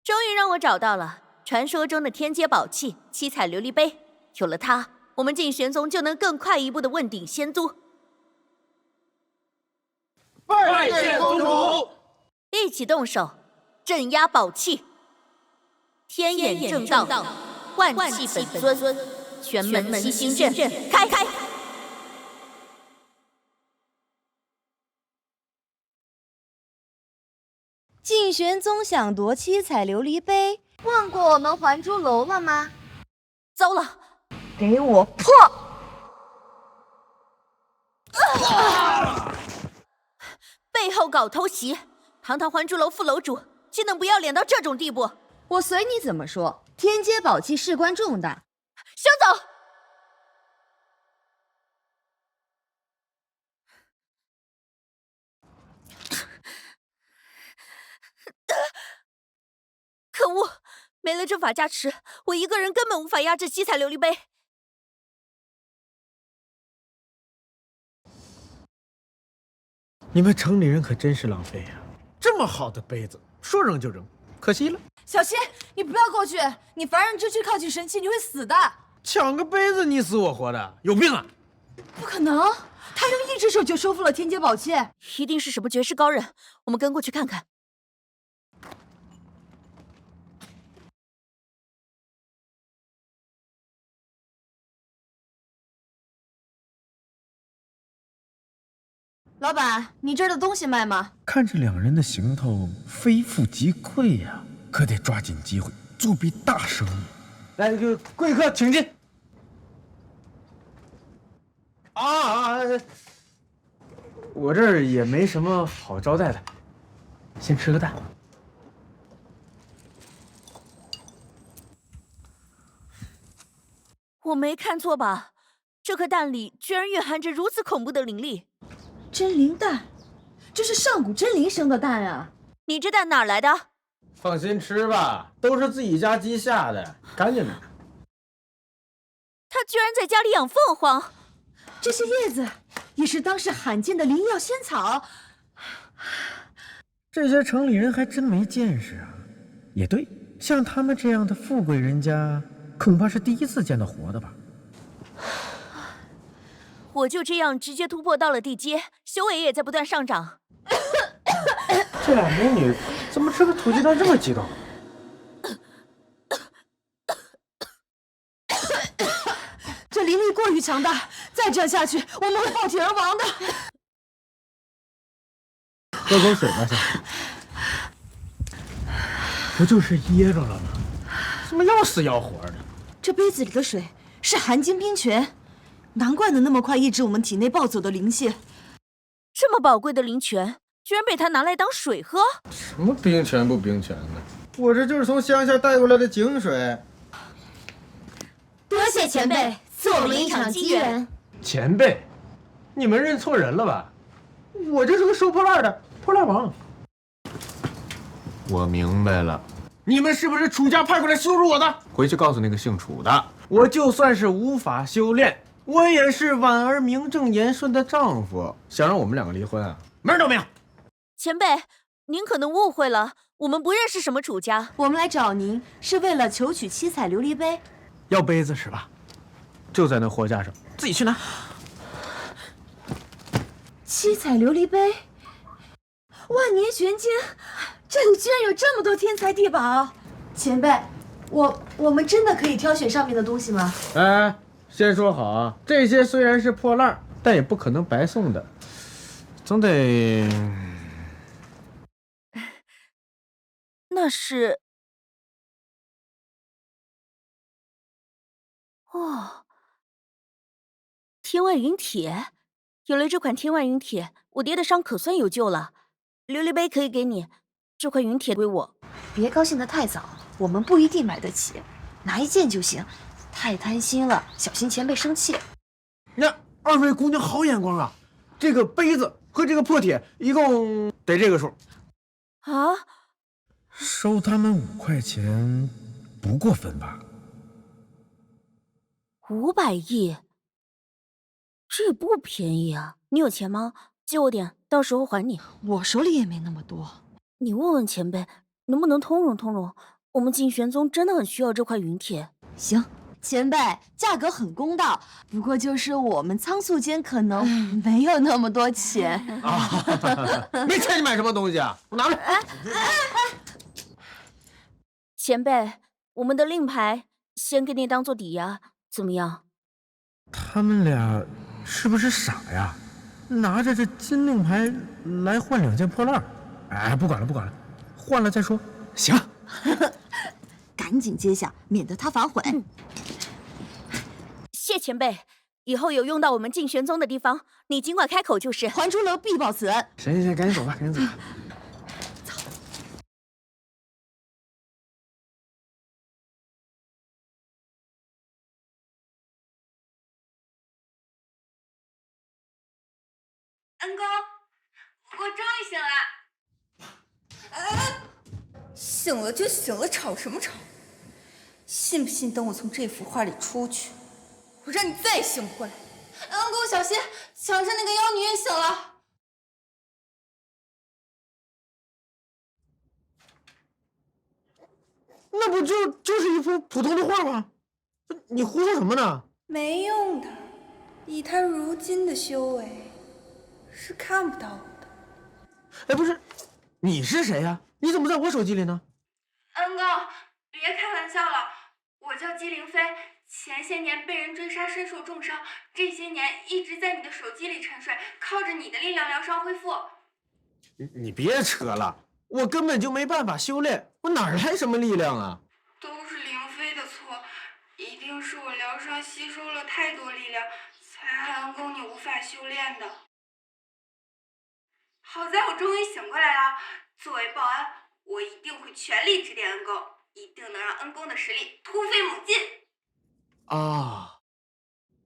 终于让我找到了传说中的天阶宝器——七彩琉璃杯。有了它，我们进玄宗就能更快一步的问鼎仙都。拜见宗主！一起动手，镇压宝器。天眼正道，万气本尊，玄门七星阵，开！晋玄宗想夺七彩琉璃杯，问过我们还珠楼了吗？糟了，给我破！背后搞偷袭，堂堂还珠楼副楼主，竟能不要脸到这种地步！我随你怎么说，天阶宝器事关重大。休走！可恶，没了阵法加持，我一个人根本无法压制七彩琉璃杯。你们城里人可真是浪费呀！这么好的杯子，说扔就扔，可惜了。小心，你不要过去！你凡人之躯靠近神器，你会死的。抢个杯子，你死我活的，有病啊！不可能，他用一只手就收复了天阶宝器，一定是什么绝世高人，我们跟过去看看。老板，你这儿的东西卖吗？看这两人的行头，非富即贵呀，可得抓紧机会做笔大生意。来，贵客请进。我这儿也没什么好招待的，先吃个蛋。我没看错吧？这颗蛋里居然蕴含着如此恐怖的灵力！真灵蛋，这是上古真灵生的蛋啊！你这蛋哪儿来的？放心吃吧，都是自己家鸡下的，干净着。他居然在家里养凤凰！这些叶子也是当时罕见的灵药仙草。这些城里人还真没见识啊！也对，像他们这样的富贵人家，恐怕是第一次见到活的吧。我就这样直接突破到了地阶，修为也在不断上涨。这俩美女怎么吃个土鸡蛋这么激动？这灵力过于强大，再这样下去，我们会爆体而亡的。喝口水吧，先。不就是噎着了吗？怎么要死要活的？这杯子里的水是含金冰泉，难怪能那么快抑制我们体内暴走的灵气。这么宝贵的灵泉，居然被他拿来当水喝？什么冰泉不冰泉的？我这就是从乡下带过来的井水。多谢前辈赐我们一场机缘。前辈，你们认错人了吧？我就是个收破烂的破烂王。我明白了，你们是不是楚家派过来羞辱我的？回去告诉那个姓楚的，我就算是无法修炼，我也是婉儿名正言顺的丈夫。想让我们两个离婚啊，门儿都没有。前辈，您可能误会了，我们不认识什么楚家。我们来找您是为了求取七彩琉璃杯。要杯子是吧？就在那货架上，自己去拿。七彩琉璃杯，万年玄间，这里居然有这么多天才地宝！前辈，我们真的可以挑选上面的东西吗？哎，先说好啊，这些虽然是破烂，但也不可能白送的，总得……那是……哦，天外云帖。有了这款天外云帖，我爹的伤可算有救了。琉璃杯可以给你，这块云帖归我。别高兴得太早，我们不一定买得起，拿一件就行。太贪心了，小心前辈生气。那二位姑娘好眼光啊！这个杯子和这个破铁一共得这个数。啊？收他们5块钱，不过分吧500亿，这也不便宜啊！你有钱吗？借我点，到时候还你。我手里也没那么多。你问问前辈，能不能通融通融？我们静玄宗真的很需要这块陨铁。行，前辈，价格很公道，不过就是我们仓促间可能没有那么多钱。没钱你买什么东西啊？我拿来。前辈，我们的令牌先给你当做抵押，怎么样？他们俩是不是傻呀？拿着这金令牌来换2件破烂？哎，不管了，换了再说。行，赶紧接下，免得他反悔。谢前辈，以后有用到我们静玄宗的地方，你尽管开口就是。还珠楼必报此恩。行，赶紧走吧，赶紧走吧。恩公，我终于醒了。醒了就醒了，吵什么吵？信不信等我从这幅画里出去，我让你再醒不过来。恩公小心，墙上那个妖女也醒了。那不就是一幅普通的画吗？你胡说什么呢？没用的，以他如今的修为，是看不到我的。哎，不是，你是谁呀？你怎么在我手机里呢？恩公，别开玩笑了，我叫姬灵飞，前些年被人追杀，身受重伤，这些年一直在你的手机里沉睡，靠着你的力量疗伤恢复。你别扯了，我根本就没办法修炼，我哪来什么力量啊？都是灵飞的错，一定是我疗伤吸收了太多力量，才害恩公你无法修炼的。好在我终于醒过来了，作为报恩，我一定会全力指点恩公，一定能让恩公的实力突飞猛进。啊，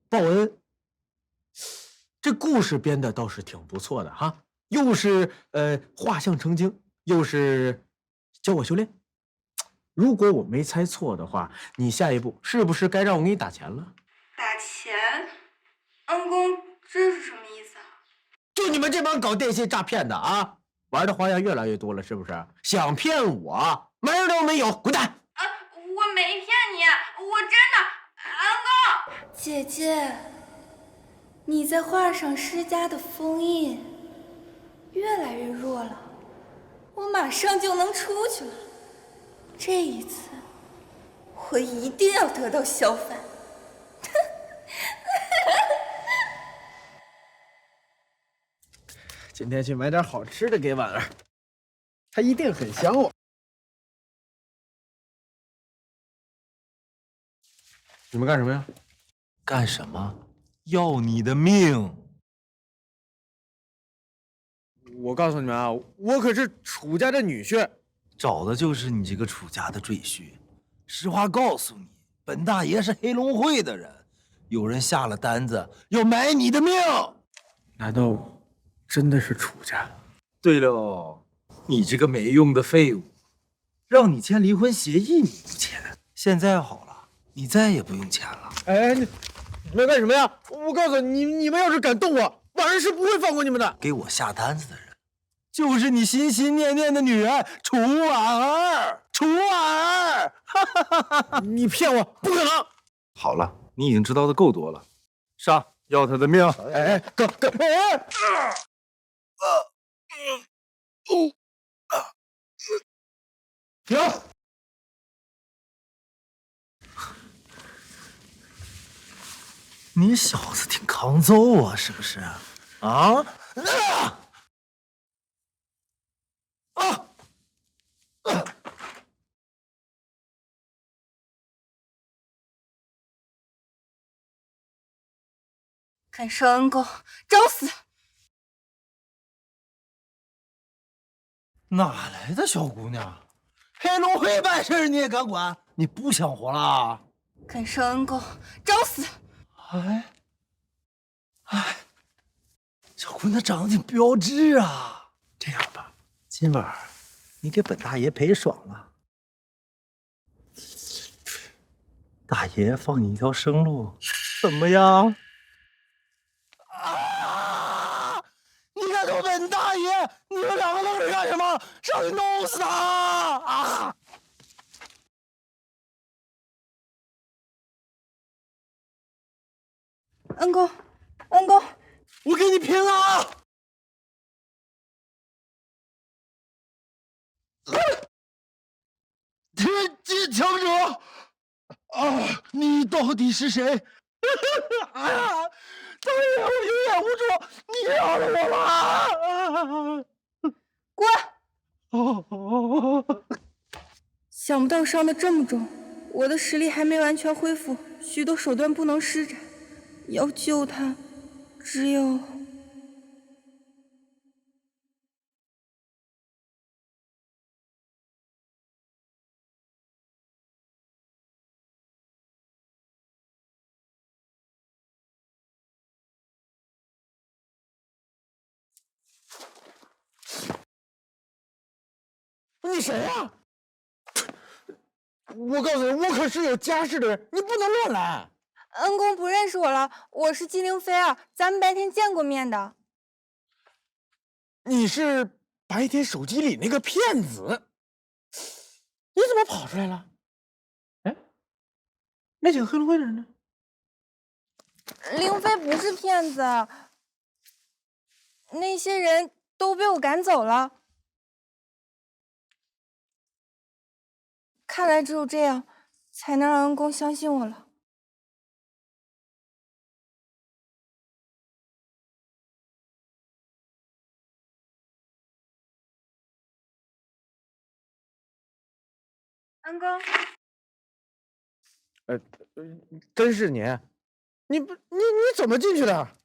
报恩，这故事编的倒是挺不错的哈，又是画像成精，又是教我修炼。如果我没猜错的话，你下一步是不是该让我给你打钱了？打钱？恩公，这是什么意思啊？就你们这帮搞电信诈骗的啊，玩的花样越来越多了，是不是？想骗我，门儿都没有，滚蛋！我没骗你，我真的，恩公。姐姐，你在画上施加的封印越来越弱了，我马上就能出去了。这一次，我一定要得到小反。今天去买点好吃的给婉儿，她一定很想我。你们干什么呀？干什么？要你的命！我告诉你们啊，我可是楚家的女婿。找的就是你这个楚家的赘婿。实话告诉你，本大爷是黑龙会的人，有人下了单子要买你的命。难道真的是楚家？对了，你这个没用的废物，让你签离婚协议你不签，现在好了，你再也不用签了。哎，你们干什么呀？我告诉你，你们要是敢动我，婉儿是不会放过你们的。给我下单子的人，就是你心心念念的女人楚婉儿。楚婉儿，你骗我，不可能！好了，你已经知道的够多了，上，要他的命！哎，哥，哎！停！你小子挺抗揍啊，是不是？啊！敢伤恩公，找死！哪来的小姑娘？黑龙会办事你也敢管？你不想活了？敢伤恩公，找死！哎，小姑娘长得挺标致啊。这样吧，今晚你给本大爷陪爽了，大爷放你一条生路，怎么样？啊！你敢动本大爷？你们两个愣着干什么？上去弄死他！啊！恩公，恩公，我给你拼了！这强主啊，你到底是谁？哎呀，导演，我有眼无珠，你饶了我吧！滚！哦，想不到伤得这么重，我的实力还没完全恢复，许多手段不能施展，要救他，只有……你谁呀？我告诉你，我可是有家室的人，你不能乱来。恩公不认识我了，我是纪灵飞儿，咱们白天见过面的。你是白天手机里那个骗子，你怎么跑出来了？哎，那几个黑龙会的人呢？灵飞不是骗子，那些人都被我赶走了。看来只有这样，才能让恩公相信我了。恩公，真是你？你怎么进去的？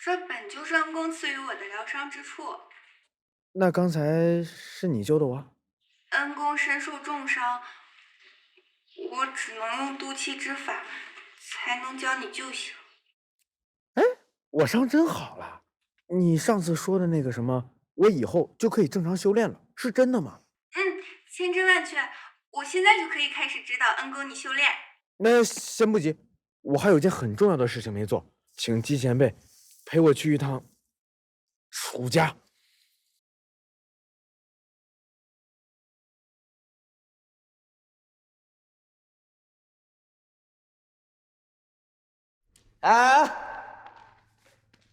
这本就是恩公赐予我的疗伤之处。那刚才是你救的我？恩公身受重伤，我只能用渡气之法，才能将你救醒。哎，我伤真好了。你上次说的那个什么，我以后就可以正常修炼了，是真的吗？千真万确，我现在就可以开始指导恩公你修炼。那先不急，我还有件很重要的事情没做，请季前辈陪我去一趟楚家。哎，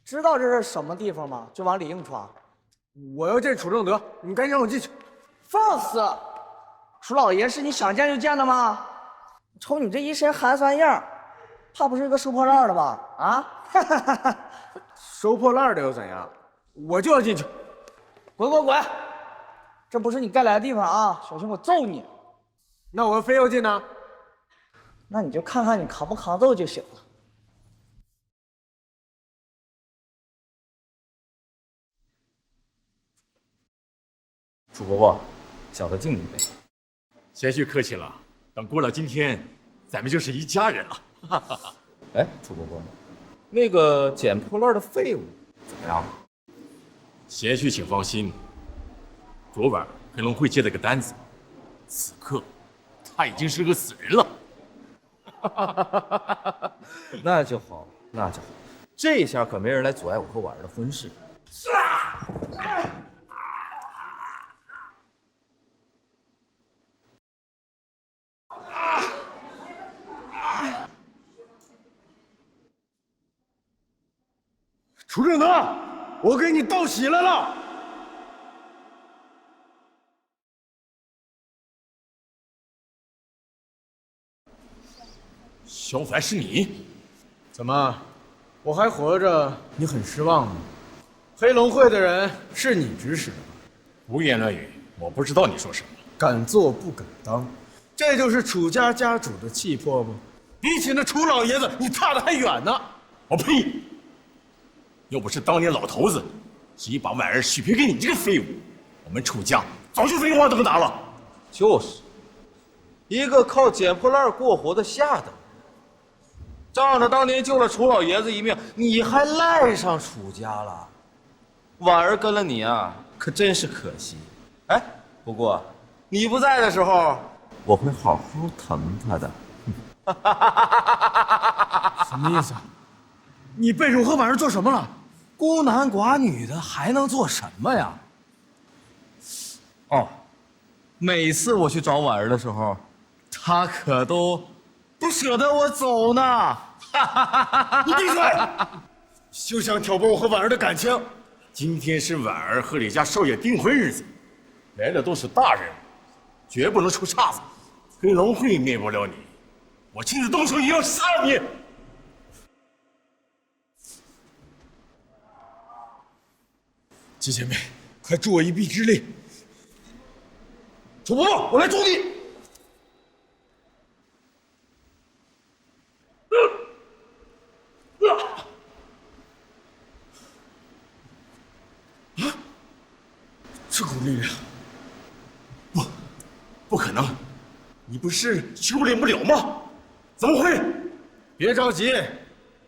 知道这是什么地方吗？就往里硬闯。我要见楚正德，你赶紧让我进去。放肆！楚老爷是你想见就见的吗？瞅你这一身寒酸样，怕不是个收破烂的吧？啊！收破烂的又怎样？我就要进去。滚滚滚！这不是你该来的地方啊！小心我揍你！那我非要进呢？那你就看看你扛不扛揍就行了。楚伯伯，小的敬你一杯。贤婿客气了，等过了今天，咱们就是一家人了。哈哈哈。哎，楚伯伯，那个捡破烂的废物怎么样了？贤婿请放心，昨晚黑龙会接了个单子，此刻他已经是个死人了。那就好，那就好，这下可没人来阻碍我和婉儿的婚事。楚正德，我给你道喜来了。萧凡是你？怎么，我还活着，你很失望吗？黑龙会的人是你指使的吧？胡言乱语，我不知道你说什么。敢做不敢当，这就是楚家家主的气魄吗？比起那楚老爷子，你差得还远呢！我呸！要不是当年老头子急于把婉儿许配给你这个废物，我们楚家早就飞黄腾达了。就是，一个靠捡破烂过活的下等，仗着当年救了楚老爷子一命，你还赖上楚家了。婉儿跟了你啊，可真是可惜。哎，不过你不在的时候，我会好好疼她的。什么意思啊？你背着我和婉儿做什么了？孤男寡女的还能做什么呀？哦，每次我去找婉儿的时候，她可都不舍得我走呢。你闭嘴！休想挑拨我和婉儿的感情。今天是婉儿和李家少爷订婚日子，来的都是大人，绝不能出岔子。黑龙会灭不了你，我亲自动手也要杀了你！季前辈，快助我一臂之力！楚伯，我来助你。这股力量，不可能！你不是修炼不了吗？怎么会？别着急，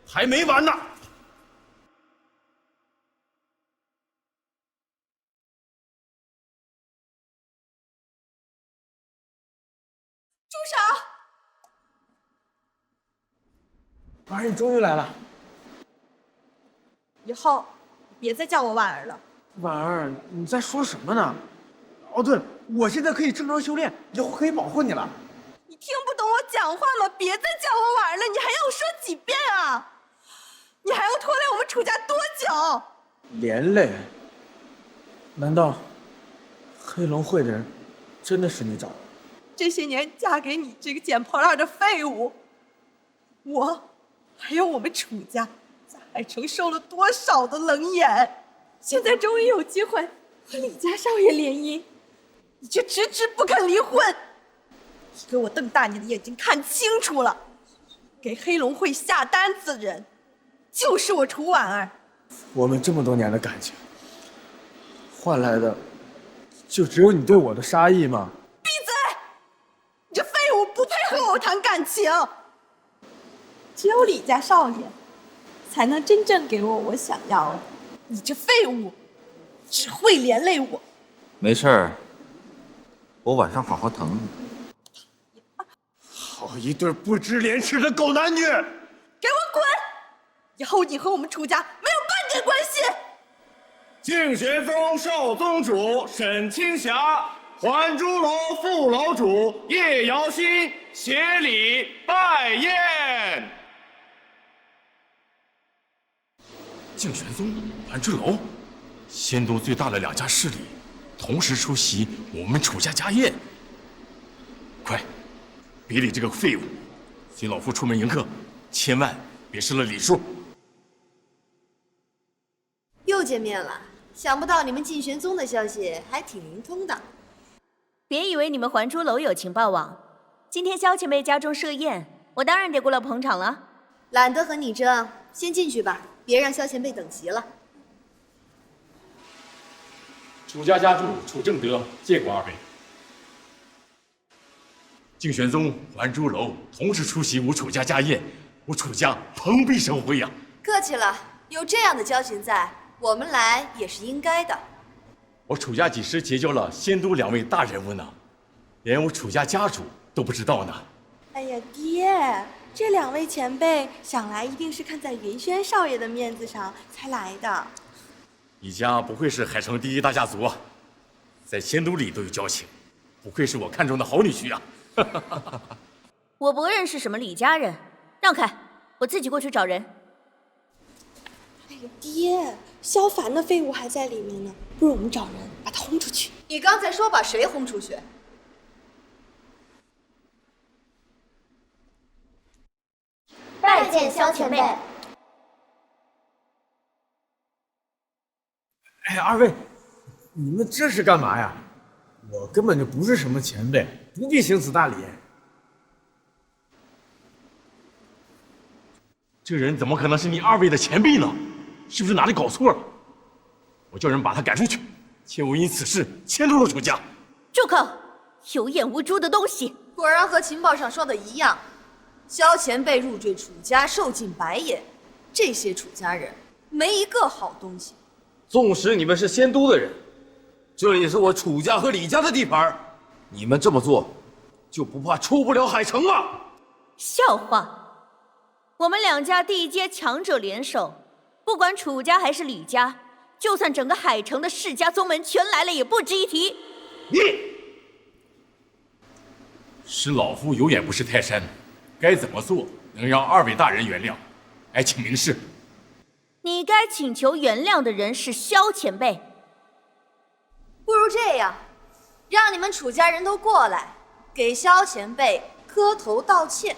还没完呢。住手！婉儿，你终于来了。以后别再叫我婉儿了。婉儿，你在说什么呢？哦，对了，我现在可以正常修炼，以后可以保护你了。你听不懂我讲话吗？别再叫我婉儿了，你还要我说几遍啊？你还要拖累我们楚家多久？连累？难道黑龙会的人真的是你找的？这些年嫁给你这个捡破烂的废物，我还有我们楚家在海城受了多少的冷眼，现在终于有机会和李家少爷联姻，你却迟迟不肯离婚。你给我瞪大你的眼睛看清楚了，给黑龙会下单子的人就是我楚婉儿。我们这么多年的感情，换来的就只有你对我的杀意吗？闭嘴！你这废物不配和我谈感情。只有李家少爷才能真正给我想要的。你这废物，只会连累我。没事儿，我晚上好好疼你。好一对不知廉耻的狗男女！给我滚！以后你和我们楚家没有半点关系。净玄宗少宗主沈青霞，还珠楼副楼主叶瑶心协礼拜宴。净玄宗、还珠楼，仙都最大的两家势力，同时出席我们楚家家宴。快，别理这个废物，随老夫出门迎客，千万别失了礼数。又见面了，想不到你们净玄宗的消息还挺灵通的。别以为你们还珠楼有情报网，今天萧前辈家中设宴，我当然得过来捧场了。懒得和你争，先进去吧，别让萧前辈等急了。楚家家主楚正德见过二位。净玄宗、还珠楼同时出席我楚家家宴，我楚家蓬荜生辉呀！客气了，有这样的交情在，我们来也是应该的。我楚家几时结交了仙都两位大人物呢？连我楚家家主都不知道呢。哎呀，爹，这两位前辈想来一定是看在云轩少爷的面子上才来的。李家不愧是海城第一大家族啊，在仙都里都有交情，不愧是我看中的好女婿啊！我不认识什么李家人，让开，我自己过去找人。哎呀，爹，萧凡的废物还在里面呢，不如我们找人把他轰出去。你刚才说把谁轰出去？拜见萧前辈。哎，二位，你们这是干嘛呀？我根本就不是什么前辈，不必行此大礼。这人怎么可能是你二位的前辈呢？是不是哪里搞错了？我叫人把他赶出去，切勿因此事牵动了楚家。住口！有眼无珠的东西！果然和情报上说的一样，萧前辈入赘楚家，受尽白眼，这些楚家人没一个好东西。纵使你们是仙都的人，这里是我楚家和李家的地盘，你们这么做，就不怕出不了海城吗？笑话！我们两家地阶强者联手，不管楚家还是李家，就算整个海城的世家宗门全来了，也不值一提。你是老夫有眼不识泰山，该怎么做能让二位大人原谅，还请明示。你该请求原谅的人是萧前辈。不如这样，让你们楚家人都过来，给萧前辈磕头道歉。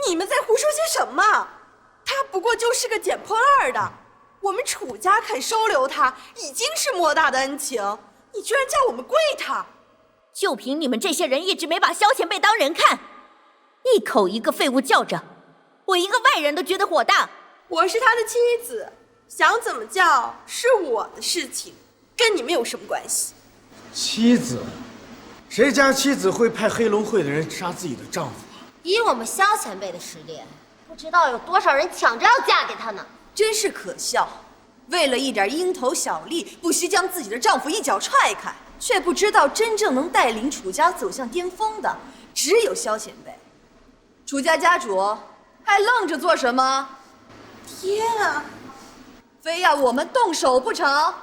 你们在胡说些什么？他不过就是个捡破烂的，我们楚家肯收留他，已经是莫大的恩情。你居然叫我们跪他！就凭你们这些人一直没把萧前辈当人看，一口一个废物叫着，我一个外人都觉得火大。我是他的妻子，想怎么叫是我的事情，跟你们有什么关系？妻子？谁家妻子会派黑龙会的人杀自己的丈夫？以我们萧前辈的实力，不知道有多少人抢着要嫁给他呢。真是可笑，为了一点蝇头小利，不惜将自己的丈夫一脚踹开，却不知道真正能带领楚家走向巅峰的，只有萧前辈。楚家家主还愣着做什么？天啊！非要我们动手不成？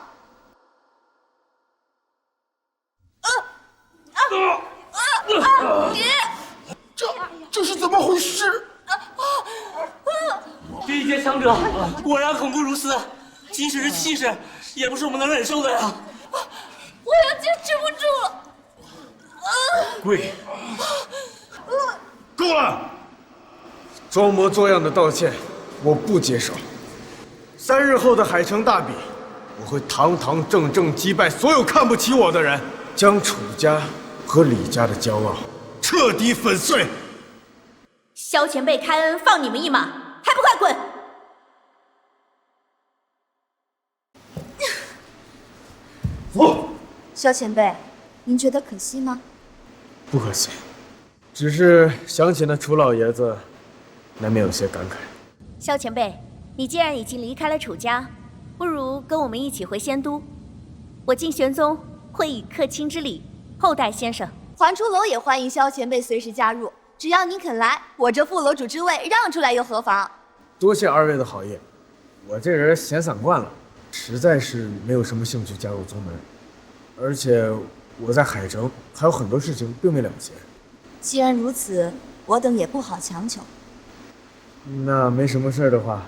这是怎么回事？这一届强者果然恐怖如斯，即使是气势，也不是我们能忍受的呀！我要坚持不住了。跪！够了！装模作样的道歉，我不接受。3日后的海城大比，我会堂堂正正击败所有看不起我的人，将楚家和李家的骄傲彻底粉碎。萧前辈开恩放你们一马，还不快滚！萧前辈，您觉得可惜吗？不可惜，只是想起那楚老爷子，难免有些感慨。萧前辈，你既然已经离开了楚家，不如跟我们一起回仙都。我进玄宗会以客卿之礼厚待先生。环出楼也欢迎萧前辈随时加入，只要您肯来，我这副楼主之位让出来又何妨？多谢二位的好意，我这人闲散惯了，实在是没有什么兴趣加入宗门，而且我在海城还有很多事情并未了结。既然如此，我等也不好强求。那没什么事的话，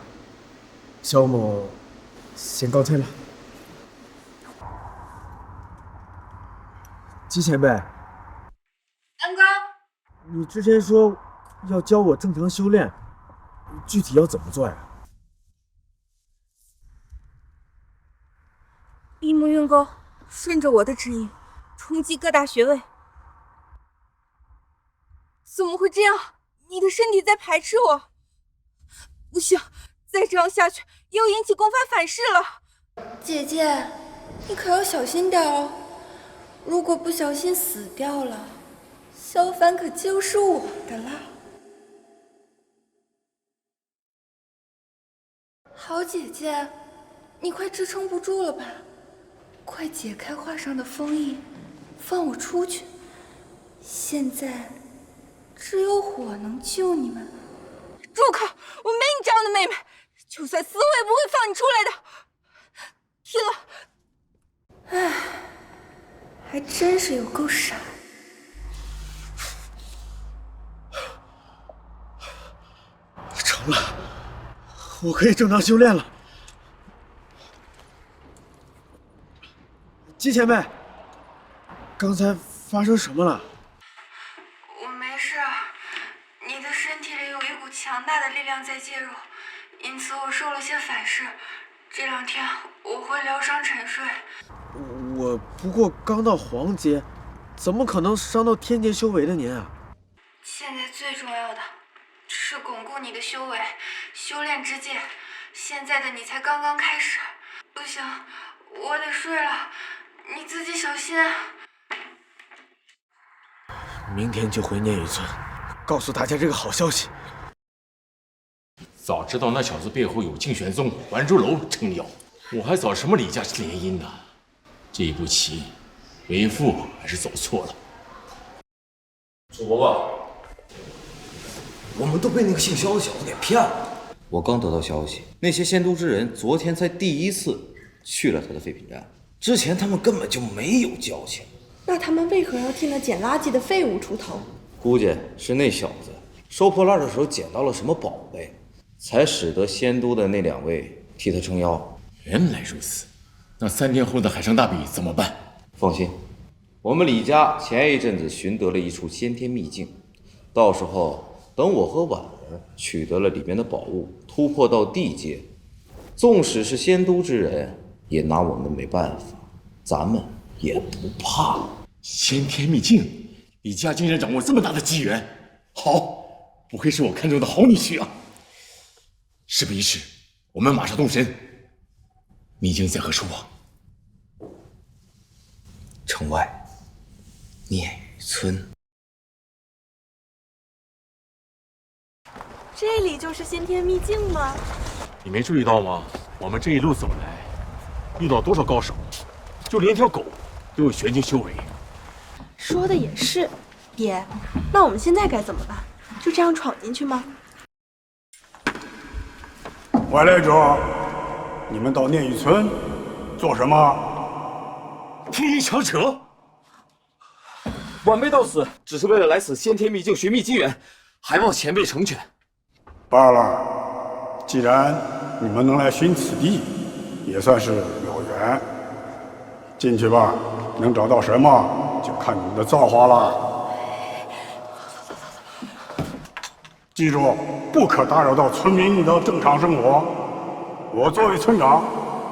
萧某先告退了。姬前辈，安哥，你之前说要教我正常修炼，具体要怎么做呀？一木运功，顺着我的指引，冲击各大穴位。怎么会这样？你的身体在排斥我。不行，再这样下去又引起攻发反噬了。姐姐，你可要小心点哦，如果不小心死掉了，萧凡可就是我的了。好姐姐，你快支撑不住了吧？快解开画上的封印，放我出去。现在只有我能救你们了。住口！我没你这样的妹妹，就算死我也不会放你出来的。听了，唉，还真是有够傻。成了，我可以正常修炼了。姬前辈，刚才发生什么了？我没事，你的身体里有一股强大的力量在介入，因此我受了些反噬。这2天我会疗伤沉睡。我不过刚到黄阶，怎么可能伤到天阶修为的您啊？现在最重要的是巩固你的修为，修炼之界。现在的你才刚刚开始，不行，我得睡了，你自己小心啊。明天就回聂雨村，告诉大家这个好消息。早知道那小子背后有庆玄宗、还珠楼撑腰，我还找什么李家联姻呢？这一步棋，为父还是走错了。楚伯伯，我们都被那个姓萧的小子给骗了。我刚得到消息，那些仙都之人昨天才第一次去了他的废品站，之前他们根本就没有交情。那他们为何要替那捡垃圾的废物出头？估计是那小子收破烂的时候捡到了什么宝贝，才使得仙都的那2位替他撑腰。原来如此，那3天后的海上大比怎么办？放心，我们李家前一阵子寻得了一处先天秘境，到时候等我和婉儿取得了里面的宝物，突破到地界，纵使是仙都之人，也拿我们没办法，咱们也不怕。先天秘境，李家竟然掌握这么大的机缘，好，不愧是我看中的好女婿啊！事不宜迟，我们马上动身。秘境在何处啊？城外，念雨村。这里就是先天秘境吗？你没注意到吗？我们这一路走来，遇到多少高手，就连条狗都有玄境修为。说的也是，爹，那我们现在该怎么办？就这样闯进去吗？外来者，你们到念雨村做什么？天意强者，晚辈到此只是为了来此先天秘境寻觅机缘，还望前辈成全。罢了，既然你们能来寻此地，也算是有缘。进去吧，能找到什么就看你们的造化了。记住，不可打扰到村民的正常生活。我作为村长，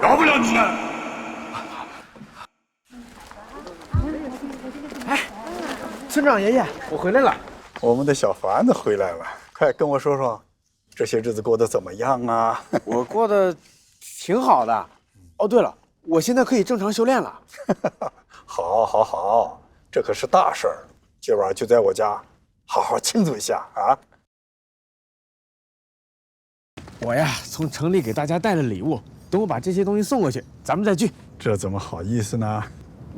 饶不了你们。哎，村长爷爷，我回来了。我们的小凡子回来了，快跟我说说，这些日子过得怎么样啊？我过得挺好的。哦，对了，我现在可以正常修炼了。好，好，好，这可是大事儿。今晚就在我家好好庆祝一下啊！我呀，从城里给大家带了礼物，等我把这些东西送过去，咱们再聚。这怎么好意思呢？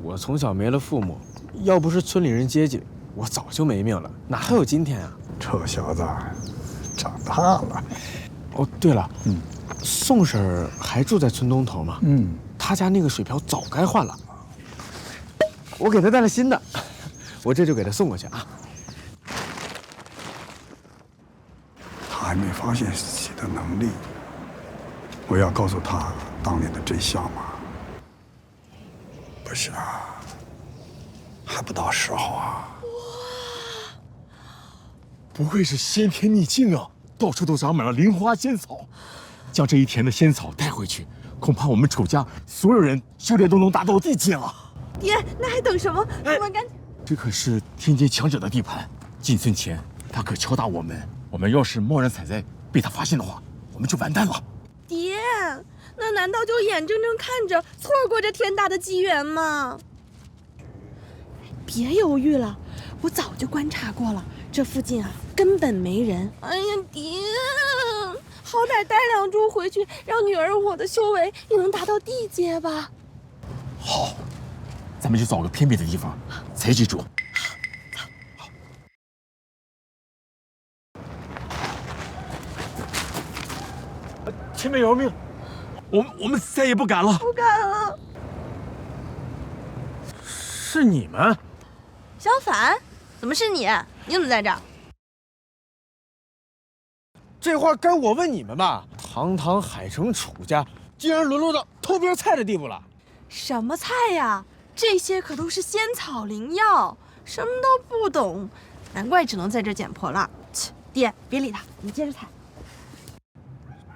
我从小没了父母，要不是村里人接济，我早就没命了，哪还有今天啊？臭小子，长大了。哦，对了，宋婶儿还住在村东头吗？她家那个水瓢早该换了，我给她带了新的，我这就给她送过去啊。他还没发现自己的能力，我要告诉他当年的真相吗？不是啊，还不到时候啊。不愧是先天秘境啊，到处都长满了灵花仙草。将这一田的仙草带回去，恐怕我们楚家所有人修炼都能达到地界了。爹，那还等什么？我们赶紧。这可是天阶强者的地盘，进村前他可敲打我们。我们要是贸然采摘，被他发现的话，我们就完蛋了。爹，那难道就眼睁睁看着错过这天大的机缘吗？别犹豫了，我早就观察过了，这附近啊根本没人。哎呀，爹，好歹带2株回去，让女儿我的修为也能达到地阶吧。好，咱们就找个偏僻的地方采几株。前辈饶命！我们再也不敢了。不敢了。是你们？小凡，怎么是你？你怎么在这儿？这话该我问你们吧？堂堂海城楚家，竟然沦落到偷边菜的地步了。什么菜呀？这些可都是仙草灵药，什么都不懂，难怪只能在这捡破烂。切，爹，别理他，你接着采。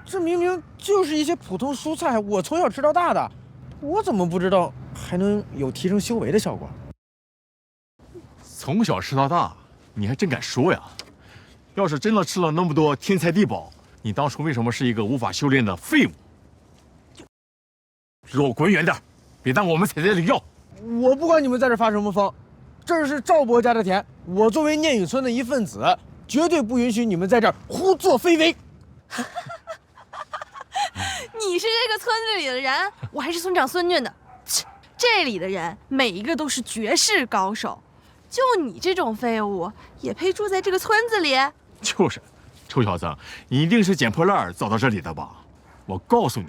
这明明就是一些普通蔬菜，我从小吃到大的，我怎么不知道还能有提升修为的效果？从小吃到大，你还真敢说呀？要是真的吃了那么多天才地宝，你当初为什么是一个无法修炼的废物？给我滚远点，别耽误我们采摘的药！我不管你们在这发什么疯，这是赵伯家的田，我作为念雨村的一份子，绝对不允许你们在这儿胡作非为。你是这个村子里的人，我还是村长孙女呢。切，这里的人每一个都是绝世高手，就你这种废物也配住在这个村子里？就是，臭小子，你一定是捡破烂走到这里的吧？我告诉你，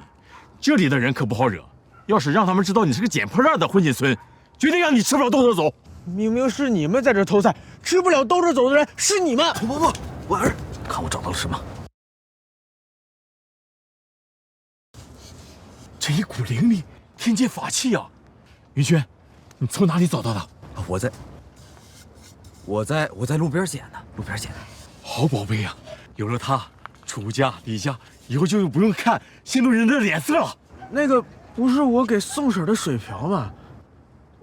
这里的人可不好惹，要是让他们知道你是个捡破烂的混进村，绝对让你吃不了兜着走。明明是你们在这偷菜，吃不了兜着走的人是你们！不，婉儿，看我找到了什么？这一股灵力，天阶法器啊！云轩，你从哪里找到的？我在路边捡的，路边捡的。好宝贝呀！有了它，楚家、李家以后就不用看仙路人的脸色了。那个不是我给宋婶的水瓢吗？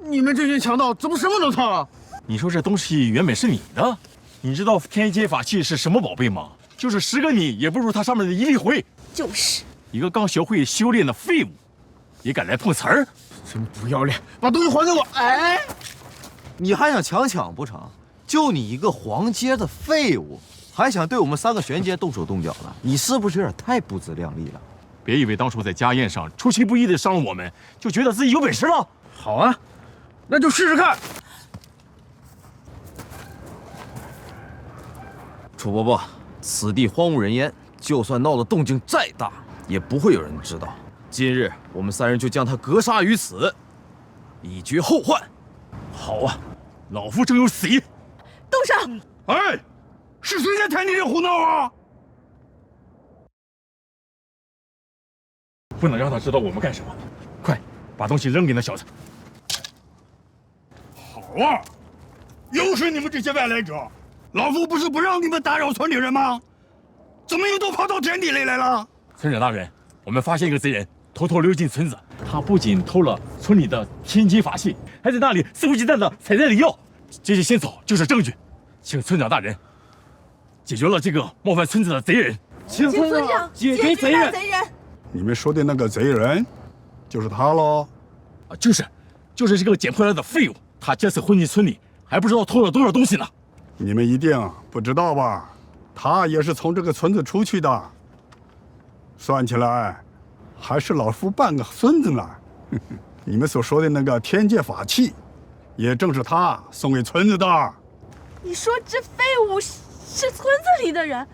你们这群强盗怎么什么都偷啊？你说这东西原本是你的，你知道天阶法器是什么宝贝吗？就是10个你也不如它上面的一粒灰。就是一个刚学会修炼的废物，也敢来碰瓷儿，真不要脸！把东西还给我！哎，你还想强不成？就你一个黄阶的废物，还想对我们3个玄阶动手动脚的？你是不是有点太不自量力了？别以为当初在家宴上出其不意的伤了我们，就觉得自己有本事了。好啊，那就试试看。楚伯伯，此地荒无人烟，就算闹得动静再大，也不会有人知道。今日我们3人就将他格杀于此，以绝后患。好啊，老夫正有此意。动手！哎，是谁在台里胡闹啊？不能让他知道我们干什么。快，把东西扔给那小子。好啊，又是你们这些外来者！老夫不是不让你们打扰村里人吗？怎么又都跑到田地里来了？村长大人，我们发现一个贼人偷偷溜进村子，他不仅偷了村里的天机法器，还在那里肆无忌惮的采摘了药。这些线索就是证据，请村长大人解决了这个冒犯村子的贼人。请村长解决贼人。你们说的那个贼人，就是他喽？啊，就是这个捡破烂的废物，他这次混进村里，还不知道偷了多少东西呢。你们一定不知道吧？他也是从这个村子出去的，算起来，还是老夫半个孙子呢。你们所说的那个天界法器，也正是他送给村子的。你说这废物是村子里的人？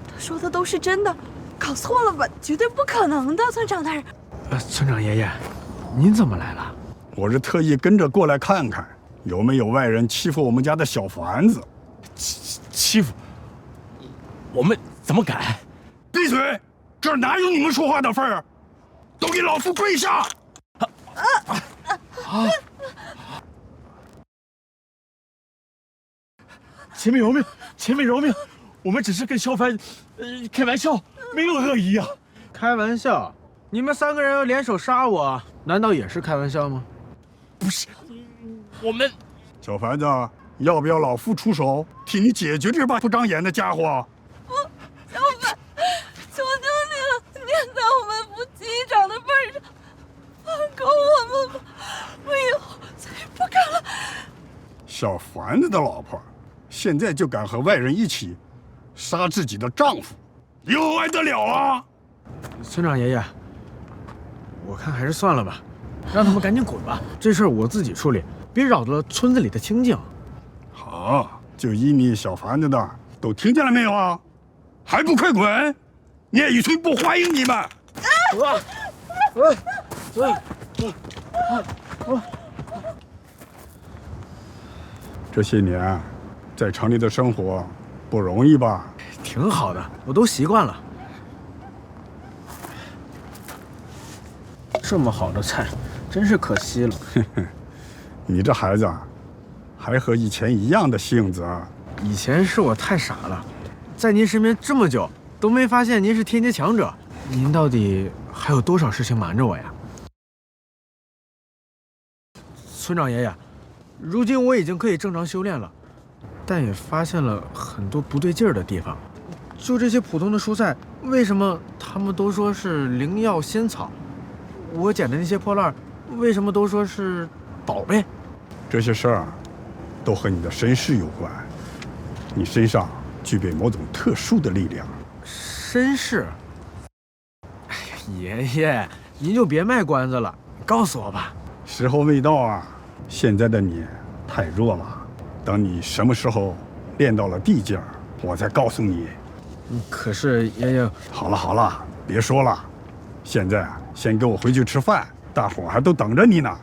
他说的都是真的，搞错了吧？绝对不可能的，村长大人。村长爷爷，您怎么来了？我是特意跟着过来看看，有没有外人欺负我们家的小凡子。欺负？我们怎么敢？闭嘴！这儿哪有你们说话的份儿？都给老夫跪下！前面饶命，前面饶命！我们只是跟小凡，开玩笑，没有恶意啊。开玩笑？你们3个人要联手杀我，难道也是开玩笑吗？不是，我们小凡子，要不要老夫出手替你解决这帮不长眼的家伙？不，小凡，求求你了，念在我们夫妻一场的份上，放过我们吧，我以后再也不敢了。小凡子的老婆，现在就敢和外人一起杀自己的丈夫，有完得了啊！村长爷爷，我看还是算了吧，让他们赶紧滚吧。这事儿我自己处理，别扰了村子里的清静。好，就依你小凡子的，都听见了没有啊？还不快滚！聂雨村不欢迎你们！这些年，在城里的生活不容易吧？挺好的，我都习惯了。这么好的菜，真是可惜了。你这孩子啊，还和以前一样的性子啊。以前是我太傻了，在您身边这么久，都没发现您是天阶强者。您到底还有多少事情瞒着我呀？村长爷爷，如今我已经可以正常修炼了，但也发现了很多不对劲儿的地方。就这些普通的蔬菜，为什么他们都说是灵药仙草？我捡的那些破烂，为什么都说是宝贝？这些事儿都和你的身世有关，你身上具备某种特殊的力量。身世？哎呀，爷爷，您就别卖关子了，告诉我吧。时候未到啊，现在的你太弱了，等你什么时候练到了地界儿，我再告诉你。可是爷爷，好了好了，别说了，现在啊，先跟我回去吃饭，大伙儿还都等着你呢。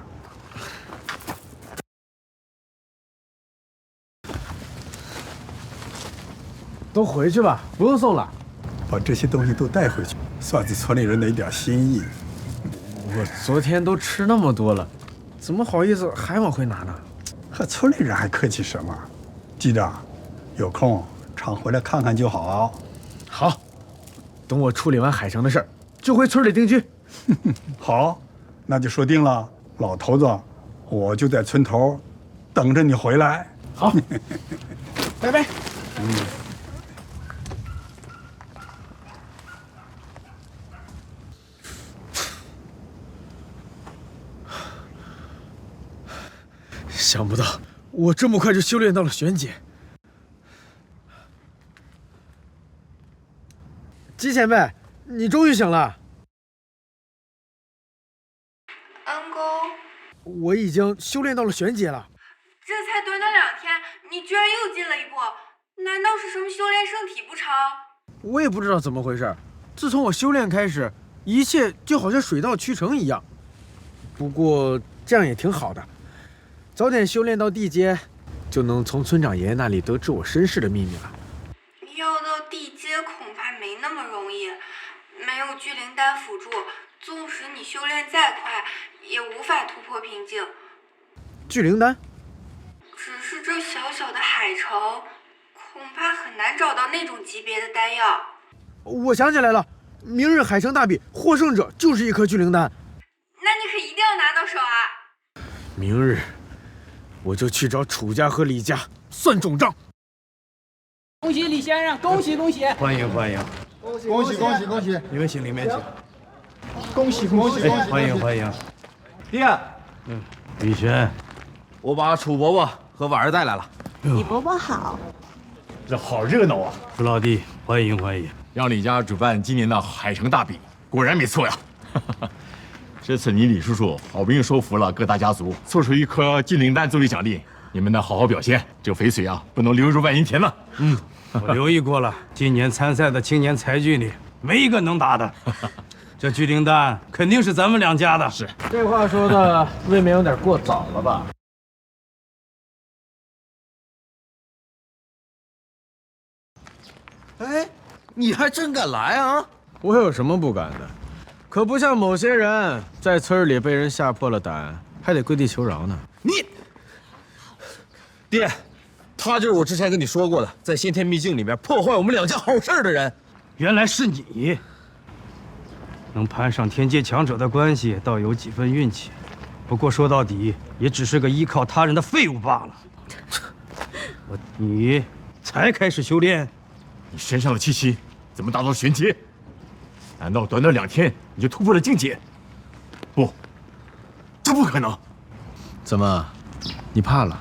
都回去吧，不用送了。把这些东西都带回去，算是村里人的一点心意。我昨天都吃那么多了，怎么好意思还往回拿呢？和村里人还客气什么？记着，有空常回来看看就好。好，等我处理完海城的事儿，就回村里定居。好，那就说定了。老头子，我就在村头等着你回来。好，拜拜。想不到我这么快就修炼到了玄阶。姬前辈，你终于醒了。恩公，我已经修炼到了玄阶了。这才短短2天，你居然又进了一步，难道是什么修炼圣体不成？我也不知道怎么回事，自从我修炼开始，一切就好像水到渠成一样。不过这样也挺好的，早点修炼到地阶，就能从村长爷爷那里得知我身世的秘密了。要到地阶恐怕没那么容易，没有聚灵丹辅助，纵使你修炼再快，也无法突破瓶颈。聚灵丹？只是这小小的海城，恐怕很难找到那种级别的丹药。我想起来了，明日海城大比获胜者就是一颗聚灵丹。那你可一定要拿到手啊！明日我就去找楚家和李家算总账。恭喜李先生，恭喜恭喜！欢迎欢迎，恭喜恭喜恭喜！你们请，里面请。恭喜恭喜！欢迎欢迎。爹，李轩，我把楚伯伯和婉儿带来了。李伯伯好。这好热闹啊！楚老弟，欢迎欢迎。让李家主办今年的海城大比，果然没错呀。这次你李叔叔好不容易说服了各大家族，凑出一颗金灵丹作为奖励，你们得好好表现，这个肥水啊不能流入万银田了。我留意过了，今年参赛的青年才俊里没一个能打的。这聚灵丹肯定是咱们两家的。是，这话说的未免有点过早了吧？哎，你还真敢来啊！我有什么不敢的？可不像某些人在村里被人吓破了胆，还得跪地求饶呢。爹，他就是我之前跟你说过的，在先天秘境里面破坏我们两家好事的人。原来是你，能攀上天阶强者的关系，倒有几分运气。不过说到底，也只是个依靠他人的废物罢了。你才开始修炼，你身上的气息怎么达到玄阶？难道短短2天你就突破了境界？不，这不可能！怎么，你怕了？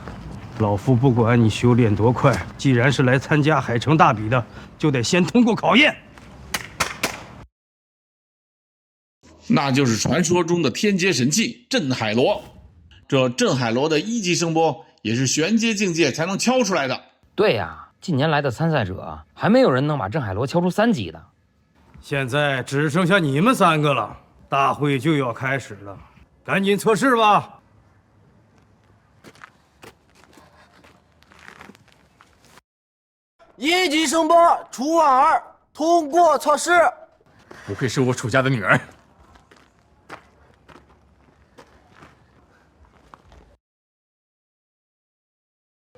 老夫不管你修炼多快，既然是来参加海城大比的，就得先通过考验。那就是传说中的天阶神器镇海螺。这镇海螺的1级声波也是玄阶境界才能敲出来的。对呀，近年来的参赛者还没有人能把镇海螺敲出3级的。现在只剩下你们3个了，大会就要开始了，赶紧测试吧。1级声波楚婉儿通过测试。不愧是我楚家的女儿。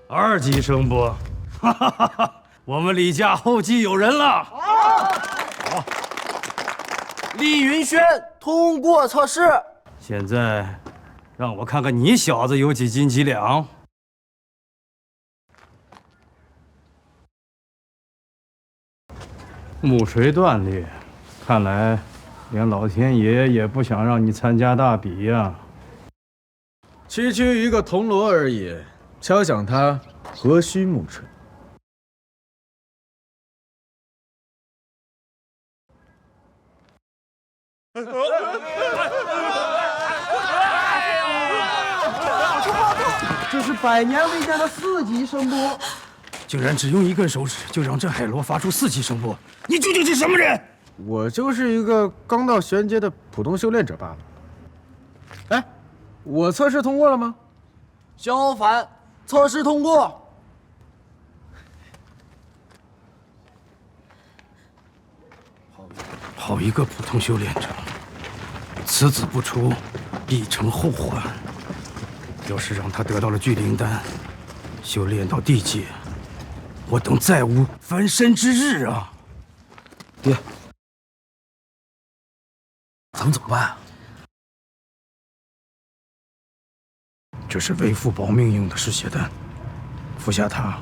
2级声波，哈哈哈哈！我们李家后继有人了。好，李云轩通过测试。现在，让我看看你小子有几斤几两。木锤断裂，看来连老天爷也不想让你参加大比呀。区区一个铜锣而已，敲响它何须木锤？这是100年未见的4级声波，竟然只用1根手指就让镇海螺发出4级声波，你究竟是什么人？我就是一个刚到玄阶的普通修炼者罢了。哎，我测试通过了吗？相反，测试通过。好一个普通修炼者，此子不出，必成后患。要是让他得到了聚灵丹，修炼到地阶，我等再无翻身之日啊！爹，咱们怎么办啊？这是为父保命用的嗜血丹，服下它，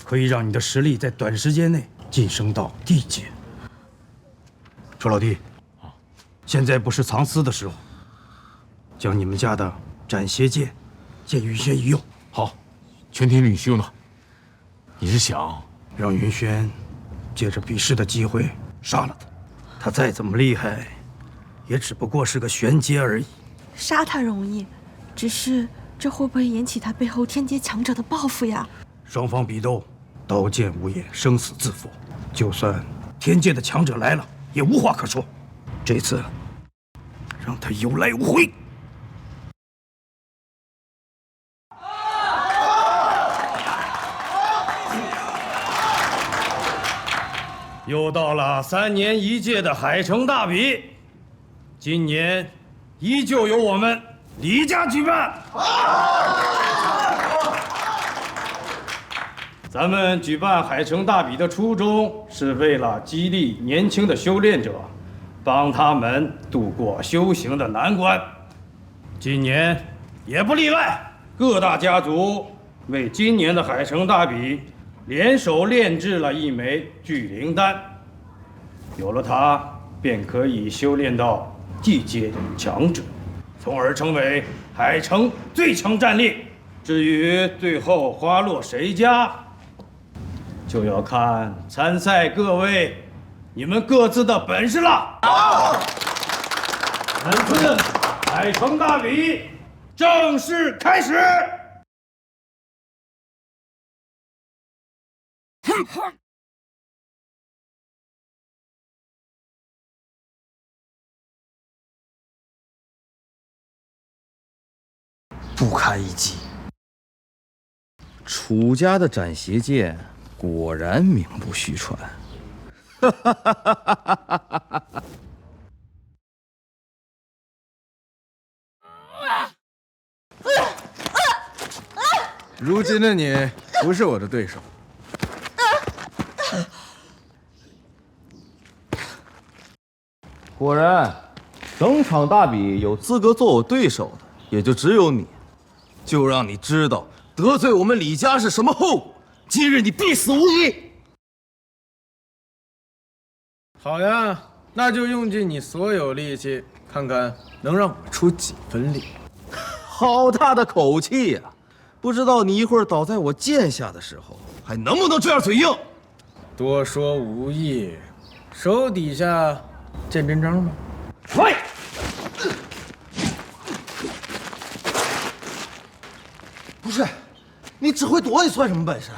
可以让你的实力在短时间内晋升到地阶。周老弟，现在不是藏私的时候，将你们家的斩邪剑借云轩一用。好，全天领袖呢？你是想让云轩借着比试的机会杀了他？他再怎么厉害，也只不过是个玄阶而已。杀他容易，只是这会不会引起他背后天阶强者的报复呀？双方比斗，刀剑无眼，生死自负。就算天界的强者来了，也无话可说。这次让他有来无回。又到了3年1届的海城大比，今年依旧由我们李家举办。咱们举办海城大比的初衷是为了激励年轻的修炼者，帮他们度过修行的难关。今年也不例外，各大家族为今年的海城大比联手炼制了一枚聚灵丹，有了它，便可以修炼到地阶强者，从而成为海城最强战力。至于最后花落谁家，就要看参赛各位你们各自的本事了。本次海城大比正式开始。不堪一击。楚家的斩邪剑果然名不虚传。如今的你不是我的对手。果然，整场大比有资格做我对手的，也就只有你。就让你知道得罪我们李家是什么后果。今日你必死无疑。好呀，那就用尽你所有力气，看看能让我出几分力。好大的口气呀！不知道你一会儿倒在我剑下的时候，还能不能这样嘴硬？多说无益，手底下见真章吗？喂！不是，你只会躲，你算什么本事？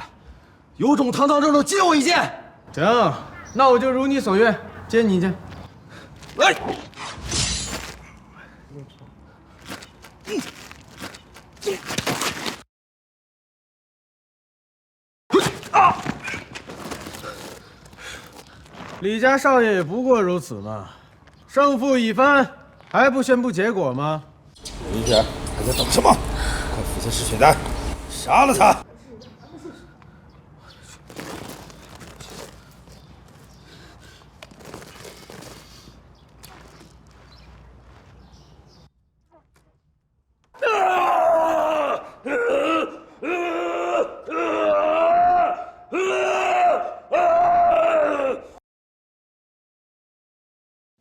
有种堂堂正正接我一剑！行，那我就如你所愿，接你一剑。来！李家少爷也不过如此嘛，胜负已分，还不宣布结果吗？云轩，还在等什么？快服下嗜血丹，杀了他！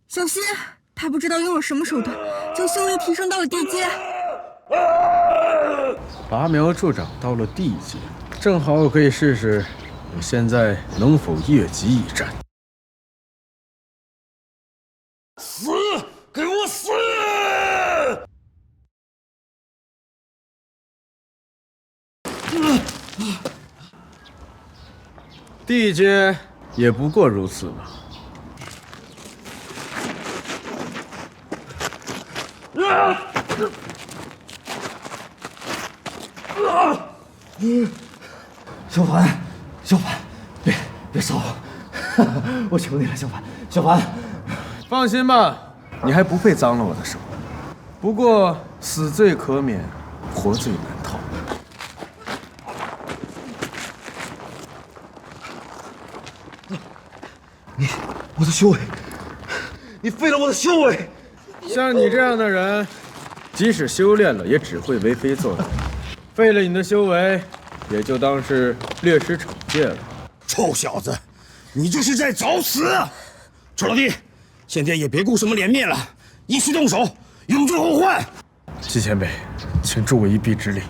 小心，他不知道用了什么手段，将修为提升到了地阶。拔苗助长到了地阶，正好我可以试试我现在能否越级一战。死！给我死！地阶也不过如此嘛。小凡，小凡，别烧我，我求你了，小凡，小凡，放心吧，你还不配脏了我的手。不过死罪可免，活罪难逃。我的修为，你废了我的修为！像你这样的人，即使修炼了，也只会为非作歹。废了你的修为，也就当是略施惩戒了。臭小子，你这是在找死！楚老弟，现在也别顾什么脸面了，一须动手，永绝后患。季前辈，请助我一臂之力。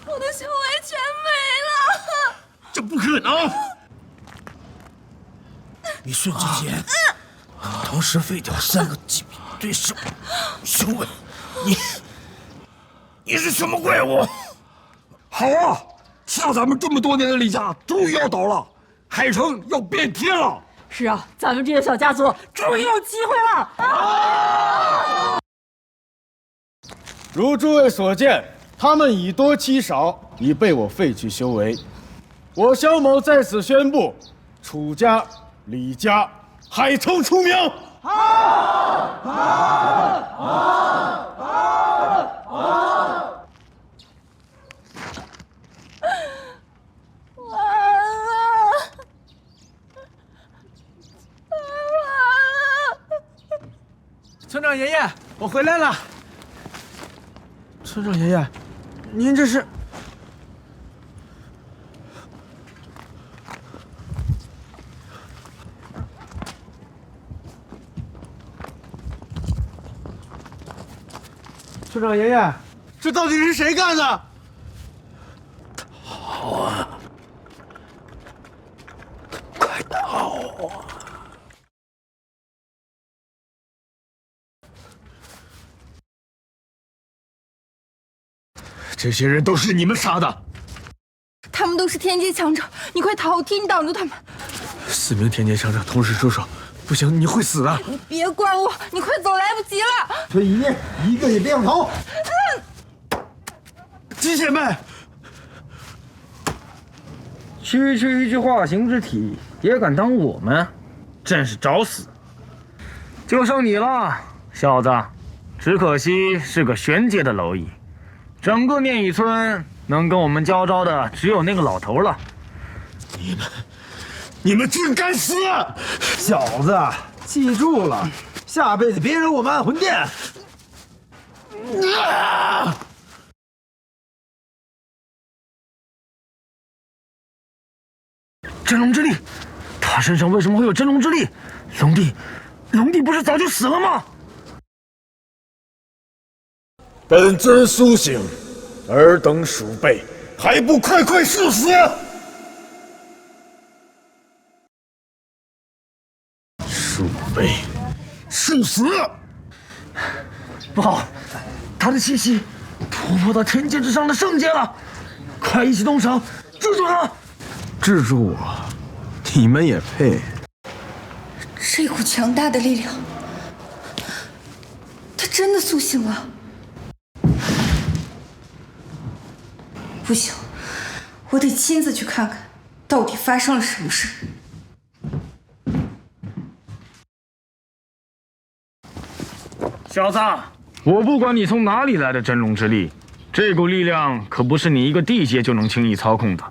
我的修为全没了！这不可能！你瞬之间同时废掉3个级别对手，修为，你是什么怪物？好啊，像咱们这么多年的李家终于要倒了，海城要变天了。是啊，咱们这些小家族终于有机会了！如诸位所见，他们以多欺少，已被我废去修为。我萧某在此宣布，楚家、李家、海城出名！村长爷爷，我回来了。村长爷爷，您这是？村长爷爷，这到底是谁干的？逃啊！快逃啊！这些人都是你们杀的！他们都是天阶强者，你快逃，替你挡住他们！4名天阶强者同时出手，不行，你会死的！你别管我，你快走，来不及了！退一念，一个也别想逃！季前辈，区区一具化形之体也敢当我们，真是找死！就剩你了，小子，只可惜是个玄阶的蝼蚁。整个念雨村能跟我们交招的只有那个老头了。你们真该死！小子，记住了，下辈子别惹我们暗魂殿。真龙之力，他身上为什么会有真龙之力？龙帝不是早就死了吗？本尊苏醒，尔等鼠辈还不快快受死！鼠辈，受死！不好，他的气息突破到天阶之上的圣阶了，快一起动手制住他！制住我，你们也配？这股强大的力量，他真的苏醒了。不行，我得亲自去看看，到底发生了什么事。小子，我不管你从哪里来的真龙之力，这股力量可不是你一个地阶就能轻易操控的。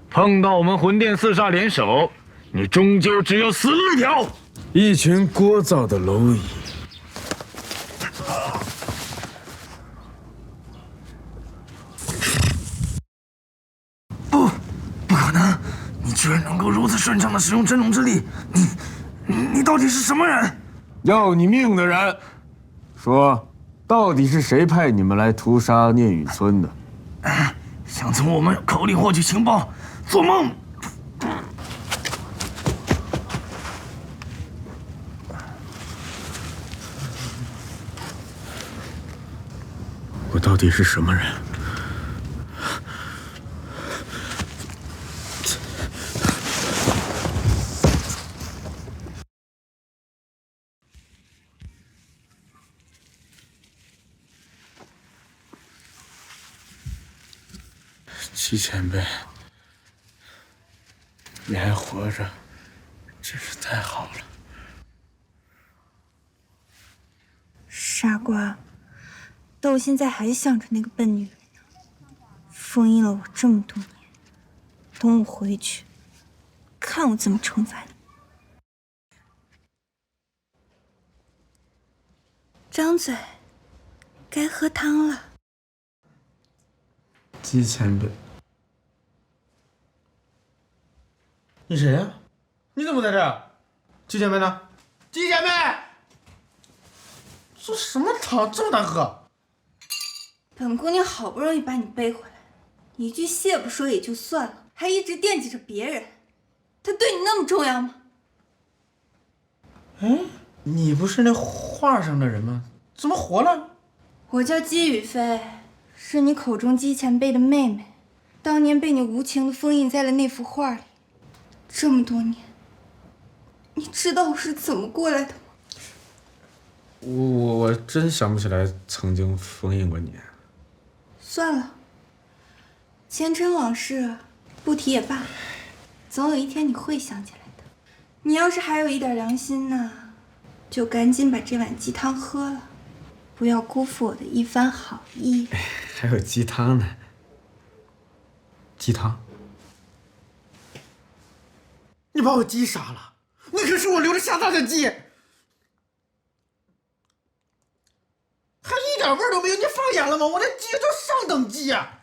碰到我们魂殿4煞联手，你终究只有死路一条。一群聒噪的蝼蚁。不可能！你居然能够如此顺畅地使用真龙之力，你到底是什么人？要你命的人，说，到底是谁派你们来屠杀念雨村的？想从我们口里获取情报，做梦！我到底是什么人？季前辈，你还活着，真是太好了。傻瓜，到现在还想着那个笨女人呢，封印了我这么多年。等我回去，看我怎么惩罚你。张嘴，该喝汤了。季前辈，你谁呀？你怎么在这儿？季前辈呢？季前辈，这什么汤这么难喝？本姑娘好不容易把你背回来，你一句谢不说也就算了，还一直惦记着别人，他对你那么重要吗？哎，你不是那画上的人吗？怎么活了？我叫姬雨飞，是你口中姬前辈的妹妹，当年被你无情的封印在了那幅画里。这么多年，你知道我是怎么过来的吗？我真想不起来曾经封印过你。算了，前尘往事不提也罢，总有一天你会想起来的。你要是还有一点良心呢，就赶紧把这碗鸡汤喝了，不要辜负我的一番好意。还有鸡汤呢？鸡汤？你把我鸡杀了，那可是我留着下蛋的鸡，还一点味儿都没有，你放眼了吗？我这鸡都上等鸡啊！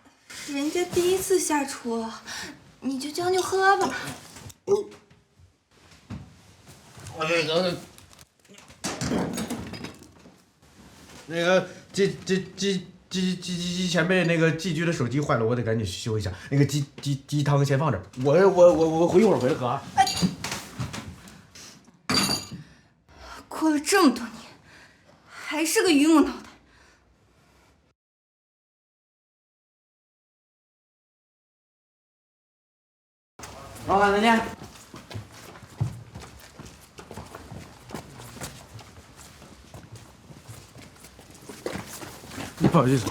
人家第一次下厨，你就将就喝吧。那个鸡前辈，那个寄居的手机坏了，我得赶紧修一下。那个鸡汤先放这儿，我回一会儿回来喝啊。过了这么多年，还是个榆木脑袋。老板再见。不好意思。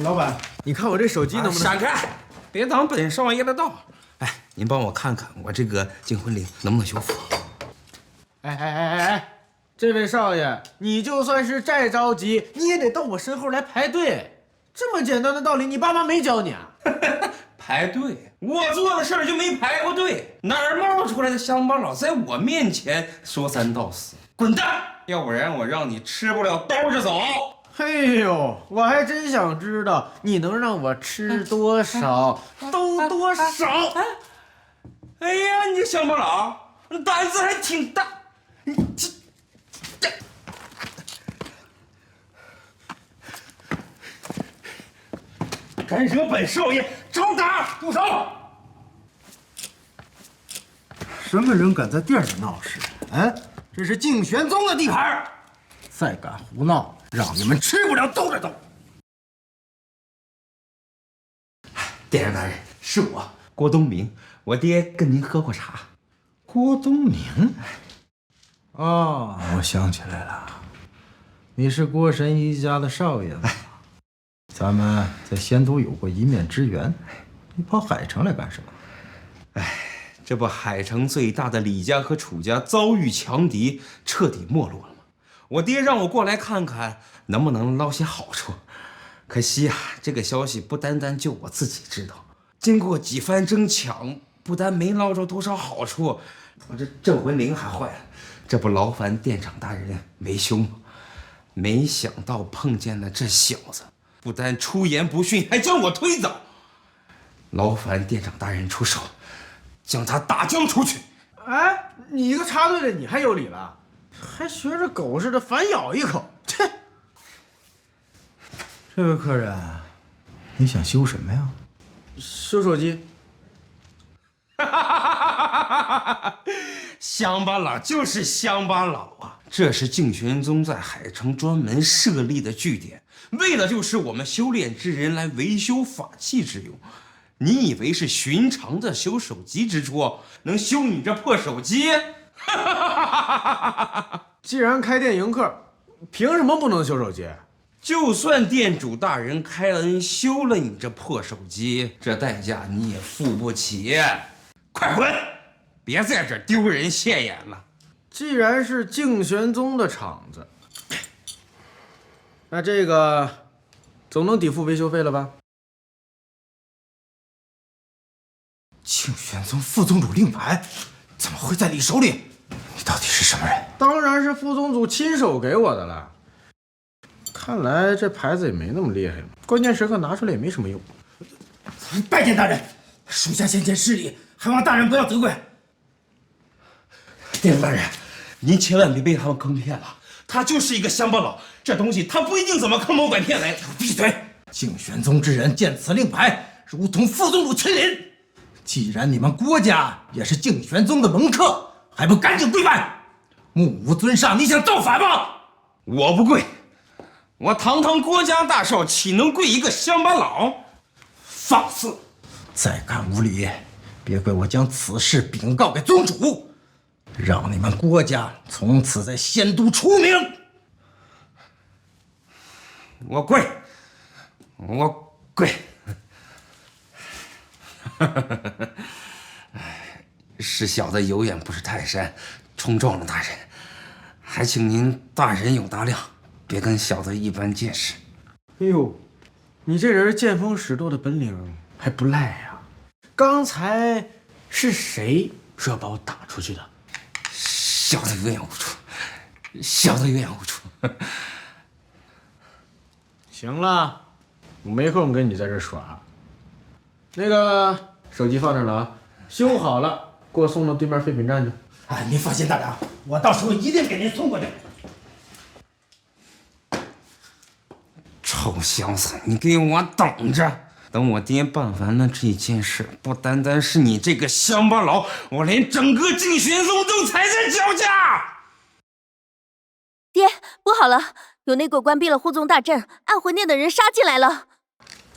老板，你看我这手机能不能闪开！别挡本少爷的道。哎，您帮我看看我这个禁魂铃能不能修复？哎，这位少爷，你就算是再着急，你也得到我身后来排队。这么简单的道理，你爸妈没教你啊？排队？我做的事儿就没排过队，哪儿冒出来的乡巴佬在我面前说三道四？滚蛋！要不然我让你吃不了兜着走。嘿呦，我还真想知道你能让我吃多少，兜多少。哎呀，你这乡巴佬，你胆子还挺大。你这敢惹本少爷，招打！住手！什么人敢在店里闹事？哎，这是敬玄宗的地盘，再敢胡闹，让你们吃不了兜着走。店长大人，是我郭东明，我爹跟您喝过茶。郭东明？哦，我想起来了，你是郭神医家的少爷吧？咱们在仙都有过一面之缘，你跑海城来干什么？哎，这不海城最大的李家和楚家遭遇强敌，彻底没落了吗？我爹让我过来看看，能不能捞些好处。可惜啊，这个消息不单单就我自己知道，经过几番争抢，不但没捞着多少好处，我这镇魂铃还坏了。这不劳烦店长大人维修吗？没想到碰见了这小子，不但出言不逊，还将我推走。劳烦店长大人出手，将他打将出去。哎，你一个插队的，你还有理了？还学着狗似的反咬一口，切！这位客人，你想修什么呀？修手机。乡巴佬就是乡巴佬啊！这是敬玄宗在海城专门设立的据点，为的就是我们修炼之人来维修法器之用。你以为是寻常的修手机之处，能修你这破手机？既然开店迎客，凭什么不能修手机？就算店主大人开恩修了你这破手机，这代价你也付不起。快滚！别在这儿丢人现眼了。既然是敬玄宗的厂子，那这个总能抵付维修费了吧？敬玄宗副宗主令牌怎么会在你手里？你到底是什么人？当然是副宗主亲手给我的了。看来这牌子也没那么厉害，关键时刻拿出来也没什么用。拜见大人，属下先前失礼，还望大人不要责怪。店主大人，您千万别被他们坑骗了，他就是一个乡巴佬，这东西他不一定怎么坑蒙拐骗来的。闭嘴！敬玄宗之人见此令牌，如同副宗主亲临。既然你们郭家也是敬玄宗的门客，还不赶紧跪拜？目无尊上，你想造反吗？我不跪。我堂堂郭家大少，岂能跪一个乡巴佬？放肆！再敢无礼，别怪我将此事禀告给宗主，让你们郭家从此在仙都出名。我跪，我跪。是小的有眼不识泰山，冲撞了大人，还请您大人有大量，别跟小的一般见识。哎呦，你这人见风使舵的本领还不赖呀！刚才是谁说要把我打出去的？小的有眼无珠，小的有眼无珠。行了，我没空跟你在这耍。那个手机放这儿了啊，修好了给我送到对面废品站去。哎，您放心大人，我到时候一定给您送过去。臭小子，你给我等着！等我爹办完了这件事，不单单是你这个乡巴佬，我连整个敬玄宗都踩在脚下。爹，不好了，有内鬼关闭了护宗大阵，暗魂殿的人杀进来了。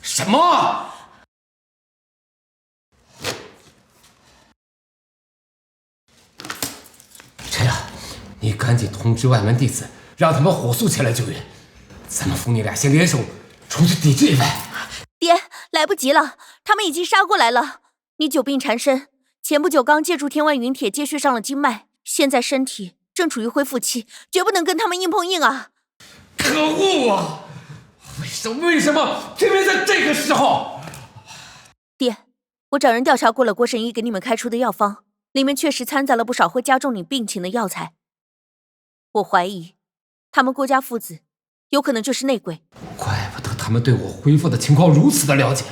什么？陈亮，你赶紧通知外门弟子，让他们火速前来救援。咱们父女俩先联手出去抵制一番。爹，来不及了，他们已经杀过来了。你久病缠身，前不久刚借助天外云帖接续上了经脉，现在身体正处于恢复期，绝不能跟他们硬碰硬啊！可恶啊！为什么偏偏在这个时候？爹，我找人调查过了郭神医给你们开出的药方，里面确实掺杂了不少会加重你病情的药材。我怀疑，他们郭家父子有可能就是内鬼。怪不得他们对我恢复的情况如此的了解。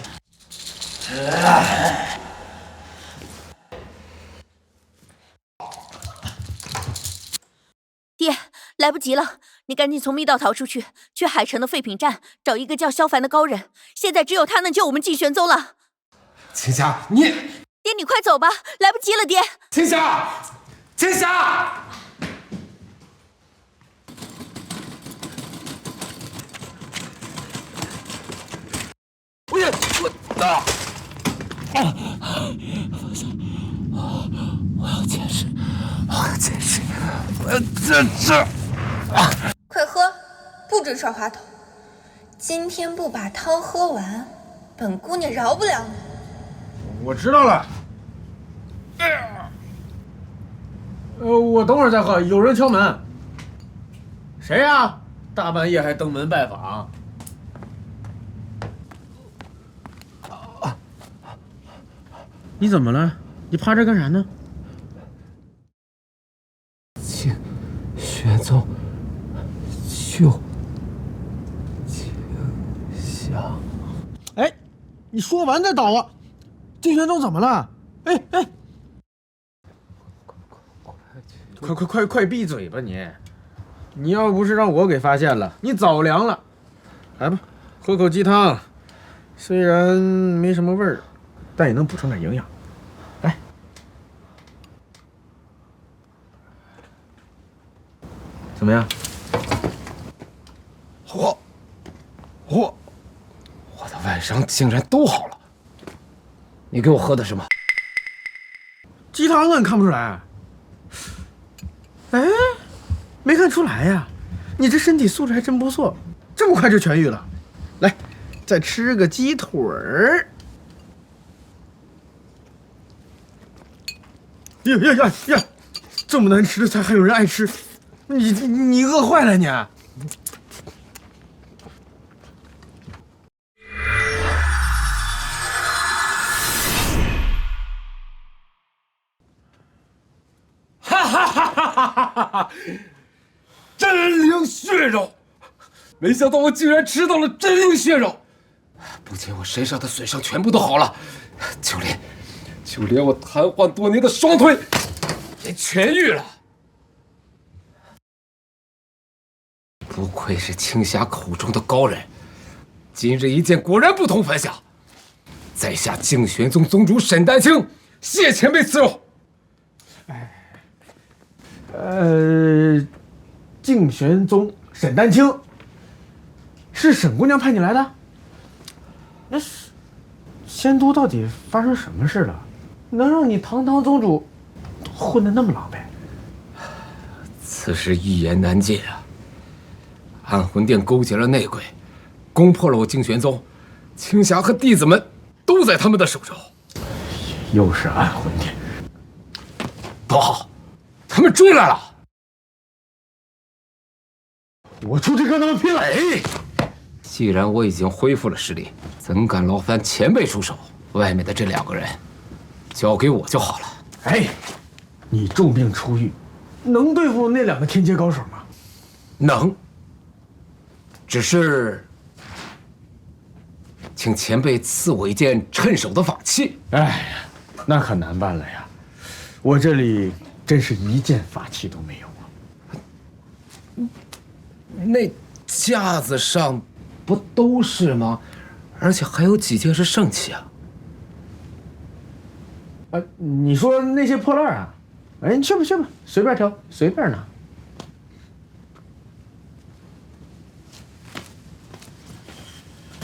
爹，来不及了，你赶紧从密道逃出去，去海城的废品站找一个叫萧凡的高人，现在只有他能救我们敬玄宗了。青霞，你……爹，你快走吧，来不及了，爹！青霞，青霞！我要见识，我要见识，我要见识！快喝，不准耍滑头！今天不把汤喝完，本姑娘饶不了你。我知道了。我等会儿再喝。有人敲门。谁呀？大半夜还登门拜访？你怎么了？你趴这干啥呢？敬玄宗救敬霞。哎，你说完再倒啊！敬玄宗怎么了？哎哎，快闭嘴吧你！你要不是让我给发现了，你早凉了。来吧，喝口鸡汤，虽然没什么味儿，但也能补充点营养。来，怎么样？我的外伤竟然都好了。你给我喝的什么？鸡汤啊，你看不出来？哎，没看出来呀，你这身体素质还真不错，这么快就痊愈了。来，再吃个鸡腿儿。呀！这么难吃的菜还有人爱吃，你饿坏了你！哈！真灵血肉，没想到我竟然吃到了真灵血肉。不仅我身上的损伤全部都好了，就连我瘫痪多年的双腿也痊愈了。不愧是青霞口中的高人，今日一见，果然不同凡响。在下净玄宗宗主沈丹青，谢前辈赐肉。净玄宗沈丹青，是沈姑娘派你来的？那仙都到底发生什么事了？能让你堂堂宗主混得那么狼狈？此事一言难尽啊！暗魂殿勾结了内鬼，攻破了我净玄宗，青霞和弟子们都在他们的手中。又是暗魂殿，不好，他们追来了！我出去跟他们拼了！既然我已经恢复了实力，怎敢劳烦前辈出手？外面的这2个人，交给我就好了。你重病初愈，能对付那2个天阶高手吗？能，只是，请前辈赐我一件趁手的法器。那可难办了呀，我这里真是一件法器都没有啊。那架子上不都是吗？而且还有几件是圣器啊！你说那些破烂啊？你去吧，随便挑，随便拿。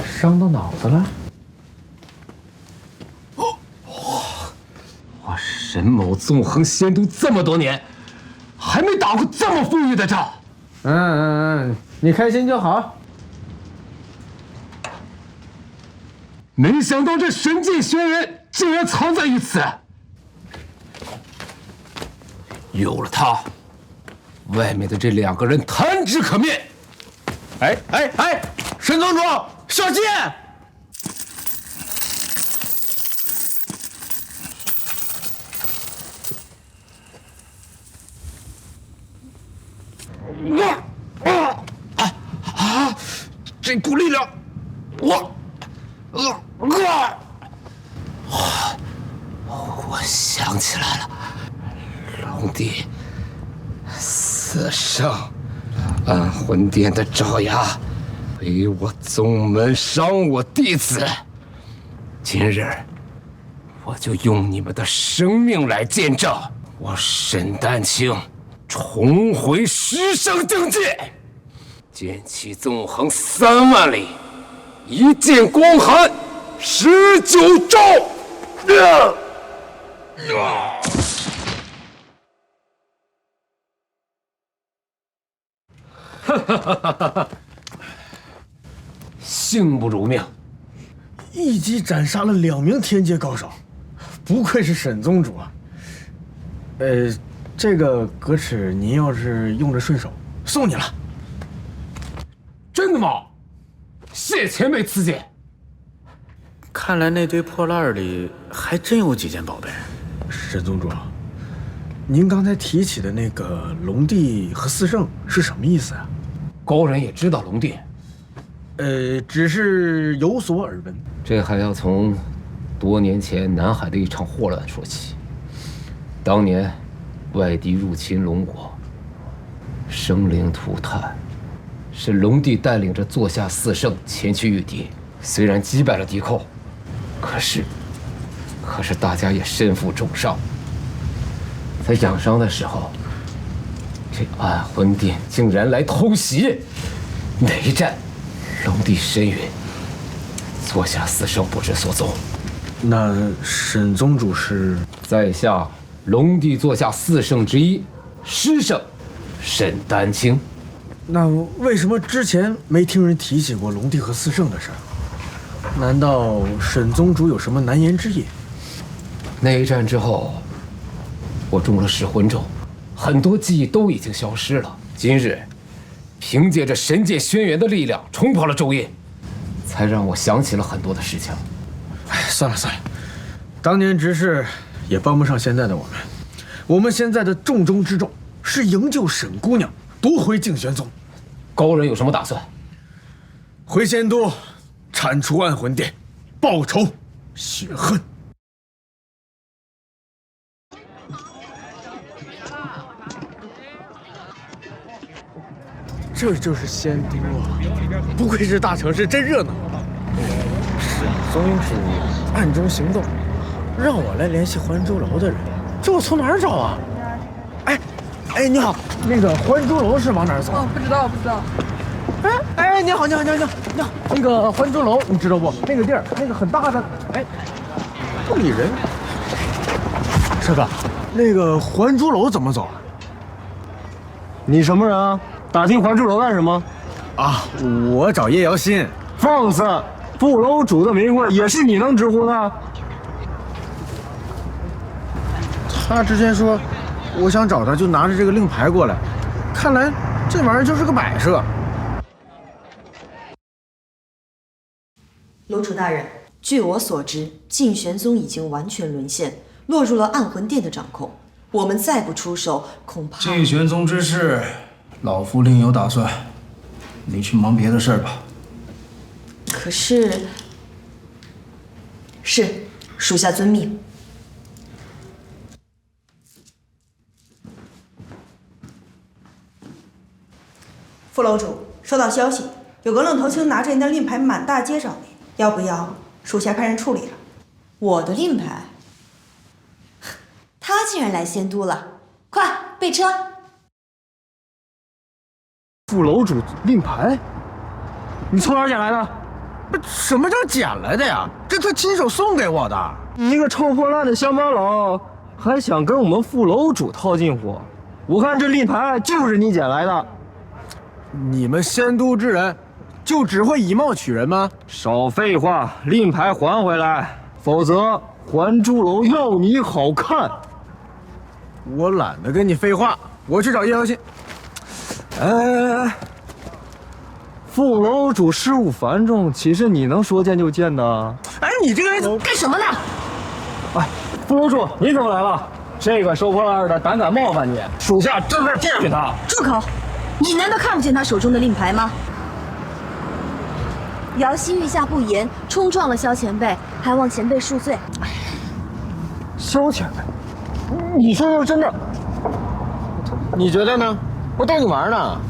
伤到脑子了？我沈某纵横仙都这么多年，还没打过这么富裕的仗。你开心就好。没想到这神界轩辕竟然藏在于此。有了它，外面的这2个人弹指可灭。沈宗主，小心！这股力量，我想起来了，龙帝4圣，暗魂殿的爪牙，毁我宗门，伤我弟子。今日，我就用你们的生命来见证，我沈丹青重回10圣境界。剑气纵横3万里，一剑光寒19兆。幸不如命，一击斩杀了2名天阶高手，不愧是沈宗主啊！这个格尺您要是用着顺手，送你了。真的吗？谢前辈赐剑。看来那堆破烂里还真有几件宝贝。沈宗主，您刚才提起的那个龙帝和4圣是什么意思啊？高人也知道龙帝，只是有所耳闻。这还要从多年前南海的一场祸乱说起。当年外敌入侵龙国，生灵涂炭，是龙帝带领着座下4圣前去御敌。虽然击败了敌寇，可是大家也身负重伤。在养伤的时候，这暗魂殿竟然来偷袭。那一战，龙帝身陨，座下4圣不知所踪。那沈宗主是在下龙帝座下4圣之一，10圣沈丹青。那为什么之前没听人提起过龙帝和四圣的事儿？难道沈宗主有什么难言之隐？那一战之后，我中了噬魂咒，很多记忆都已经消失了。今日，凭借着神界轩辕的力量冲破了咒印，才让我想起了很多的事情。哎，算了，当年之事也帮不上现在的我们。我们现在的重中之重是营救沈姑娘，夺回静玄宗。高人有什么打算？回仙都，铲除暗魂殿，报仇雪恨。这就是仙都啊！不愧是大城市，真热闹。沈宗主暗中行动，让我来联系还珠楼的人，这我从哪儿找啊？哎，你好，那个还珠楼是往哪儿走？哦，不知道。哎，你好，那个还珠楼你知道不？那个地儿，那个很大的，不理人。师哥，那个还珠楼怎么走？你什么人啊？打听还珠楼干什么？啊，我找叶瑶心。放肆！副楼主的名讳也是你能直呼的？他之前说，我想找他，就拿着这个令牌过来。看来这玩意儿就是个摆设。楼主大人，据我所知，静玄宗已经完全沦陷，落入了暗魂殿的掌控。我们再不出手，恐怕……静玄宗之事，老夫另有打算。你去忙别的事儿吧。可是，属下遵命。副楼主，收到消息，有个愣头青拿着您的令牌满大街找您，要不要属下派人处理了？我的令牌？他竟然来仙都了！快备车！副楼主令牌，你从哪儿捡来的？什么叫捡来的呀？这他亲手送给我的。你一个臭破烂的乡巴佬，还想跟我们副楼主套近乎？我看这令牌就是你捡来的。你们仙都之人，就只会以貌取人吗？少废话，令牌还回来，否则还珠楼要你好看。我懒得跟你废话，我去找叶瑶心。副楼主事务繁重，岂是你能说见就见的？哎，你这个人干什么呢？哎，副楼主，你怎么来了？这个收破烂的胆敢冒犯你，属下正在教训他。住口！你难道看不见他手中的令牌吗？瑶心御下不严，冲撞了萧前辈，还望前辈恕罪。萧前辈，你说的是真的？你觉得呢？我逗你玩呢。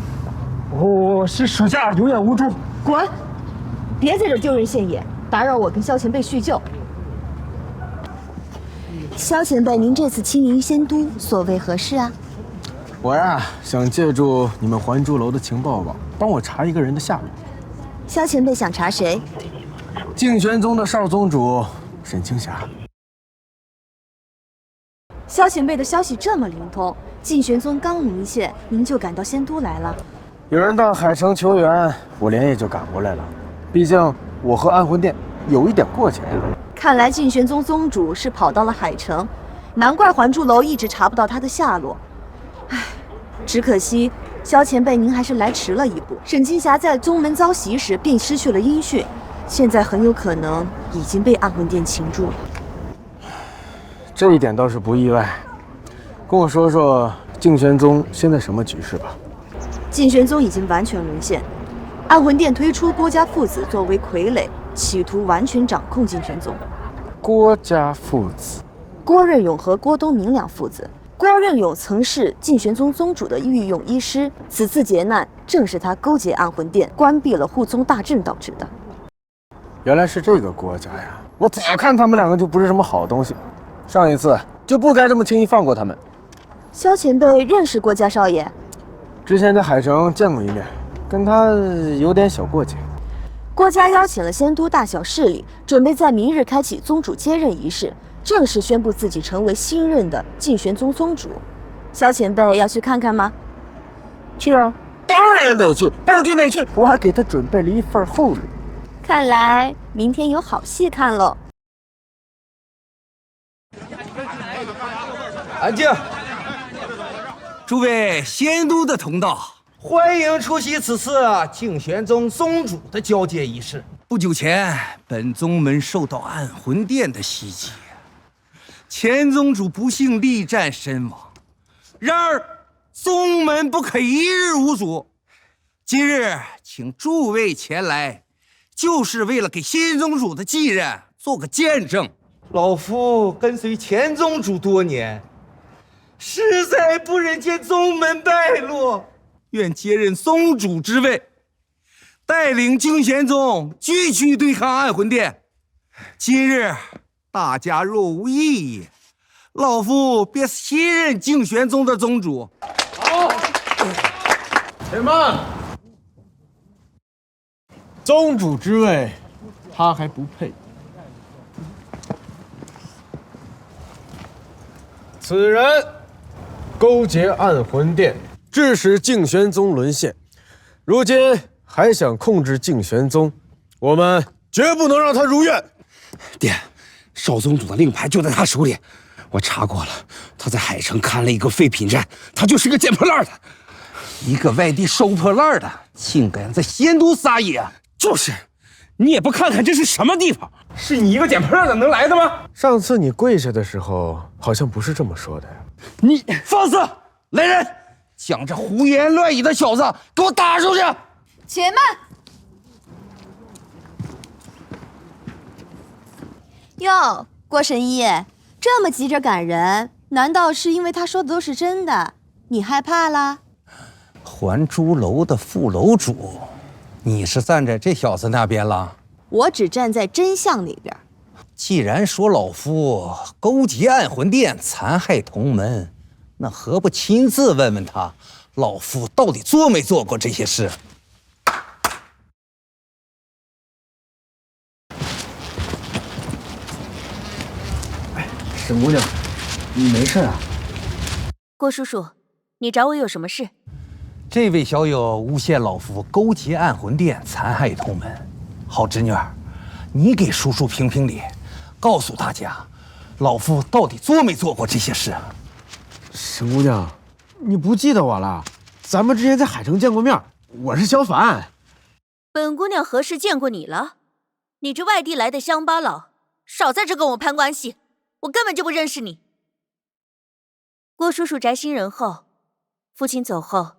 我是属下有眼无珠。滚！别在这丢人现眼，打扰我跟萧前辈叙旧。萧前辈，您这次亲临仙都，所为何事啊？我呀，想借助你们还珠楼的情报网，帮我查一个人的下落。萧前辈想查谁？静玄宗的少宗主沈青霞。萧前辈的消息这么灵通，静玄宗刚明线，您就赶到仙都来了？有人到海城求援，我连夜就赶过来了。毕竟我和暗魂殿有一点过节。看来静玄宗宗主是跑到了海城，难怪还珠楼一直查不到他的下落。唉，只可惜萧前辈您还是来迟了一步。沈青霞在宗门遭袭时便失去了音讯，现在很有可能已经被暗魂殿擒住了。这一点倒是不意外。跟我说说静玄宗现在什么局势吧。静玄宗已经完全沦陷，暗魂殿推出郭家父子作为傀儡，企图完全掌控静玄宗。郭家父子，郭任勇和郭东明两父子。郭任勇曾是静玄宗宗主的御用医师，此次劫难正是他勾结暗魂殿，关闭了护宗大阵导致的。原来是这个郭家呀！我早看他们两个就不是什么好东西，上一次就不该这么轻易放过他们。萧前辈认识郭家少爷？之前在海城见过一面，跟他有点小过节。郭家邀请了仙都大小势力，准备在明日开启宗主接任仪式，正式宣布自己成为新任的静玄宗宗主。萧前辈要去看看吗？去啊，当然得去，不去哪去？我还给他准备了一份厚礼。看来明天有好戏看喽。安静！诸位仙都的同道，欢迎出席此次敬玄宗宗主的交接仪式。不久前，本宗门受到暗魂殿的袭击，前宗主不幸力战身亡。然而，宗门不可一日无主。今日请诸位前来，就是为了给新宗主的继任做个见证。老夫跟随前宗主多年，实在不忍见宗门败落，愿接任宗主之位，带领敬玄宗继续对抗暗魂殿。今日大家若无异议，老夫便新任敬玄宗的宗主。好，且慢。宗主之位，他还不配。此人勾结暗魂殿，致使敬玄宗沦陷，如今还想控制敬玄宗，我们绝不能让他如愿。殿，少宗主的令牌就在他手里，我查过了，他在海城看了一个废品站，他就是个捡破烂的。一个外地收破烂的，竟敢在仙都撒野！就是，你也不看看这是什么地方？是你一个捡破烂的能来的吗？上次你跪下的时候，好像不是这么说的呀。你放肆！来人，将这胡言乱语的小子给我打出去！且慢！哟，郭神医，这么急着赶人，难道是因为他说的都是真的？你害怕啦？还珠楼的副楼主，你是站在这小子那边了？我只站在真相那边。既然说老夫勾结暗魂殿，残害同门，那何不亲自问问他，老夫到底做没做过这些事？沈姑娘，你没事啊？郭叔叔，你找我有什么事？这位小友诬陷老夫勾结暗魂殿，残害同门。好侄女儿，你给叔叔评评理，告诉大家，老夫到底做没做过这些事？沈姑娘，你不记得我了？咱们之前在海城见过面，我是小凡。本姑娘何时见过你了？你这外地来的乡巴佬，少在这跟我攀关系，我根本就不认识你。郭叔叔宅心仁厚，父亲走后，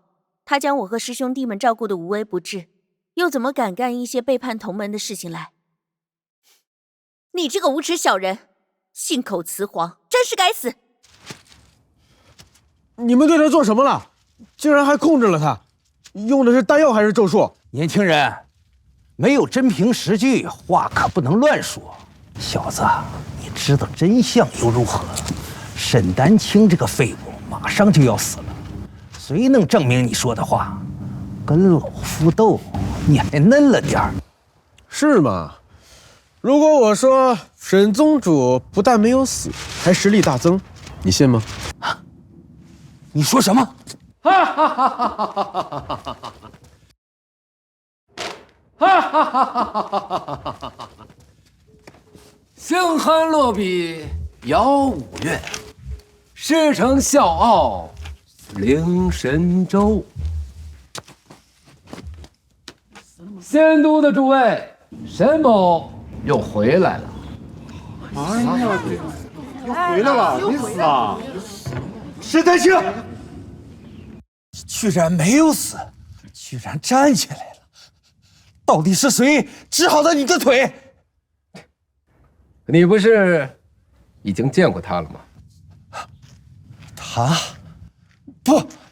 他将我和师兄弟们照顾得无微不至，又怎么敢干一些背叛同门的事情来？你这个无耻小人，信口雌黄，真是该死！你们对他做什么了？竟然还控制了他，用的是丹药还是咒术？年轻人，没有真凭实据，话可不能乱说。小子，你知道真相又如何？沈丹青这个废物马上就要死了，谁能证明你说的话？跟老夫斗，你还嫩了点儿，是吗？如果我说沈宗主不但没有死，还实力大增，你信吗？你说什么？哈哈哈哈哈哈哈哈！哈哈哈哈哈哈！星寒落笔遥五岳，师承笑傲灵神州。仙都的诸位，沈某又回来了。哎呀，又回来了，你死啊！沈丹青居然没有死，居然站起来了！到底是谁治好的你的腿？你不是已经见过他了吗？他？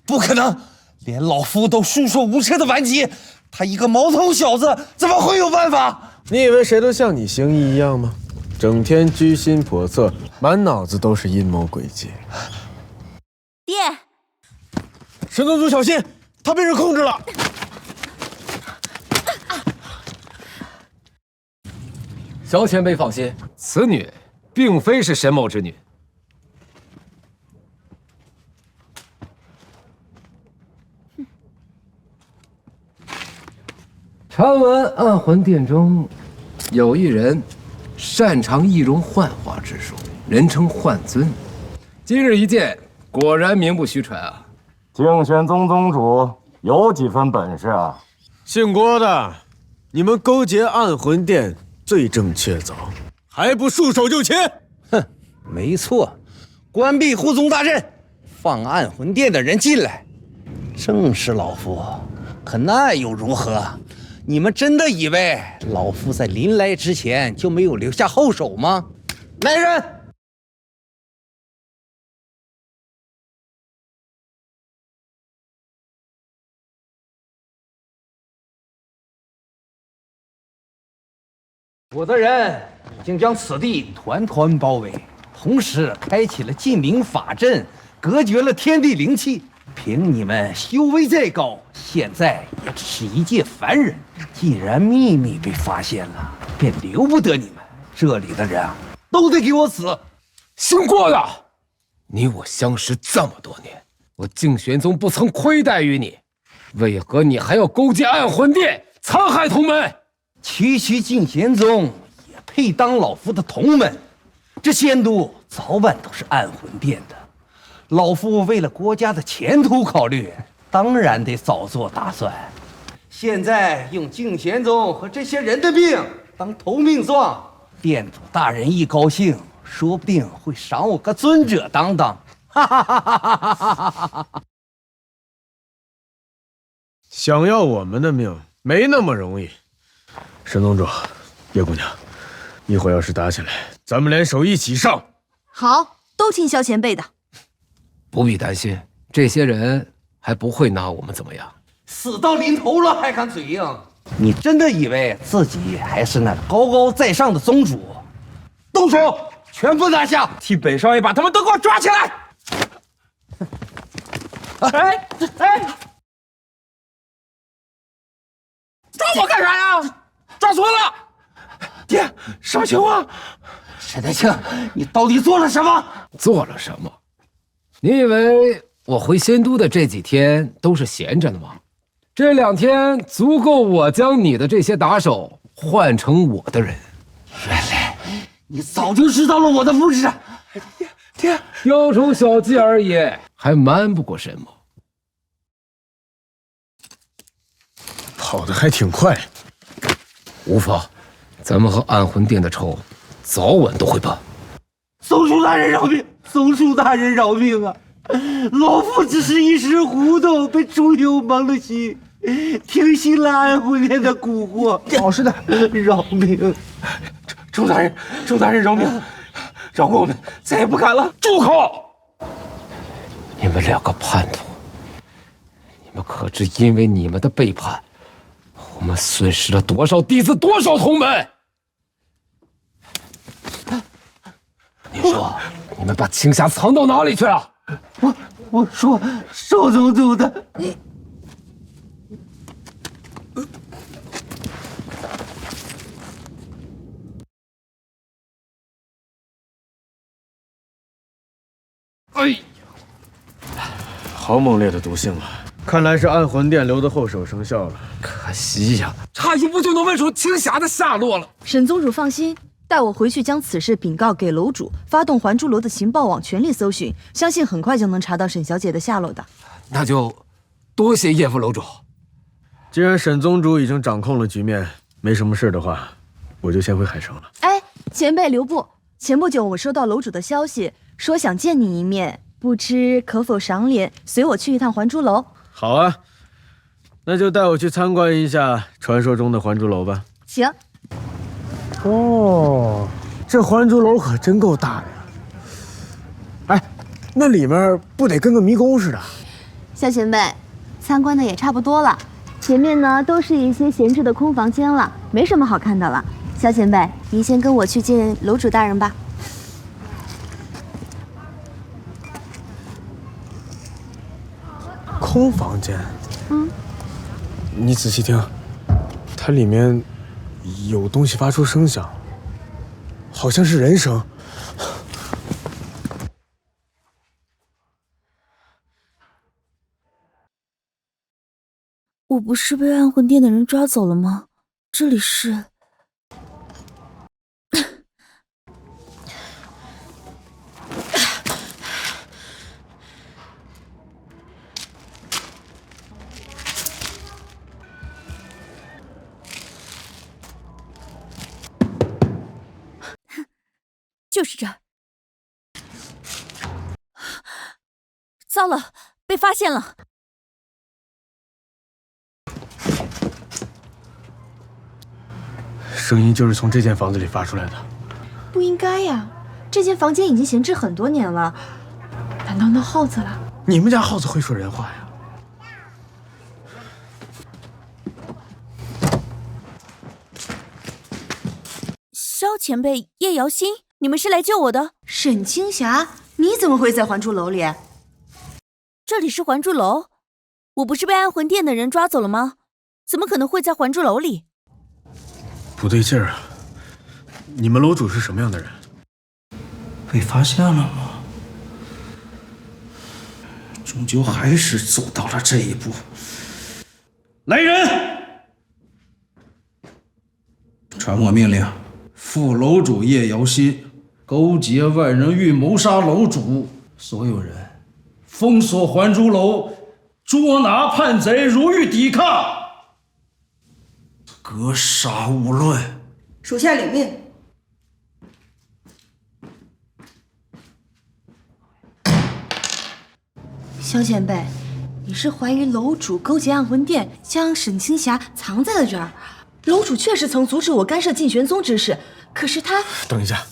不可能！连老夫都束手无策的顽疾，他一个毛头小子怎么会有办法？你以为谁都像你行医一样吗？整天居心叵测，满脑子都是阴谋诡计。爹，沈宗主小心，他被人控制了。小前辈放心，此女并非是沈某之女。传闻暗魂殿中有一人擅长易容幻化之术，人称幻尊。今日一见，果然名不虚传啊！净玄宗宗主有几分本事啊？姓郭的，你们勾结暗魂殿，罪证确凿，还不束手就擒？哼，没错，关闭护宗大阵，放暗魂殿的人进来。正是老夫，可那又如何？你们真的以为老夫在临来之前就没有留下后手吗？来人！我的人已经将此地团团包围，同时开启了禁灵法阵，隔绝了天地灵气。凭你们修为再高，现在也只是一介凡人。既然秘密被发现了，便留不得你们。这里的人啊，都得给我死！姓郭的，你我相识这么多年，我净玄宗不曾亏待于你，为何你还要勾结暗魂殿，残害同门？区区净玄宗也配当老夫的同门？这仙都早晚都是暗魂殿的。老夫为了国家的前途考虑，当然得早做打算。现在用净玄宗和这些人的命当投名状，殿主大人一高兴，说不定会赏我个尊者当当。哈哈哈哈哈哈哈！想要我们的命没那么容易。沈宗主，叶姑娘，一会儿要是打起来，咱们联手一起上。好，都听萧前辈的。不必担心，这些人还不会拿我们怎么样。死到临头了还敢嘴硬？你真的以为自己还是那高高在上的宗主？动手，全部拿下！替本少爷把他们都给我抓起来！哎，抓我干啥呀？抓错了！爹，什么情况？沈德清，你到底做了什么？做了什么？你以为我回仙都的这几天都是闲着的吗？这2天足够我将你的这些打手换成我的人。原来你早就知道了我的布置。爹，雕虫小技而已，还瞒不过什么。跑得还挺快。无妨，咱们和暗魂殿的仇，早晚都会报。宗主大人饶命！宗主大人饶命啊！老夫只是一时糊涂，被猪油蒙了心，听信了暗魂殿的蛊惑。老实点，饶命！周大人，周大人饶命！饶过我们，再也不敢了。住口！你们2个叛徒，你们可知因为你们的背叛，我们损失了多少弟子，多少同门？你说，你们把青霞藏到哪里去了？我说，少宗主的。哎呀，好猛烈的毒性啊！看来是暗魂殿留的后手生效了。可惜呀，差一步就能问出青霞的下落了。沈宗主放心。待我回去将此事禀告给楼主，发动还珠楼的情报网全力搜寻，相信很快就能查到沈小姐的下落的。那就多谢叶副楼主。既然沈宗主已经掌控了局面，没什么事的话，我就先回海城了。哎，前辈留步！前不久我收到楼主的消息，说想见你一面，不知可否赏脸，随我去一趟还珠楼？好啊，那就带我去参观一下传说中的还珠楼吧。行。哦，这还珠楼可真够大的呀！哎，那里面不得跟个迷宫似的？萧前辈，参观的也差不多了，前面呢都是一些闲置的空房间了，没什么好看的了。萧前辈，您先跟我去见楼主大人吧。空房间？你仔细听，它里面有东西发出声响，好像是人声。我不是被暗魂殿的人抓走了吗？这里是……就是这儿。糟了，被发现了！声音就是从这间房子里发出来的。不应该呀，这间房间已经闲置很多年了。难道闹耗子了？你们家耗子会说人话呀？萧前辈、叶瑶心，你们是来救我的？沈青霞，你怎么会在还珠楼里？这里是还珠楼，我不是被暗魂殿的人抓走了吗？怎么可能会在还珠楼里？不对劲儿啊！你们楼主是什么样的人？被发现了吗？终究还是走到了这一步。来人！传我命令，副楼主叶瑶心勾结万人狱谋杀楼主，所有人封锁还珠楼，捉拿叛贼，如遇抵抗，格杀勿论。属下领命。萧前辈，你是怀疑楼主勾结暗魂殿，将沈青霞藏在了这儿？楼主确实曾阻止我干涉静玄宗之事，可是他……等一下，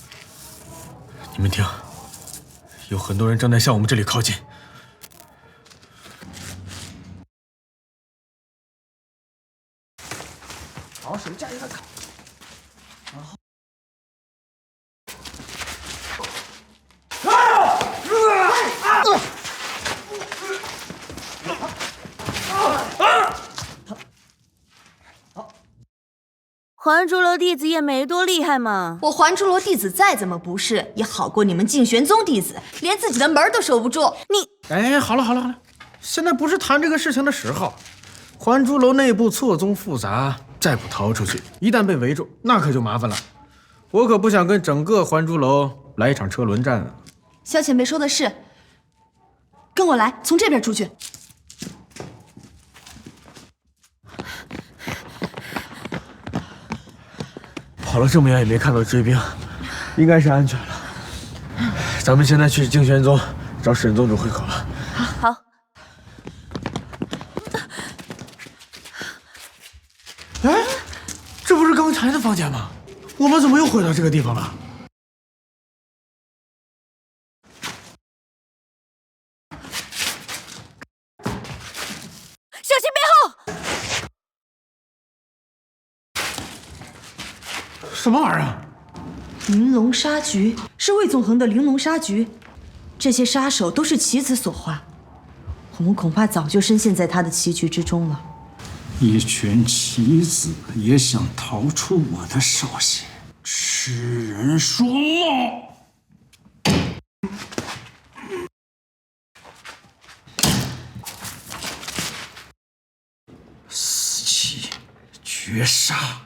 你们听，有很多人正在向我们这里靠近。好，手架一个卡，然后。还珠楼弟子也没多厉害嘛。我还珠楼弟子再怎么不是，也好过你们静玄宗弟子，连自己的门都守不住。你……哎，好了好了好了，现在不是谈这个事情的时候。还珠楼内部错综复杂，再不逃出去，一旦被围住，那可就麻烦了。我可不想跟整个还珠楼来一场车轮战啊！萧前辈说的是，跟我来，从这边出去。跑了这么远也没看到追兵，应该是安全了。咱们现在去静玄宗找沈宗主会口了。好。哎，这不是刚才的房间吗？我们怎么又回到这个地方了？小心背后！什么玩意儿？玲珑杀局是魏纵横的玲珑杀局，这些杀手都是棋子所化，我们恐怕早就深陷在他的棋局之中了。一群棋子也想逃出我的手心，痴人说梦！死棋绝杀！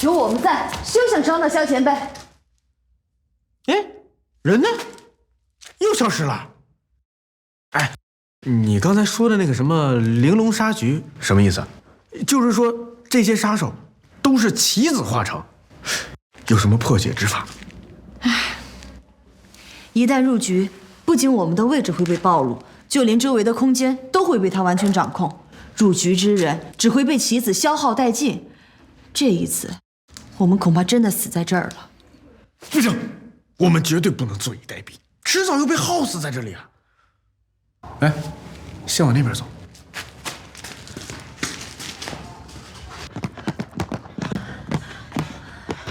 有我们在，休想招闹萧前辈。哎，人呢？又消失了。哎，你刚才说的那个什么玲珑杀局什么意思？就是说这些杀手都是棋子化成，有什么破解之法？一旦入局，不仅我们的位置会被暴露，就连周围的空间都会被他完全掌控。入局之人只会被棋子消耗殆尽。这一次，我们恐怕真的死在这儿了。不行，我们绝对不能坐以待毙，迟早又被耗死在这里啊！哎，先往那边走。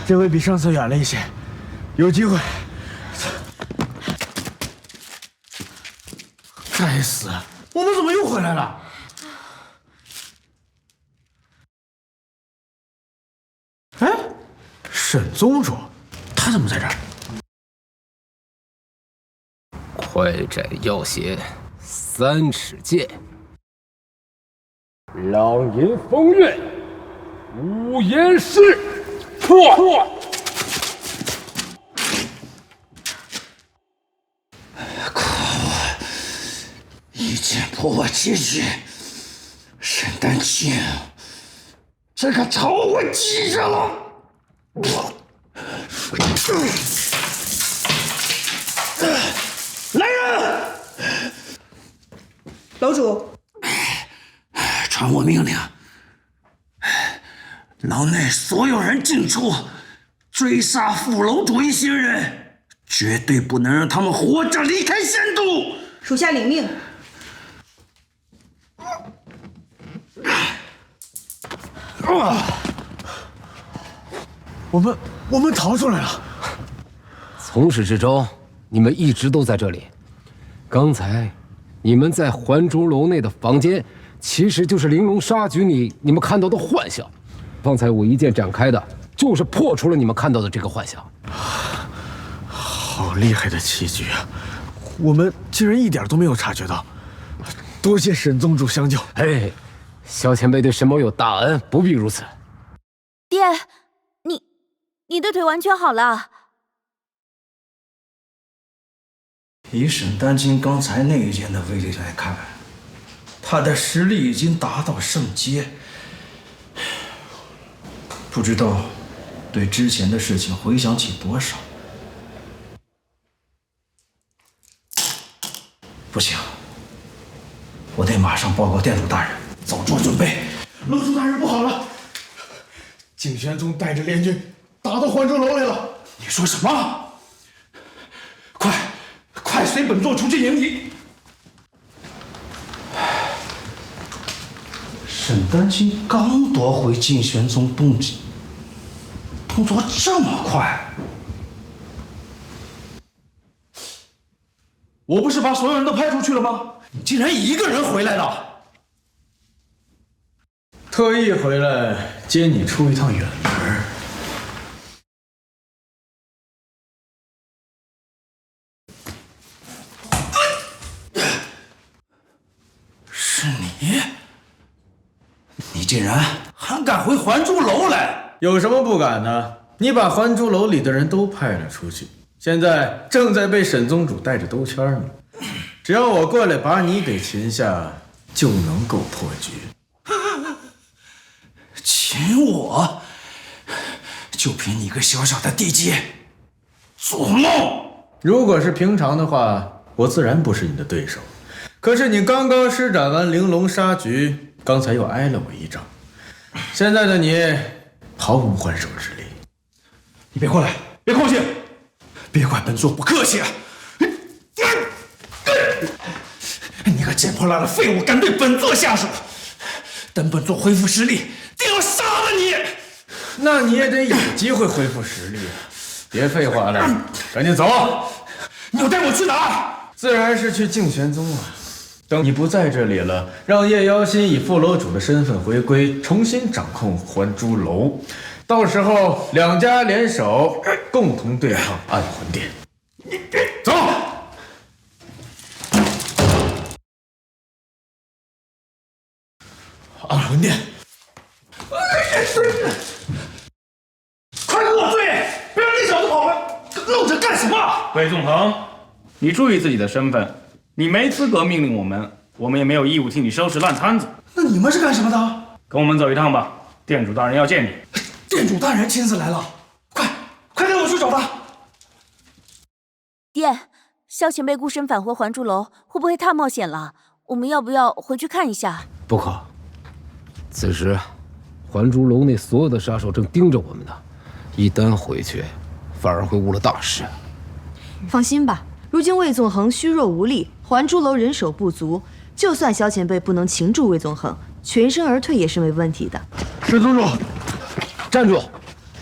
这回比上次远了一些，有机会。该死，我们怎么又回来了？沈宗主，他怎么在这儿？快斩要挟，3尺剑。狼吟风月，无言师，破！一剑破我结局，沈丹青，这个仇我记着了。来人！楼主，传我命令，牢内所有人进出，追杀副楼主一行人，绝对不能让他们活着离开仙都。属下领命。我们逃出来了。从始至终，你们一直都在这里。刚才你们在还珠楼内的房间，其实就是玲珑纱局里你们看到的幻象。方才我一剑展开的，就是破除了你们看到的这个幻象。好厉害的棋局啊！我们竟然一点都没有察觉到。多谢沈宗主相救。哎，萧前辈对沈某有大恩，不必如此。爹，你的腿完全好了。以沈丹青刚才那一剑的威力来看，他的实力已经达到圣阶。不知道对之前的事情回想起多少。不行，我得马上报告店主大人，早做准备。楼主大人不好了，景玄宗带着联军打到还珠楼来了。你说什么？快随本座出去迎敌！沈丹青刚夺回静玄宗动作这么快？我不是把所有人都派出去了吗？你竟然一个人回来了！特意回来接你出一趟远门。是你？你竟然还敢回还珠楼来？有什么不敢的？你把还珠楼里的人都派了出去，现在正在被沈宗主带着兜圈呢。只要我过来把你给擒下，就能够破局。擒我？就凭你个小小的地阶，做梦！如果是平常的话，我自然不是你的对手。可是你刚刚施展完玲珑纱局，刚才又挨了我一掌，现在的你毫无还手之力。你别过来，别靠近，别怪本座不客气啊！你个捡破烂的废物，敢对本座下手！等本座恢复实力，定要杀了你！那你也得有机会恢复实力啊！别废话了，赶紧走！你要带我去哪儿？自然是去静玄宗啊！等你不在这里了，让叶妖心以副楼主的身份回归，重新掌控还珠楼。到时候两家联手，共同对抗暗魂殿。走！暗魂殿！快给我追！别让那小子跑了！愣着干什么？魏纵横，你注意自己的身份，你没资格命令我们，我们也没有义务替你收拾烂摊子。那你们是干什么的？跟我们走一趟吧，店主大人要见你。店主大人亲自来了，快带我去找他！爹，萧前辈孤身返回还珠楼，会不会太冒险了？我们要不要回去看一下？不可。此时，还珠楼内所有的杀手正盯着我们呢，一旦回去，反而会误了大事。放心吧，如今魏纵横虚弱无力，还珠楼人手不足，就算萧前辈不能擒住魏纵横，全身而退也是没问题的。沈宗主，站住！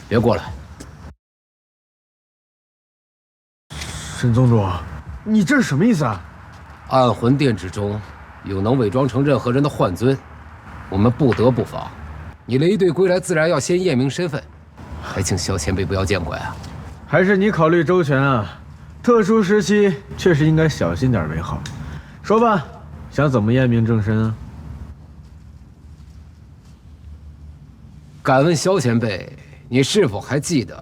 别过来！沈宗主，你这是什么意思啊？暗魂殿之中有能伪装成任何人的幻尊，我们不得不防。你雷队归来，自然要先验明身份。还请萧前辈不要见怪啊。还是你考虑周全啊，特殊时期确实应该小心点为好。说吧，想怎么验明正身啊？敢问萧前辈，你是否还记得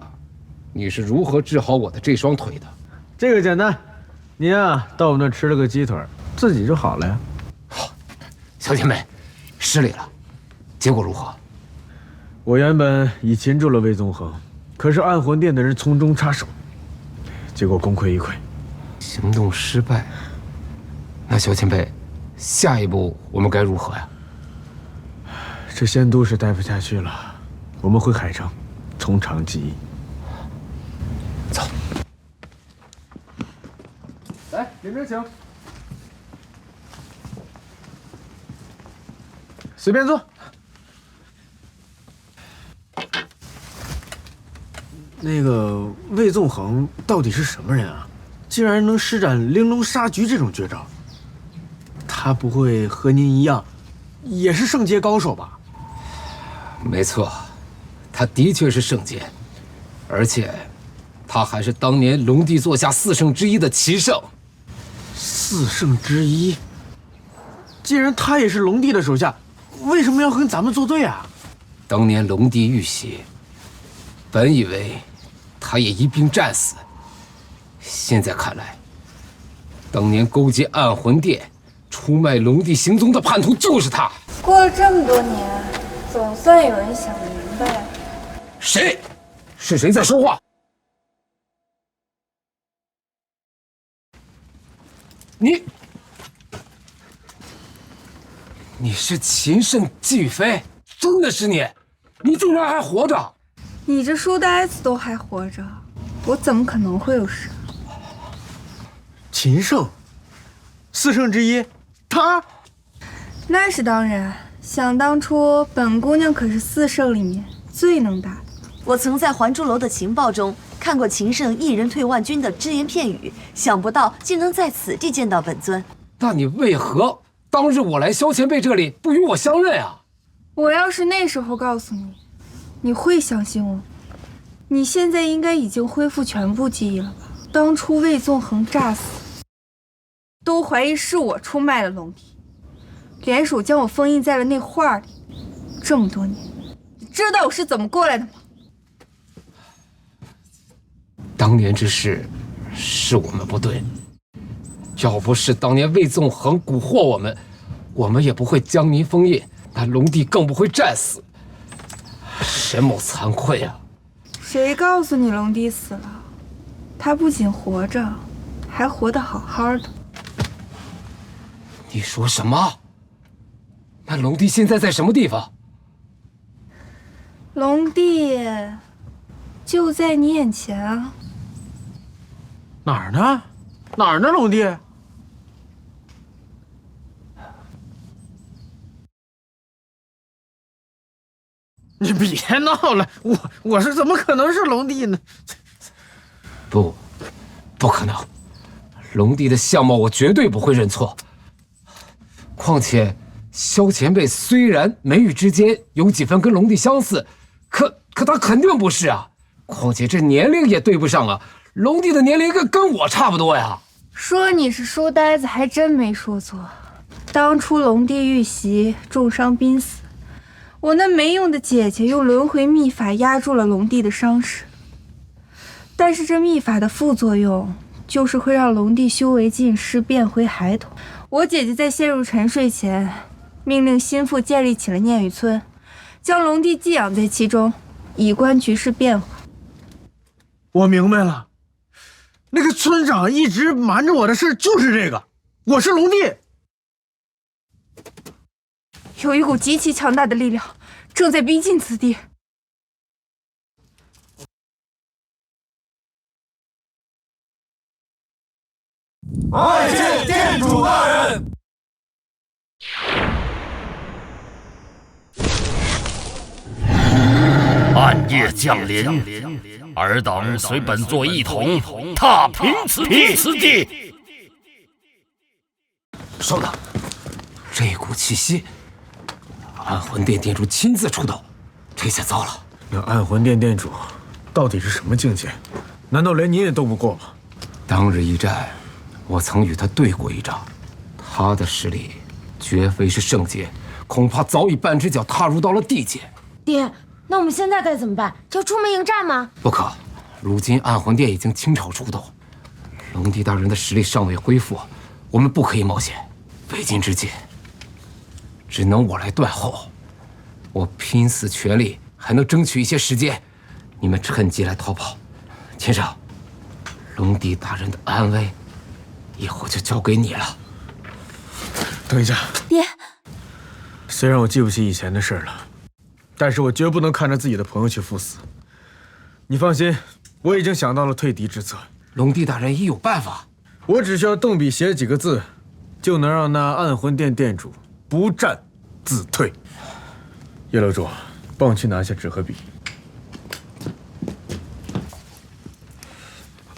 你是如何治好我的这双腿的？这个简单，你啊到我那吃了个鸡腿，自己就好了呀。萧前辈，失礼了，结果如何？我原本已擒住了魏纵横，可是暗魂殿的人从中插手，结果功亏一篑，行动失败。那萧前辈，下一步我们该如何呀？这仙都是待不下去了，我们回海城，从长计议。走。来，里面请。随便坐。那个魏纵横到底是什么人啊？竟然能施展玲珑杀局这种绝招？他不会和您一样，也是圣阶高手吧？没错，他的确是圣阶，而且他还是当年龙帝座下4圣之一的齐圣。4圣之一？既然他也是龙帝的手下，为什么要跟咱们作对啊？当年龙帝遇袭，本以为他也一并战死，现在看来，当年勾结暗魂殿、出卖龙帝行踪的叛徒就是他。过了这么多年，总算有人想明白了。谁？是谁在说话？你是秦圣季宇飞？真的是你？你竟然还活着？你这书呆子都还活着，我怎么可能会有事？秦圣，4圣之一，他？那是当然。想当初，本姑娘可是4圣里面最能打的。我曾在还珠楼的情报中看过秦圣一人退万军的只言片语，想不到竟能在此地见到本尊。那你为何当日我来萧前辈这里不与我相认啊？我要是那时候告诉你，你会相信我？你现在应该已经恢复全部记忆了吧？当初魏纵横诈死，都怀疑是我出卖了龙帝，联手将我封印在了那画里。这么多年，你知道我是怎么过来的吗？当年之事是我们不对，要不是当年魏纵横蛊惑我们也不会将您封印，那龙帝更不会战死。沈某惭愧啊！谁告诉你龙帝死了？他不仅活着，还活得好好的。你说什么？那龙帝现在在什么地方？龙帝就在你眼前啊！哪儿呢？哪儿呢？龙帝？你别闹了，我是怎么可能是龙帝呢？不可能，龙帝的相貌我绝对不会认错。况且萧前辈虽然眉宇之间有几分跟龙帝相似，可他肯定不是啊。况且这年龄也对不上啊，龙帝的年龄跟我差不多呀。说你是书呆子，还真没说错。当初龙帝遇袭，重伤濒死，我那没用的姐姐用轮回秘法压住了龙帝的伤势。但是这秘法的副作用就是会让龙帝修为尽失，变回孩童。我姐姐在陷入沉睡前，命令心腹建立起了念雨村，将龙帝寄养在其中，以观局势变化。我明白了，那个村长一直瞒着我的事就是这个，我是龙帝。有一股极其强大的力量正在逼近此地。拜见店主大人。暗夜降临，尔等随本座一同踏平此地。稍等，这股气息，暗魂殿殿主亲自出动，这下糟了。那暗魂殿殿主到底是什么境界？难道连您也斗不过吗？当日一战，我曾与他对过一仗，他的实力绝非是圣阶，恐怕早已半只脚踏入到了地阶。爹，那我们现在该怎么办？要出门迎战吗？不可，如今暗魂殿已经倾巢出动，龙帝大人的实力尚未恢复，我们不可以冒险。为今之计，只能我来断后。我拼死全力，还能争取一些时间，你们趁机来逃跑。秦少，龙帝大人的安危，以后就交给你了。等一下，爹。虽然我记不起以前的事了，但是我绝不能看着自己的朋友去赴死。你放心，我已经想到了退敌之策。龙帝大人已有办法，我只需要动笔写几个字，就能让那暗魂殿殿主不战自退。叶楼主，帮我去拿下纸和笔。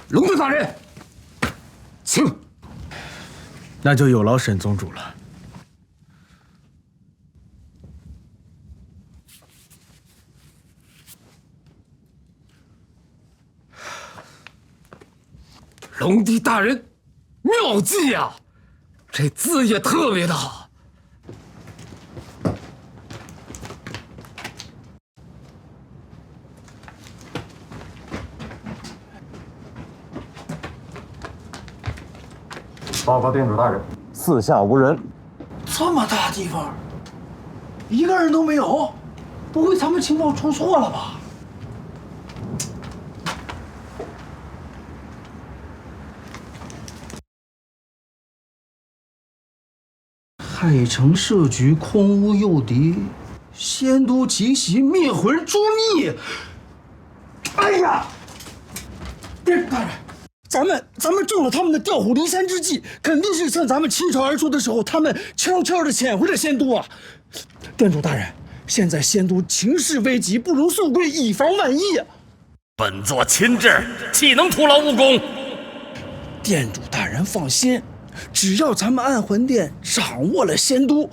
龙帝大人，请。那就有劳沈宗主了。龙帝大人，妙计呀！这字也特别的好。报告殿主大人，四下无人。这么大地方，一个人都没有，不会咱们情报出错了吧？海城设局，空无诱敌，仙都奇袭，灭魂诛逆。哎呀，殿主大人！咱们中了他们的调虎离山之计，肯定是趁咱们倾巢而出的时候，他们悄悄地潜回了仙都啊！殿主大人，现在仙都情势危急，不容速归，以防万一。本座亲至，岂能徒劳无功？殿主大人放心，只要咱们暗魂殿掌握了仙都，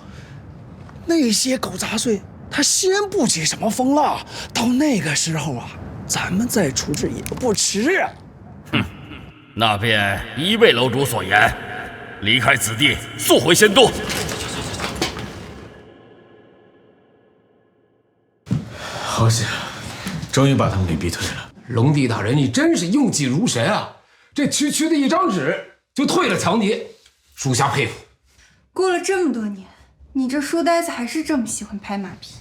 那些狗杂碎他掀不起什么风浪，到那个时候啊，咱们再处置也不迟。哼。那便依魏楼主所言，离开此地，速回仙都。好险，终于把他们给逼退了。龙帝大人，你真是用计如神啊！这区区的一张纸就退了强敌，属下佩服。过了这么多年，你这书呆子还是这么喜欢拍马屁。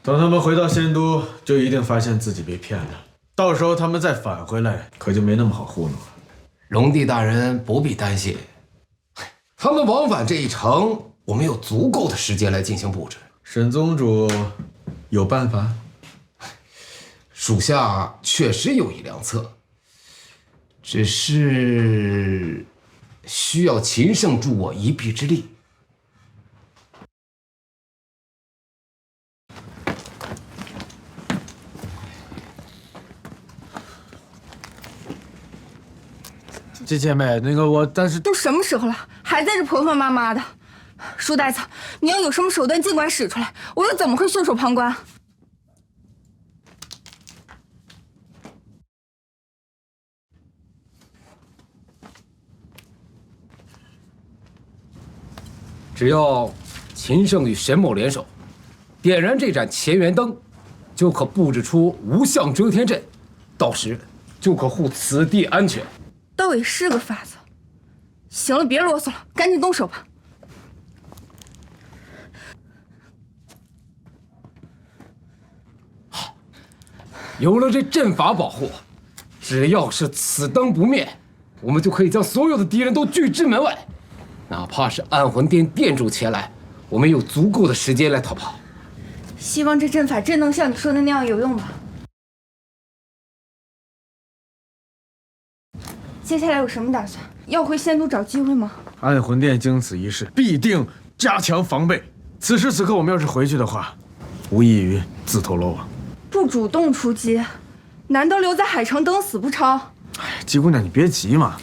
等他们回到仙都，就一定发现自己被骗了。到时候他们再返回来，可就没那么好糊弄了。龙帝大人不必担心，他们往返这一程，我们有足够的时间来进行布置。沈宗主有办法？属下确实有一良策，只是需要秦胜助我一臂之力。这姐妹，但是都什么时候了，还在这婆婆妈妈的？书呆子，你要有什么手段尽管使出来，我又怎么会袖手旁观？只要秦胜与沈某联手，点燃这盏乾元灯，就可布置出无相遮天阵，到时就可护此地安全。倒也是个法子。行了，别啰嗦了，赶紧动手吧。有了这阵法保护，只要是此灯不灭，我们就可以将所有的敌人都拒之门外。哪怕是暗魂殿殿主前来，我们有足够的时间来逃跑。希望这阵法真能像你说的那样有用吧。接下来有什么打算？要回仙都找机会吗？暗魂殿经此一事，必定加强防备。此时此刻，我们要是回去的话，无异于自投罗网。不主动出击，难道留在海城等死不成？哎，姬姑娘，你别急嘛，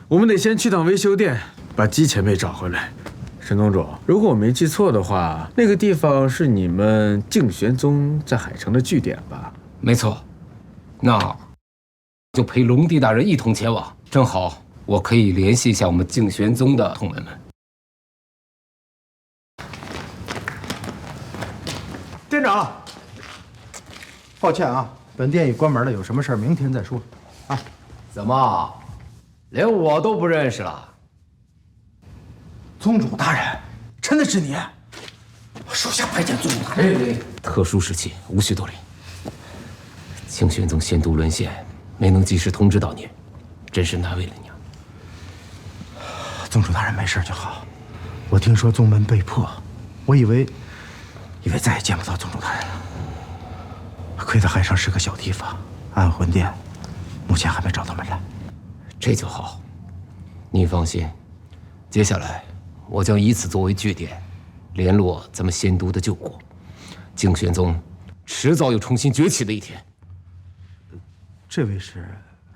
我们得先去趟维修店，把姬前辈找回来。沈宗主，如果我没记错的话，那个地方是你们净玄宗在海城的据点吧？没错，那就陪龙帝大人一同前往，正好我可以联系一下我们净玄宗的同门们。店长，抱歉啊，本店已关门了，有什么事儿明天再说。啊，怎么，连我都不认识了？宗主大人，真的是你？属下拜见宗主大人。特殊时期，无需多礼。清玄宗仙都沦陷，没能及时通知到您，真是难为了你啊。宗主大人没事就好。我听说宗门被破，我以为再也见不到宗主大人了。亏得海上是个小地方，安魂殿目前还没找到门来。这就好，您放心。接下来，我将以此作为据点，联络咱们仙都的旧国。净玄宗迟早有重新崛起的一天。这位是？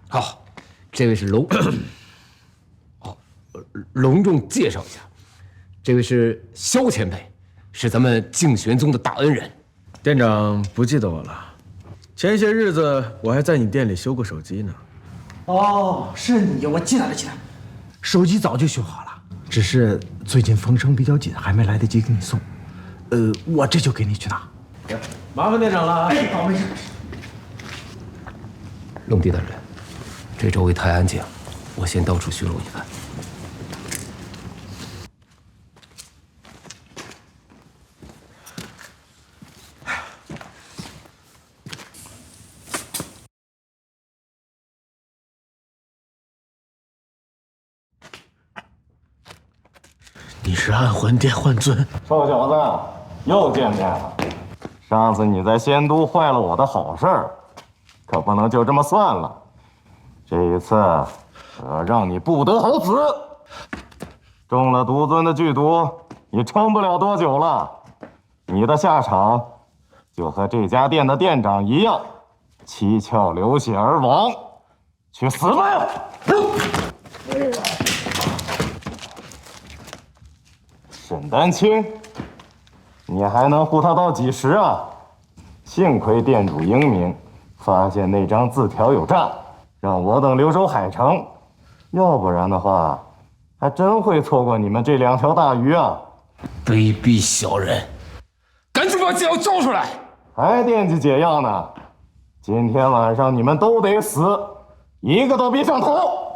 好，这位是龙。隆重介绍一下，这位是萧前辈，是咱们净玄宗的大恩人。店长不记得我了？前些日子我还在你店里修过手机呢。哦，是你，我记得了，手机早就修好了，只是最近风声比较紧，还没来得及给你送。我这就给你去拿。行，麻烦店长了。哎，好，没事。龙帝大人，这周围太安静，我先到处巡逻一番。你是安魂殿幻尊？臭小子，又见面了。上次你在仙都坏了我的好事儿，可不能就这么算了。这一次，让你不得好死。中了毒尊的剧毒，你撑不了多久了。你的下场，就和这家店的店长一样，七窍流血而亡。去死吧！沈丹青，你还能护他到几时啊？幸亏店主英明，发现那张字条有诈，让我等留守海城，要不然的话，还真会错过你们这2条大鱼啊！卑鄙小人，赶紧把解药交出来！还惦记解药呢？今天晚上你们都得死，一个都别想逃！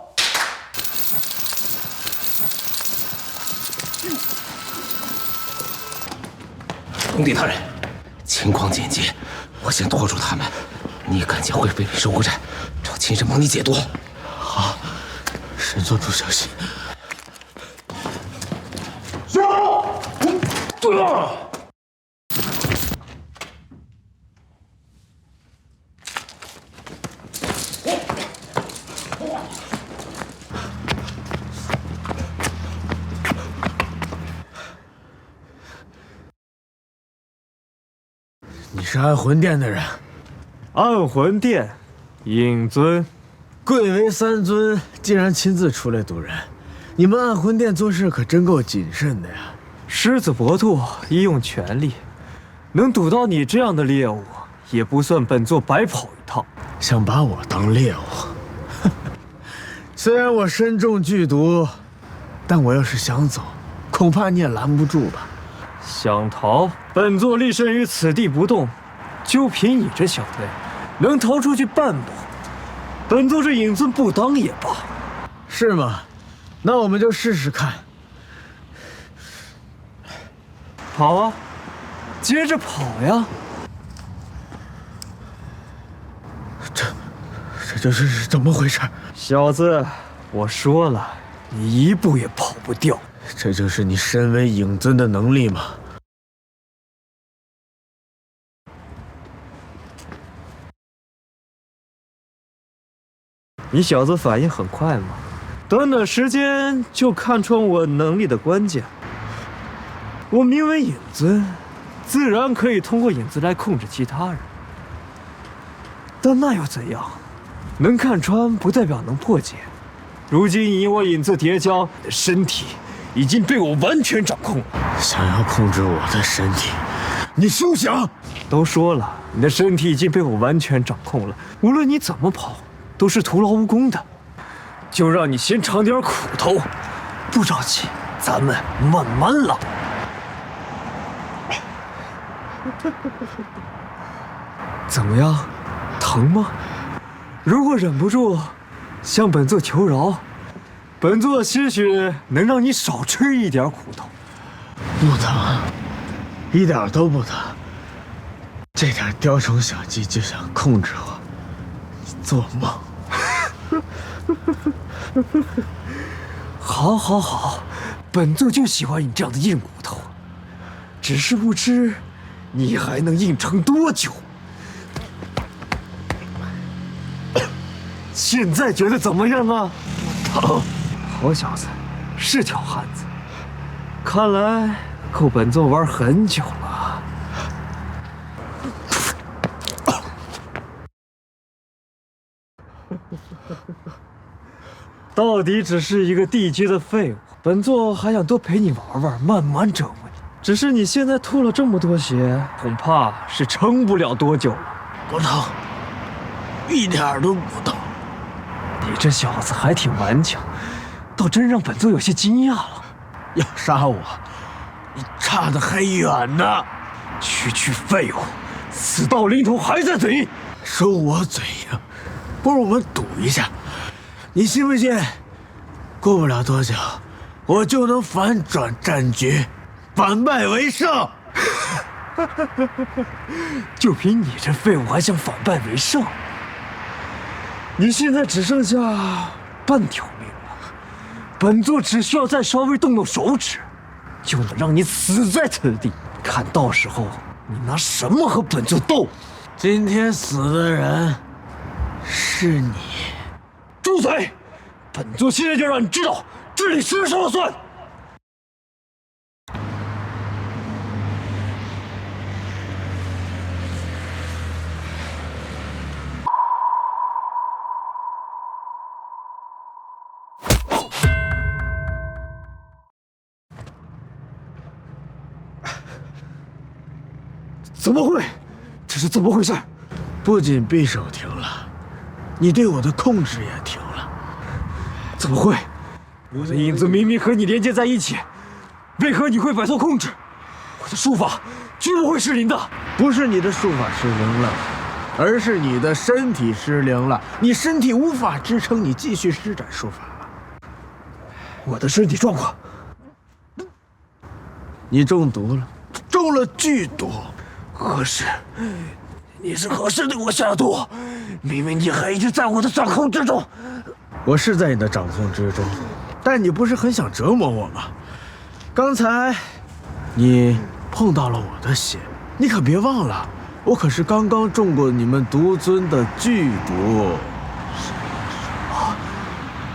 龙帝大人，情况紧急，我先拖住他们，你赶紧回北里收购站，找秦深帮你解毒。好，沈宗主小心。住！你是安魂殿的人？安魂殿，影尊，贵为三尊，竟然亲自出来堵人，你们安魂殿做事可真够谨慎的呀！狮子搏斗，一用全力，能堵到你这样的猎物，也不算本座白跑一趟。想把我当猎物？虽然我身中剧毒，但我要是想走，恐怕你也拦不住吧？想逃，本座立身于此地不动，就凭你这小辈，能逃出去半步，本座这影尊不当也罢。是吗？那我们就试试看。跑啊，接着跑呀！这是怎么回事？小子，我说了，你一步也跑不掉。这就是你身为影尊的能力吗？你小子反应很快嘛，短短时间就看穿我能力的关键。我名为影尊，自然可以通过影子来控制其他人。但那又怎样？能看穿不代表能破解。如今以我影子叠加，身体已经被我完全掌控了。想要控制我的身体，你休想！都说了，你的身体已经被我完全掌控了，无论你怎么跑，都是徒劳无功的。就让你先尝点苦头，不着急，咱们慢慢来。怎么样，疼吗？如果忍不住，向本座求饶，本座兴许能让你少吃一点苦头。不疼，一点都不疼。这点雕虫小技就想控制我，你做梦！好，好，好，本座就喜欢你这样的硬骨头。只是不知你还能硬撑多久。现在觉得怎么样啊？好小子，是条汉子。看来够本座玩很久了。到底只是一个地阶的废物，本座还想多陪你玩玩，慢慢折磨你。只是你现在吐了这么多血，恐怕是撑不了多久了。不疼，一点都不疼。你这小子还挺顽强，倒真让本座有些惊讶了。要杀我，你差得还远呢！区废物，死到临头还在嘴硬。说我嘴硬，不如我们赌一下。你信不信？过不了多久，我就能反转战局，反败为胜。就凭你这废物，还想反败为胜？你现在只剩下半条命了，本座只需要再稍微动动手指，就能让你死在此地。看到时候你拿什么和本座斗？今天死的人是你。住嘴！本座现在就让你知道，这里谁说了算。怎么会？这是怎么回事？不仅匕首停了，你对我的控制也停了。怎么会？我的影子明明和你连接在一起，为何你会摆脱控制？我的术法绝不会失灵的。不是你的术法失灵了，而是你的身体失灵了。你身体无法支撑你继续施展术法了。我的身体状况，你中毒了，中了剧毒。何时？你是何时对我下毒？明明你还一直在我的掌控之中。我是在你的掌控之中，但你不是很想折磨我吗？刚才你碰到了我的血，你可别忘了，我可是刚刚中过你们毒尊的剧毒。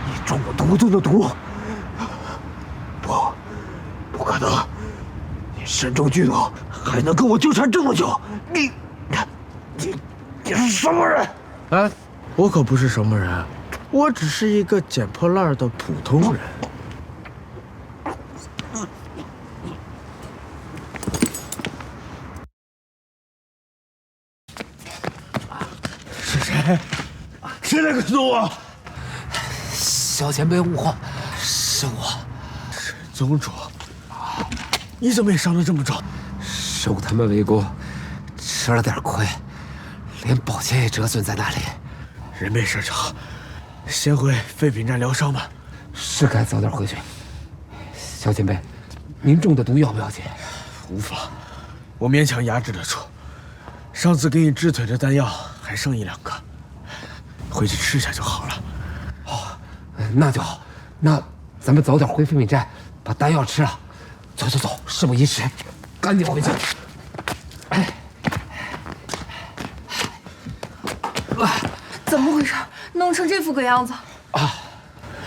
你中过毒尊的毒？不可能！你身中剧毒，还能跟我纠缠这么久？你是什么人？哎，我可不是什么人，我只是一个捡破烂的普通人。是谁？谁来跟踪我？小前辈误会，是我。沈宗主，你怎么也伤得这么重？受他们围攻，吃了点亏，连宝剑也折损在那里。人没事找，先回废品站疗伤吧。是该早点回去。小前辈，您中的毒要不要紧？无妨，我勉强压制得住。上次给你治腿的丹药还剩1、2个，回去吃下就好了。哦，那就好。那咱们早点回废品站，把丹药吃了。走，事不宜迟，赶紧回去。怎么回事？弄成这副个样子啊！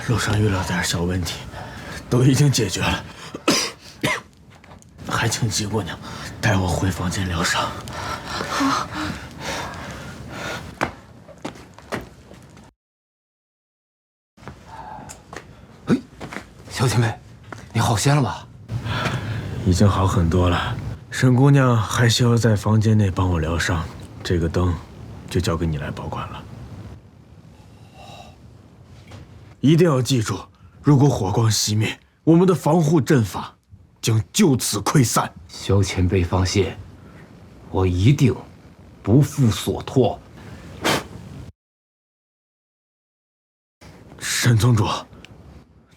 路上遇了点小问题，都已经解决了。还请季姑娘带我回房间疗伤。好。小前辈，你好些了吗？已经好很多了，沈姑娘还需要在房间内帮我疗伤，这个灯就交给你来保管了。一定要记住，如果火光熄灭，我们的防护阵法将就此溃散。萧前辈放心，我一定不负所托。沈宗主，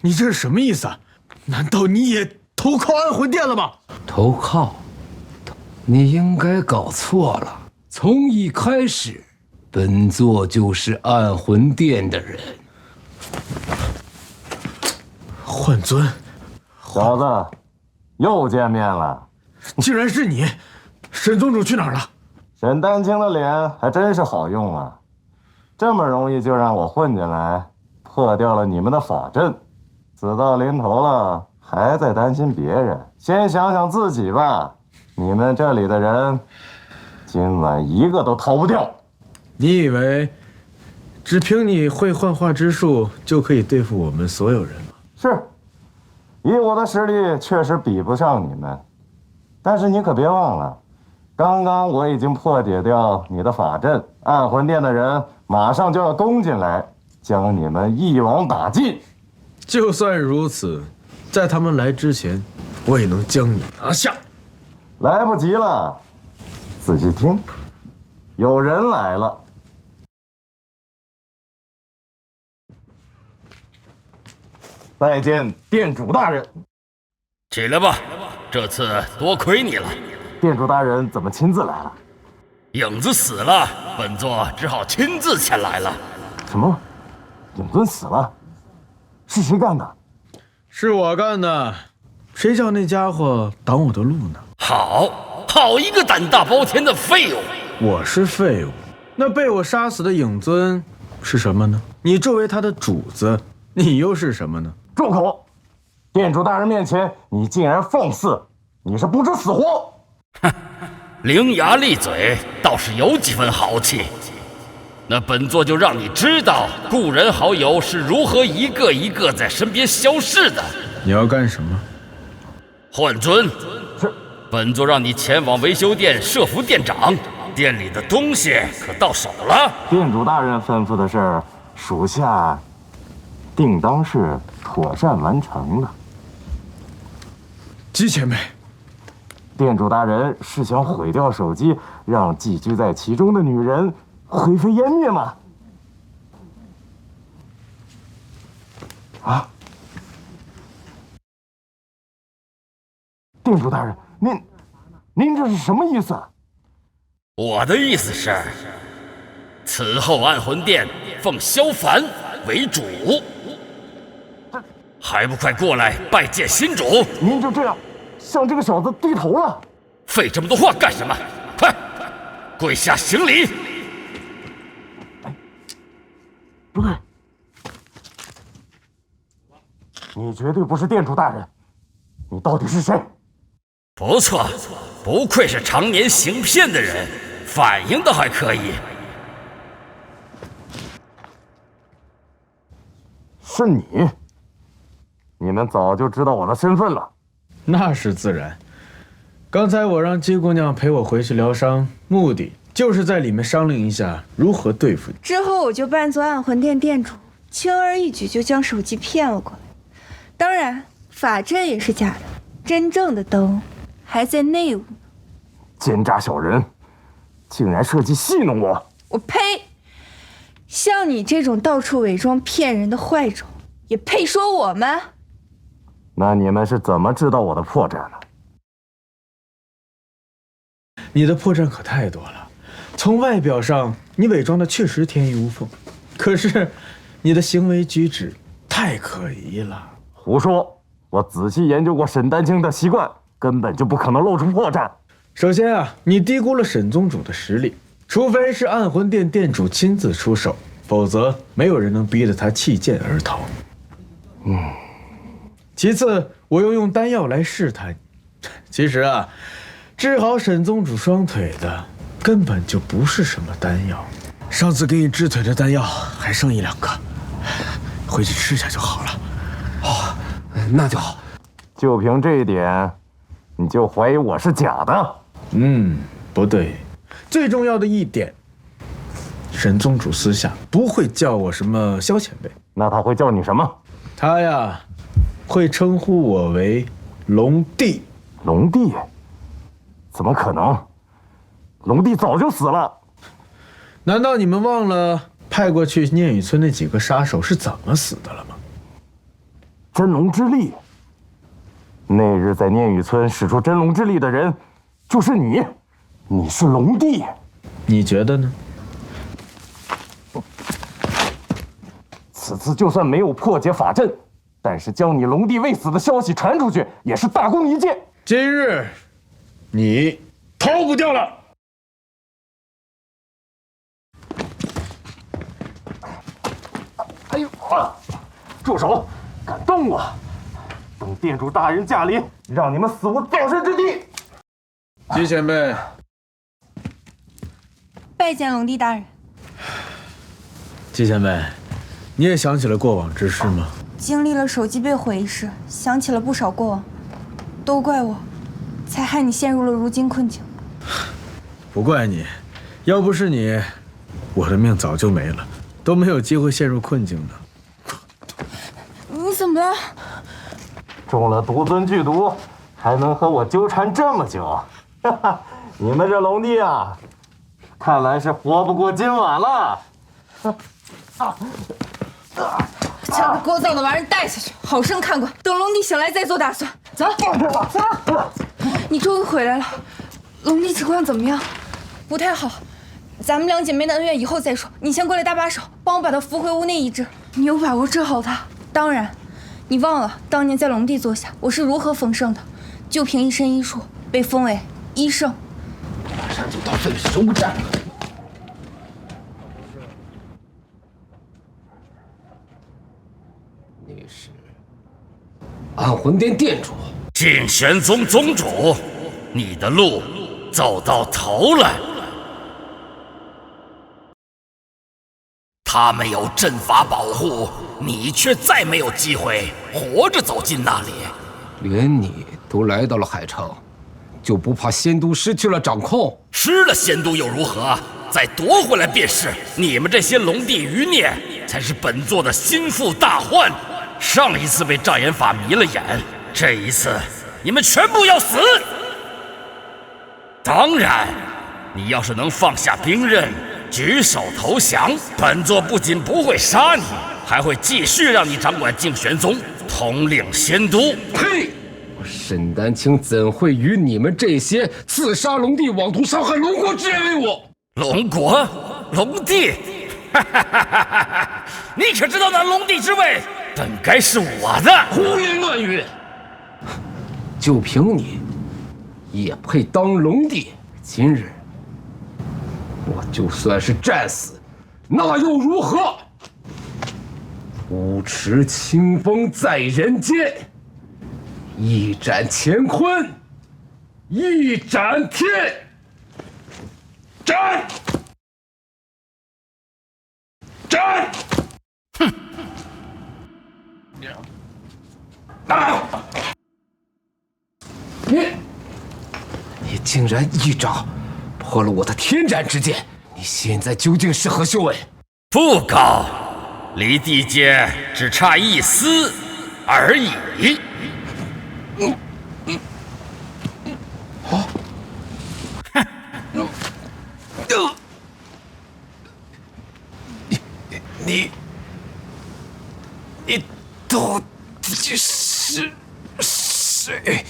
你这是什么意思啊？难道你也投靠暗魂殿了吗？投靠？你应该搞错了。从一开始，本座就是暗魂殿的人。幻尊，小子，又见面了。竟然是你！沈宗主去哪儿了？沈丹青的脸还真是好用啊，这么容易就让我混进来，破掉了你们的法阵。死到临头了，还在担心别人，先想想自己吧。你们这里的人，今晚一个都逃不掉。你以为只凭你会幻化之术就可以对付我们所有人吗？是，以我的实力确实比不上你们，但是你可别忘了，刚刚我已经破解掉你的法阵，暗魂殿的人马上就要攻进来，将你们一网打尽。就算如此，在他们来之前，我也能将你拿下。来不及了，仔细听，有人来了。拜见店主大人。起来吧，这次多亏你了。店主大人怎么亲自来了？影子死了，本座只好亲自前来了。什么？影尊死了？是谁干的？是我干的。谁叫那家伙挡我的路呢？好一个胆大包天的废物！我是废物，那被我杀死的影尊是什么呢？你作为他的主子，你又是什么呢？住口！店主大人面前，你竟然放肆，你是不知死活！哼，伶牙俐嘴倒是有几分豪气。那本座就让你知道，故人好友是如何一个一个在身边消逝的。你要干什么？幻尊，本座让你前往维修店设伏店长，店里的东西可到手了。店主大人吩咐的事，属下定当是妥善完成的。姬前辈，店主大人是想毁掉手机，让寄居在其中的女人灰飞烟灭吗？啊！店主大人，您这是什么意思？我的意思是，此后暗魂殿奉萧凡为主，还不快过来拜见新主？您就这样向这个小子低头了？废这么多话干什么？快，跪下行礼！不对，你绝对不是店主大人，你到底是谁？不错，不愧是常年行骗的人，反应的还可以。是你？你们早就知道我的身份了？那是自然。刚才我让姬姑娘陪我回去疗伤，目的就是在里面商量一下如何对付你。之后我就扮作暗魂殿店主，轻而易举就将手机骗了过来。当然，法阵也是假的，真正的灯还在内屋。奸诈小人，竟然设计戏弄我！我呸！像你这种到处伪装骗人的坏种，也配说我们？那你们是怎么知道我的破绽的？你的破绽可太多了。从外表上，你伪装的确实天衣无缝，可是你的行为举止太可疑了。胡说！我仔细研究过沈丹青的习惯，根本就不可能露出破绽。首先啊，你低估了沈宗主的实力，除非是暗魂殿店主亲自出手，否则没有人能逼得他弃剑而逃。其次，我又用丹药来试探你。其实啊，治好沈宗主双腿的根本就不是什么丹药，上次给你治腿的丹药还剩1、2个，回去吃下就好了。那就好。就凭这一点，你就怀疑我是假的？不对，最重要的一点，沈宗主私下不会叫我什么萧前辈，那他会叫你什么？他呀，会称呼我为龙帝。龙帝？怎么可能？龙帝早就死了。难道你们忘了派过去念雨村那几个杀手是怎么死的了吗？真龙之力。那日在念雨村使出真龙之力的人，就是你。你是龙帝，你觉得呢？此次就算没有破解法阵，但是将你龙帝未死的消息传出去，也是大功一件。今日，你逃不掉了。哎呦啊！住手！敢动我！等店主大人驾临，让你们死无葬身之地。姬前辈，拜见龙帝大人。姬前辈，你也想起了过往之事吗？经历了手机被毁一事，想起了不少过往，都怪我，才害你陷入了如今困境。不怪你，要不是你，我的命早就没了，都没有机会陷入困境的。你怎么了？中了独尊剧毒，还能和我纠缠这么久？哈哈，你们这龙帝啊，看来是活不过今晚了。将这聒噪的玩意带下去，好生看管，等龙帝醒来再做打算。走，走。你终于回来了，龙帝情况怎么样？不太好，咱们两姐妹的恩怨以后再说。你先过来搭把手，帮我把她扶回屋内医治。你有把握治好她？当然。你忘了当年在龙帝座下，我是如何丰盛的？就凭一身医术，被封为医圣。马上就到这里收战。你是安魂殿殿主，静玄宗宗主，你的路走到头了。他们有阵法保护，你却再没有机会活着走进那里。连你都来到了海城，就不怕仙都失去了掌控？失了仙都又如何？再夺回来便是。你们这些龙帝余孽，才是本座的心腹大患。上一次被障眼法迷了眼，这一次你们全部要死。当然，你要是能放下兵刃，举手投降，本座不仅不会杀你，还会继续让你掌管静玄宗，统领仙都。呸！我沈丹青怎会与你们这些刺杀龙帝、妄图伤害龙国之人为伍？龙国、龙帝，你可知道那龙帝之位本该是我的？胡言乱语！就凭你，也配当龙帝？今日我就算是战死，那又如何？无持清风在人间，一斩乾坤，一斩天。斩！斩！哼！你竟然一掌破了我的天斩之剑！你现在究竟是何修为？不高，离地阶只差一丝而已。你到底是谁？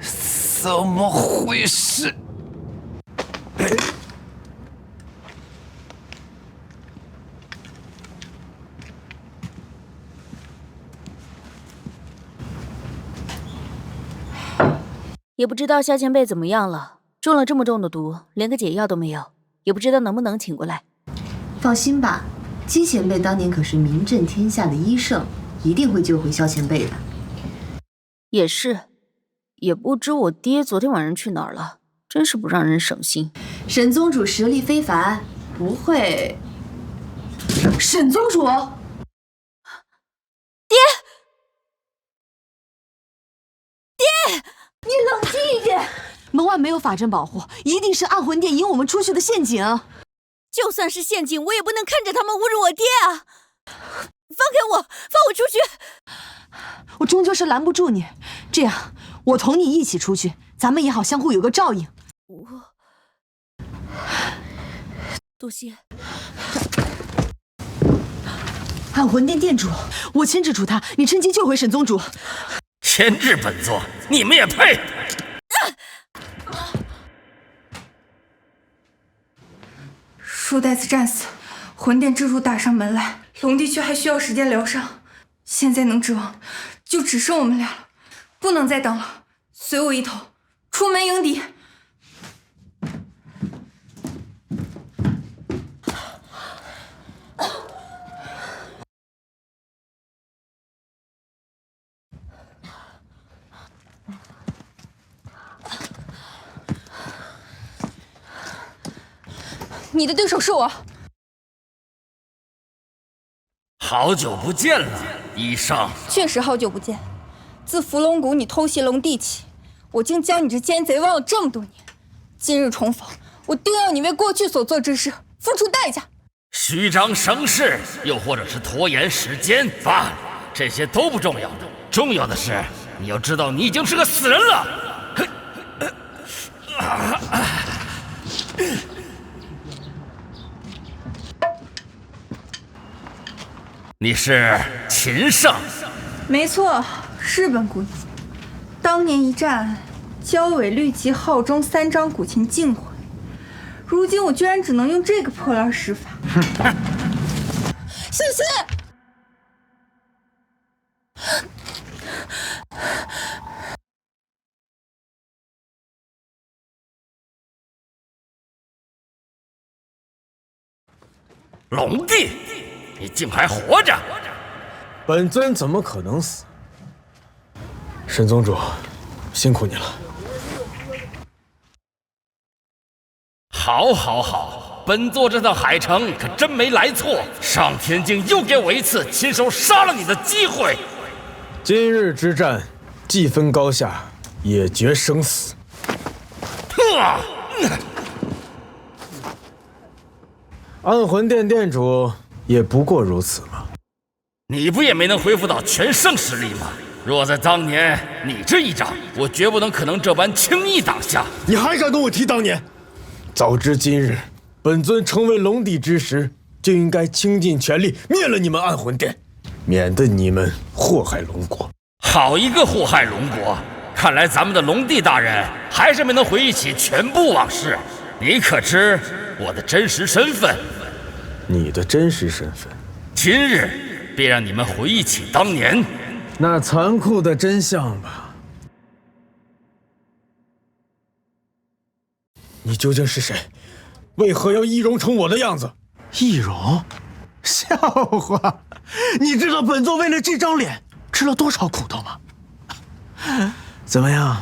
怎么回事？也不知道萧前辈怎么样了，中了这么重的毒，连个解药都没有，也不知道能不能请过来。放心吧，姬前辈当年可是名震天下的医圣，一定会救回萧前辈的。也是，也不知我爹昨天晚上去哪儿了，真是不让人省心。沈宗主实力非凡，不会。沈宗主，爹，你冷静一点。门外没有法阵保护，一定是暗魂殿引我们出去的陷阱。就算是陷阱，我也不能看着他们侮辱我爹啊！放开我，放我出去！我终究是拦不住你，这样我同你一起出去，咱们也好相互有个照应。多谢。暗魂殿殿主，我牵制住他，你趁机救回沈宗主。牵制本座，你们也配？书呆子战死，魂殿之主打上门来，龙帝却还需要时间疗伤。现在能指望，就只剩我们俩了，不能再等了。随我一头，出门迎敌。你的对手是我。好久不见了，医生。确实好久不见。自伏龙谷你偷袭龙帝起，我竟将你这奸贼忘了这么多年。今日重逢，我定要你为过去所做之事付出代价。虚张声势，又或者是拖延时间罢了，这些都不重要。重要的是，你要知道，你已经是个死人了。你是秦胜？没错，是本姑娘。当年一战，焦尾绿旗号中3张古琴尽毁，如今我居然只能用这个破烂施法。小心！龙帝，你竟还活着！本尊怎么可能死？沈宗主，辛苦你了。好，本座这趟海城可真没来错，上天竟又给我一次亲手杀了你的机会。今日之战，既分高下，也决生死。暗魂殿殿主也不过如此嘛。你不也没能恢复到全盛实力吗？若在当年，你这一掌，我绝不能可能这般轻易挡下。你还敢跟我提当年？早知今日本尊成为龙帝之时，就应该倾尽全力灭了你们暗魂殿，免得你们祸害龙国。好一个祸害龙国！看来咱们的龙帝大人还是没能回忆起全部往事。你可知我的真实身份？你的真实身份？今日便让你们回忆起当年那残酷的真相吧。你究竟是谁？为何要易容成我的样子？易容？笑话！你知道本座为了这张脸吃了多少苦头吗？怎么样，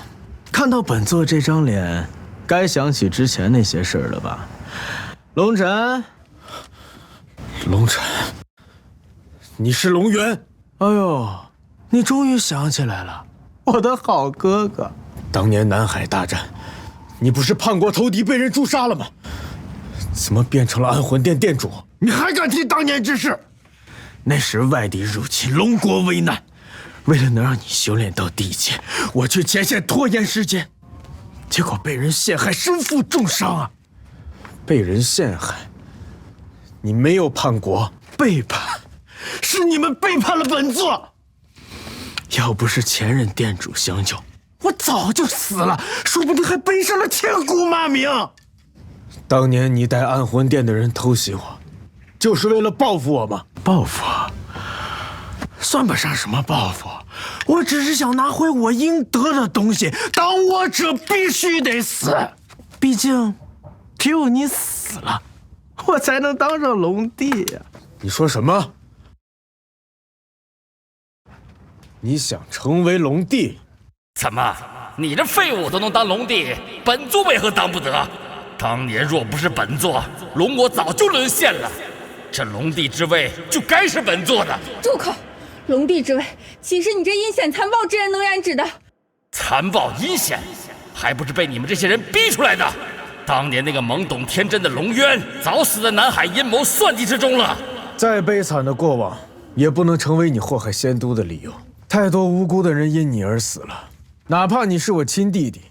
看到本座这张脸，该想起之前那些事儿了吧？龙尘，龙尘，你是龙元？哎呦，你终于想起来了，我的好哥哥。当年南海大战，你不是叛国投敌被人诛杀了吗？怎么变成了暗魂殿殿主？你还敢提当年之事？那时外敌入侵，龙国危难，为了能让你修炼到地阶，我去前线拖延时间，结果被人陷害，身负重伤啊！被人陷害，你没有叛国，背叛，是你们背叛了本座。要不是前任殿主相救，我早就死了，说不定还背上了千古骂名。当年你带暗魂殿的人偷袭我，就是为了报复我吗？报复？算不上什么报复，我只是想拿回我应得的东西。当我者必须得死，毕竟只有你死了，我才能当上龙帝呀。你说什么？你想成为龙帝？怎么，你这废物都能当龙帝，本座为何当不得？当年若不是本座，龙国早就沦陷了。这龙帝之位就该是本座的。住口！龙帝之位，岂是你这阴险残暴之人能染指的？残暴阴险，还不是被你们这些人逼出来的。当年那个懵懂天真的龙渊，早死在南海阴谋算计之中了。再悲惨的过往，也不能成为你祸害仙都的理由。太多无辜的人因你而死了，哪怕你是我亲弟弟，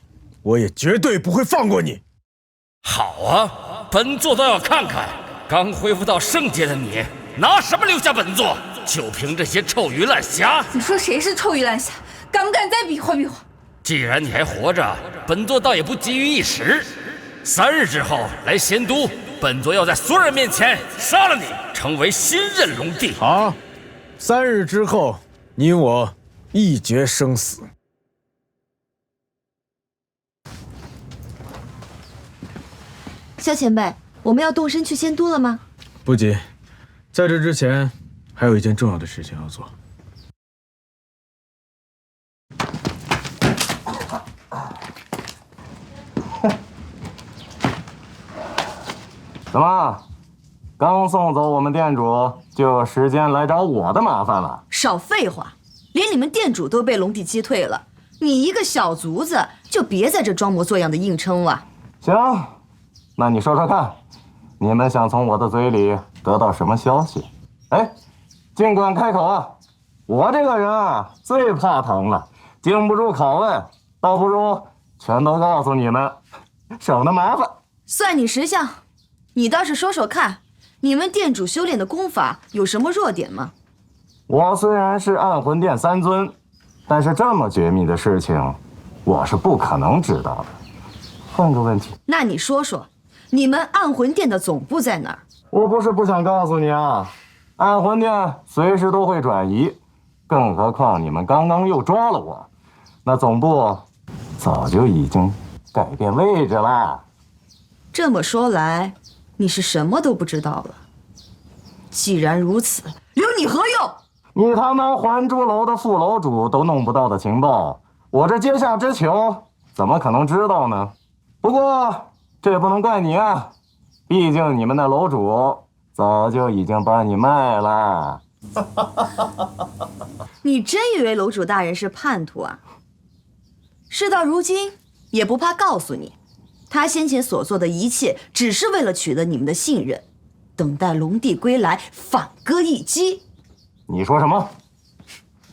我也绝对不会放过你。好啊，本座倒要看看，刚恢复到圣阶的你，拿什么留下本座？就凭这些臭鱼烂虾？你说谁是臭鱼烂虾？敢不敢再比划比划？既然你还活着，本座倒也不急于一时。3日之后来仙都，本座要在所有人面前杀了你，成为新任龙帝。好，3日之后，你我一决生死。萧前辈，我们要动身去仙都了吗？不急，在这之前，还有一件重要的事情要做。怎么，刚送走我们店主，就有时间来找我的麻烦了？少废话，连你们店主都被龙帝击退了，你一个小卒子就别在这装模作样的硬撑了。行，那你说说看，你们想从我的嘴里得到什么消息？哎，尽管开口啊！我这个人啊，最怕疼了，经不住拷问，倒不如全都告诉你们，省得麻烦。算你识相。你倒是说说看，你们店主修炼的功法有什么弱点吗？我虽然是暗魂殿3尊，但是这么绝密的事情，我是不可能知道的。换个问题，那你说说，你们暗魂殿的总部在哪儿？我不是不想告诉你啊，暗魂殿随时都会转移，更何况你们刚刚又抓了我，那总部早就已经改变位置了。这么说来，你是什么都不知道了。既然如此，留你何用？你他妈还珠楼的副楼主都弄不到的情报，我这阶下之囚怎么可能知道呢？不过这也不能怪你啊，毕竟你们的楼主早就已经把你卖了。你真以为楼主大人是叛徒啊？事到如今也不怕告诉你，他先前所做的一切只是为了取得你们的信任，等待龙帝归来反戈一击。你说什么？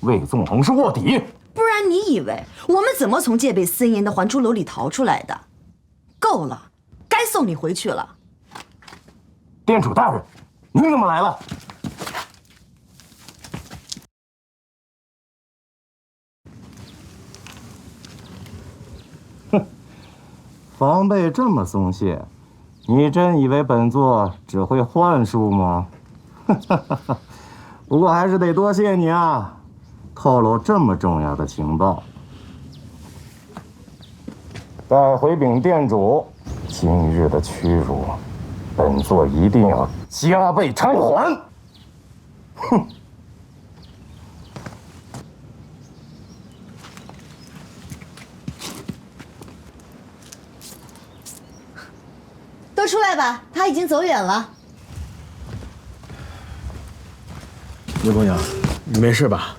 魏纵横是卧底？不然你以为我们怎么从戒备森严的还珠楼里逃出来的？够了，该送你回去了。店主大人，你怎么来了？哼，防备这么松懈，你真以为本座只会幻术吗？不过还是得多谢你啊，透露这么重要的情报。带回禀店主，今日的屈辱，本座一定要加倍偿还。哼！都出来吧，他已经走远了。叶姑娘，你没事吧？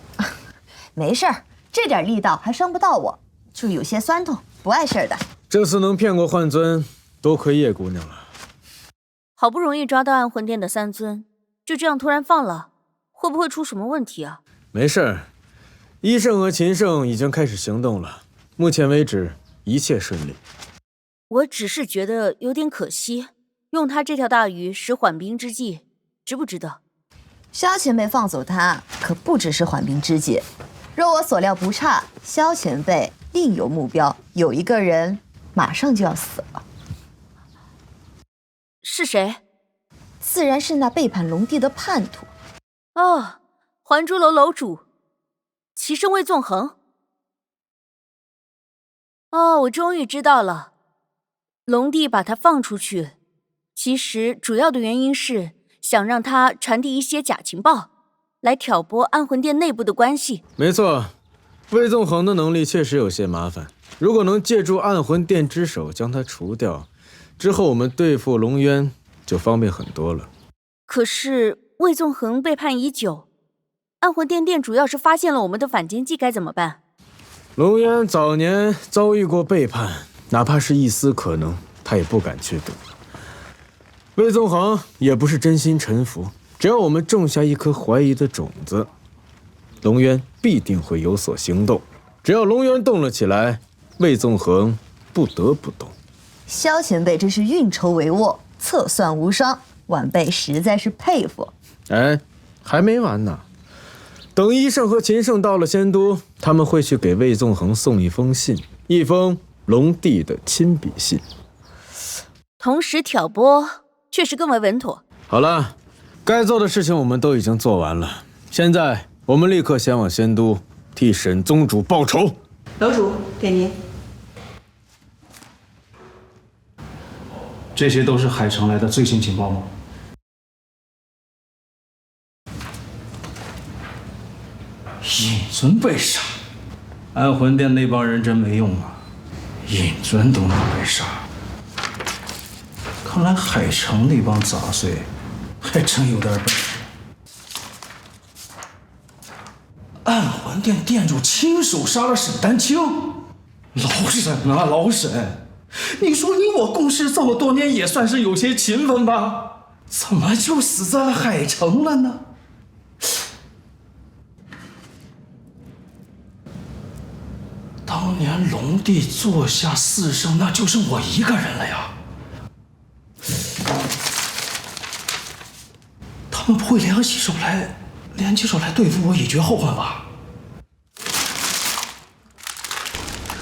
没事儿，这点力道还伤不到我，就有些酸痛，不碍事儿的。这次能骗过幻尊，多亏叶姑娘了。好不容易抓到暗魂殿的3尊，就这样突然放了，会不会出什么问题啊？没事儿，医圣和秦圣已经开始行动了，目前为止一切顺利。我只是觉得有点可惜，用他这条大鱼使缓兵之计，值不值得？萧前辈放走他，可不只是缓兵之计。若我所料不差，萧前辈另有目标，有一个人马上就要死了。是谁？自然是那背叛龙帝的叛徒。哦，还珠楼楼主，齐圣魏纵横。哦，我终于知道了，龙帝把他放出去，其实主要的原因是想让他传递一些假情报，来挑拨暗魂殿内部的关系。没错，魏纵横的能力确实有些麻烦，如果能借助暗魂殿之手将他除掉，之后我们对付龙渊就方便很多了。可是魏纵横背叛已久，暗魂殿殿主要是发现了我们的反间计该怎么办？龙渊早年遭遇过背叛，哪怕是一丝可能，他也不敢去赌。魏纵横也不是真心臣服，只要我们种下一颗怀疑的种子，龙渊必定会有所行动。只要龙渊动了起来，魏纵横不得不动。萧前辈真是运筹帷幄，策算无双，晚辈实在是佩服。哎，还没完呢。等医圣和秦圣到了仙都，他们会去给魏纵横送一封信，一封龙帝的亲笔信。同时挑拨确实更为稳妥。好了，该做的事情我们都已经做完了，现在我们立刻前往仙都，替沈宗主报仇。楼主，给您。这些都是海城来的最新情报吗？尹尊被杀，安魂殿那帮人真没用啊！尹尊都能被杀，看来海城那帮杂碎还真有点本事。安魂殿殿主亲手杀了沈丹青，老沈啊老沈，你说你我共事这么多年，也算是有些情分吧？怎么就死在了海城了呢？当年龙帝坐下4圣，那就剩我一个人了呀。他们不会联起手来对付我，以绝后患吧？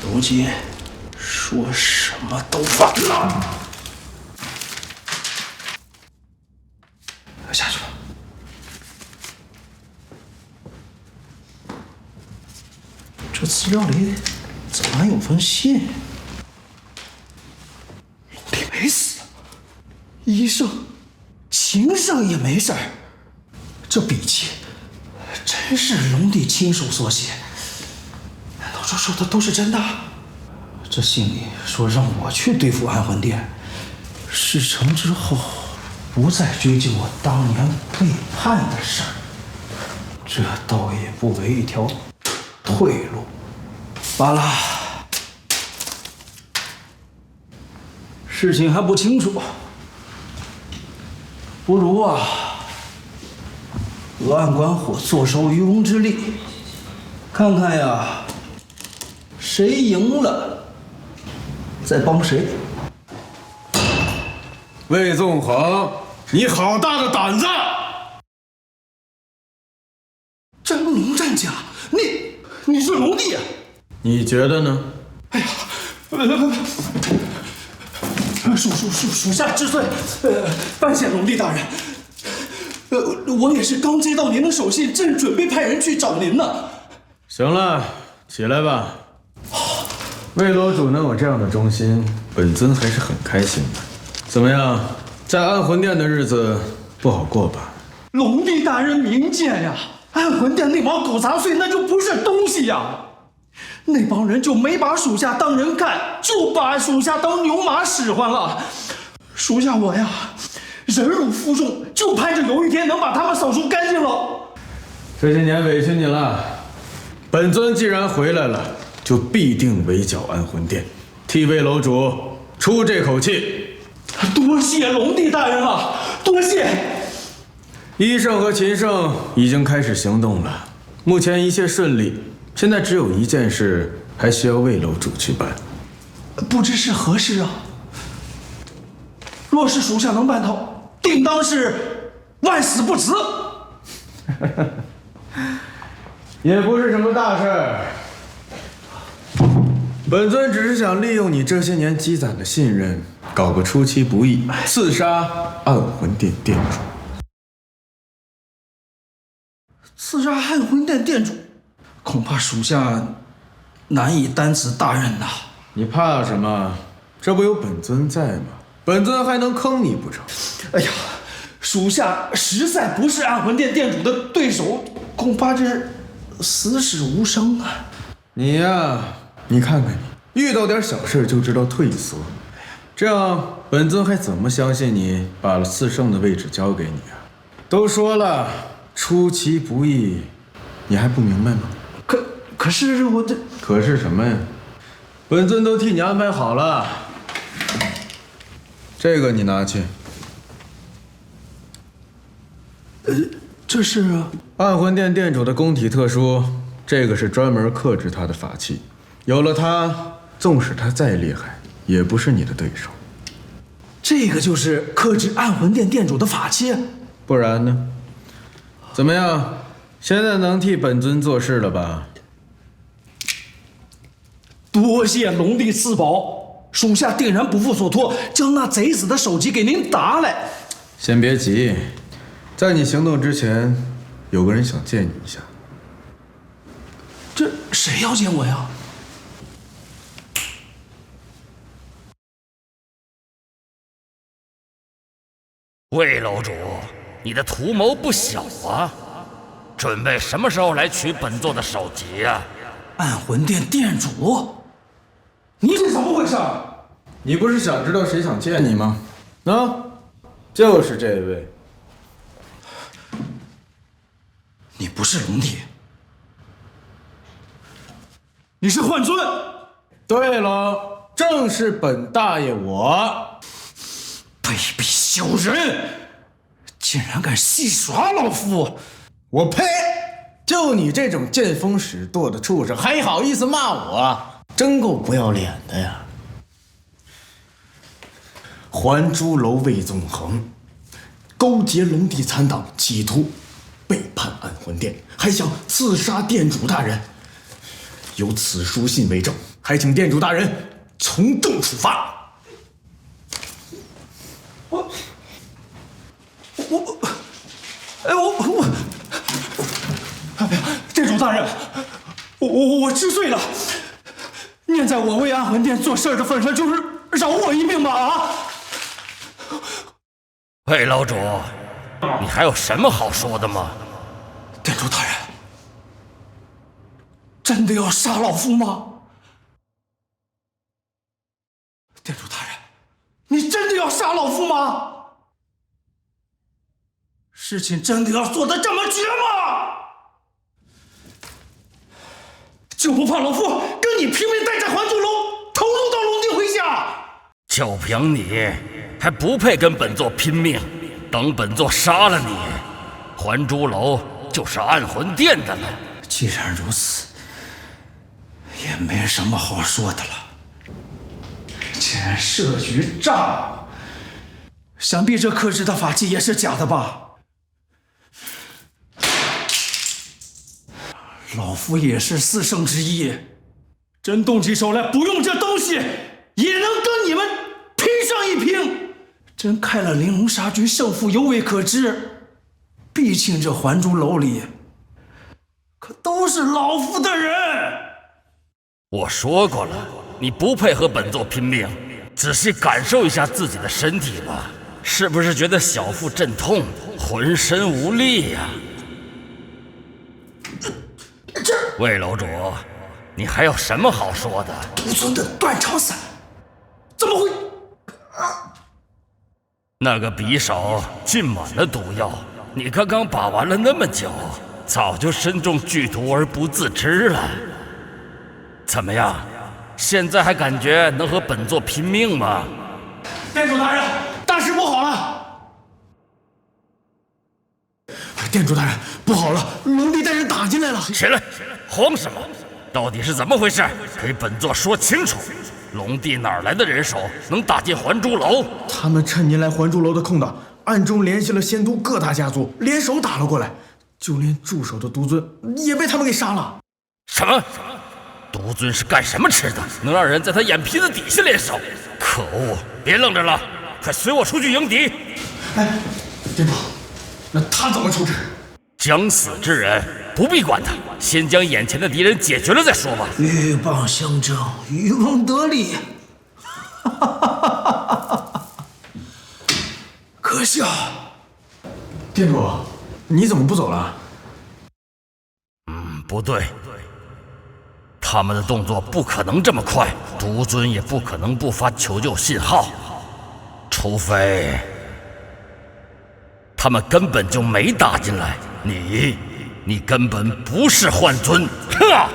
如今说什么都晚了。下去吧。这资料里怎么还有封信？龙帝没死，医圣、秦圣也没事儿。这笔记真是龙帝亲手所写？难道这说的都是真的？这信里说让我去对付安魂殿，事成之后不再追究我当年背叛的事儿，这倒也不为一条退路。罢了，事情还不清楚，不如隔岸观火，坐收渔翁之利，看看呀，谁赢了，再帮谁。魏纵横，你好大的胆子！真龙战甲，你是龙帝啊？你觉得呢？哎呀，属下知罪，拜谢龙帝大人。我也是刚接到您的手信，正准备派人去找您呢。行了，起来吧。魏楼主能有这样的忠心，本尊还是很开心的。怎么样，在安魂殿的日子不好过吧？龙帝大人明鉴呀，安魂殿那帮狗杂碎那就不是东西呀。那帮人就没把属下当人看，就把属下当牛马使唤了。属下我呀，忍辱负重，就盼着有一天能把他们扫除干净了。这些年委屈你了，本尊既然回来了，就必定围剿安魂殿，替魏楼主出这口气。多谢龙帝大人了，多谢。医圣和秦圣已经开始行动了，目前一切顺利。现在只有一件事还需要魏楼主去办，不知是何事啊？若是属下能办到，定当是万死不辞。也不是什么大事儿，本尊只是想利用你这些年积攒的信任，搞个出其不意，刺杀暗魂殿殿主。刺杀暗魂殿殿主，恐怕属下难以担此大任呐。你怕什么？这不有本尊在吗？本尊还能坑你不成？哎呀，属下实在不是暗魂殿殿主的对手，恐怕这死死无生啊！你呀，你看看你，遇到点小事就知道退缩，这样本尊还怎么相信你把4圣的位置交给你啊？都说了，出其不意，你还不明白吗？可可是我这……可是什么呀？本尊都替你安排好了。这个你拿去。这是暗魂殿殿主的宫体特殊，这个是专门克制他的法器。有了它，纵使他再厉害，也不是你的对手。这个就是克制暗魂殿殿主的法器？不然呢？怎么样？现在能替本尊做事了吧？多谢龙帝赐宝，属下定然不负所托，将那贼子的首级给您打来。先别急，在你行动之前，有个人想见你一下。这谁要见我呀？魏楼主，你的图谋不小啊！准备什么时候来取本座的首级呀？暗魂殿殿主，你是怎么回事？你不是想知道谁想见你吗？啊，就是这位。你不是龙帝，你是幻尊。对了，正是本大爷我。卑鄙小人，竟然敢戏耍老夫！我呸！就你这种见风使舵的畜生，还好意思骂我？真够不要脸的呀！还珠楼魏纵横勾结龙帝残党，企图背叛暗魂殿，还想刺杀殿主大人。有此书信为证，还请殿主大人从重处罚。殿主大人，我知罪了。念在我为暗魂殿做事的份上，就是饶我一命吧！啊！魏楼主，你还有什么好说的吗？殿主大人，真的要杀老夫吗？殿主大人，你真的要杀老夫吗？事情真的要做得这么绝吗？就不怕老夫跟你拼命带着还珠楼投入到龙帝麾下？就凭你，还不配跟本座拼命？等本座杀了你，还珠楼就是暗魂殿的了。既然如此，也没什么好说的了。既然设局诈我，想必这克制的法器也是假的吧？老夫也是四圣之一，真动起手来不用这东西，也能跟你们拼上一拼。真开了玲珑杀局，胜负犹未可知。毕竟这还珠楼里可都是老夫的人。我说过了，你不配和本座拼命，仔细感受一下自己的身体吧，是不是觉得小腹阵痛，浑身无力呀？魏楼主，你还有什么好说的？独尊的断肠散怎么会？那个匕首浸满了毒药，你刚刚把玩了那么久，早就身中剧毒而不自知了。怎么样？现在还感觉能和本座拼命吗？殿主大人，大事不好了！殿主大人，不好了，龙帝带人打进来了！起来，慌什么？到底是怎么回事？给本座说清楚！龙帝哪来的人手能打进还珠楼？他们趁您来还珠楼的空档，暗中联系了仙都各大家族，联手打了过来，就连驻守的独尊也被他们给杀了。什么？独尊是干什么吃的？能让人在他眼皮子底下联手？可恶！别愣着了，快随我出去迎敌！哎，殿主，那他怎么处置？将死之人不必管他，先将眼前的敌人解决了再说吧。鹬蚌相争，渔翁得利。可笑！殿主，你怎么不走了？不对，他们的动作不可能这么快，独尊也不可能不发求救信号，除非他们根本就没打进来。你根本不是幻尊！哼！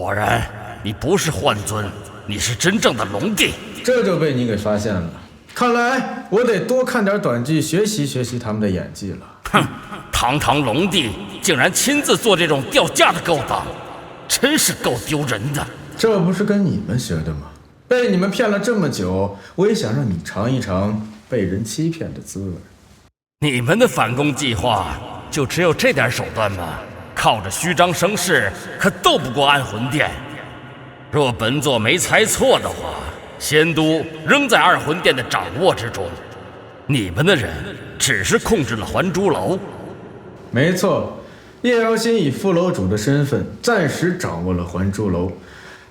果然，你不是幻尊，你是真正的龙帝。这就被你给发现了。看来我得多看点短剧，学习学习他们的演技了。哼，堂堂龙帝竟然亲自做这种掉价的勾当，真是够丢人的。这不是跟你们学的吗？被你们骗了这么久，我也想让你尝一尝被人欺骗的滋味。你们的反攻计划就只有这点手段吗？靠着虚张声势，可斗不过暗魂殿。若本座没猜错的话，仙都仍在二魂殿的掌握之中，你们的人只是控制了还珠楼。没错，叶瑶心以副楼主的身份暂时掌握了还珠楼，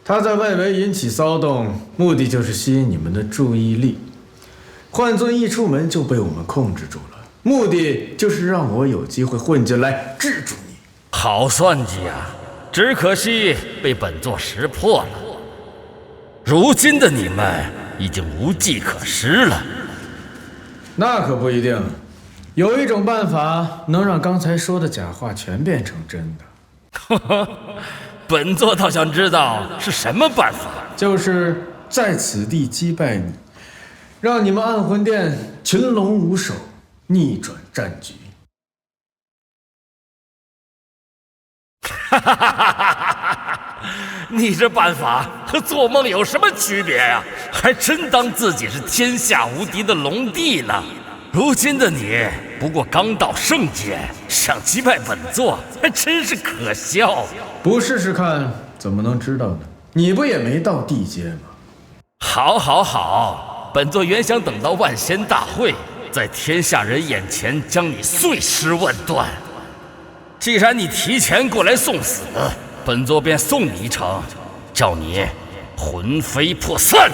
他在外围引起骚动，目的就是吸引你们的注意力。幻尊一出门就被我们控制住了，目的就是让我有机会混进来制住你。好算计啊！只可惜被本座识破了。如今的你们已经无计可施了。那可不一定，有一种办法能让刚才说的假话全变成真的。呵呵，本座倒想知道是什么办法。就是在此地击败你，让你们暗魂殿群龙无首，逆转战局。哈哈哈哈哈！你这办法和做梦有什么区别呀？还真当自己是天下无敌的龙帝呢。如今的你不过刚到圣阶，想击败本座，还真是可笑。不试试看怎么能知道呢？你不也没到地阶吗？好，好，好！本座原想等到万仙大会，在天下人眼前将你碎尸万段。既然你提前过来送死，本座便送你一程，叫你魂飞魄散。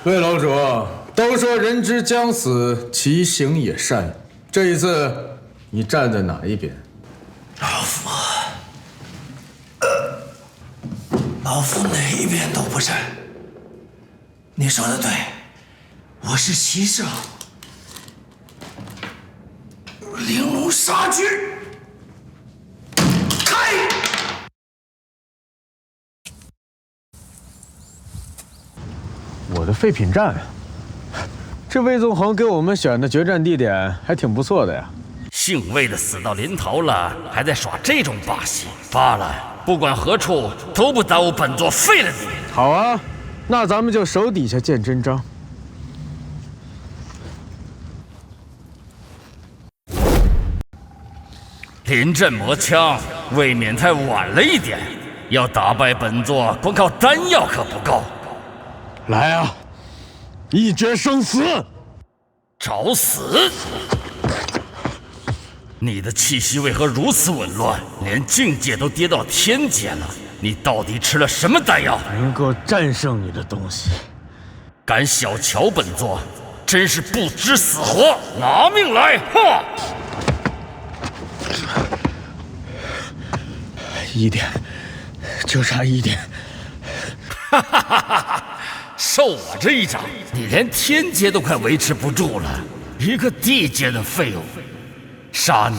魏楼主，都说人之将死，其行也善。这一次，你站在哪一边？老夫哪一边都不站。你说的对，我是骑射，玲珑杀局。我的废品站，这魏纵横给我们选的决战地点还挺不错的呀。姓魏的死到临头了，还在耍这种把戏，罢了。不管何处，都不耽误本座废了你。好啊，那咱们就手底下见真章。临阵磨枪，未免太晚了一点。要打败本座，光靠丹药可不够。来啊，一决生死！找死！你的气息为何如此紊乱，连境界都跌到天阶了？你到底吃了什么丹药？能够战胜你的东西，敢小瞧本座，真是不知死活！拿命来！哈！一点，就差一点。哈哈哈哈！受我这一掌，你连天阶都快维持不住了，一个地阶的废物，杀你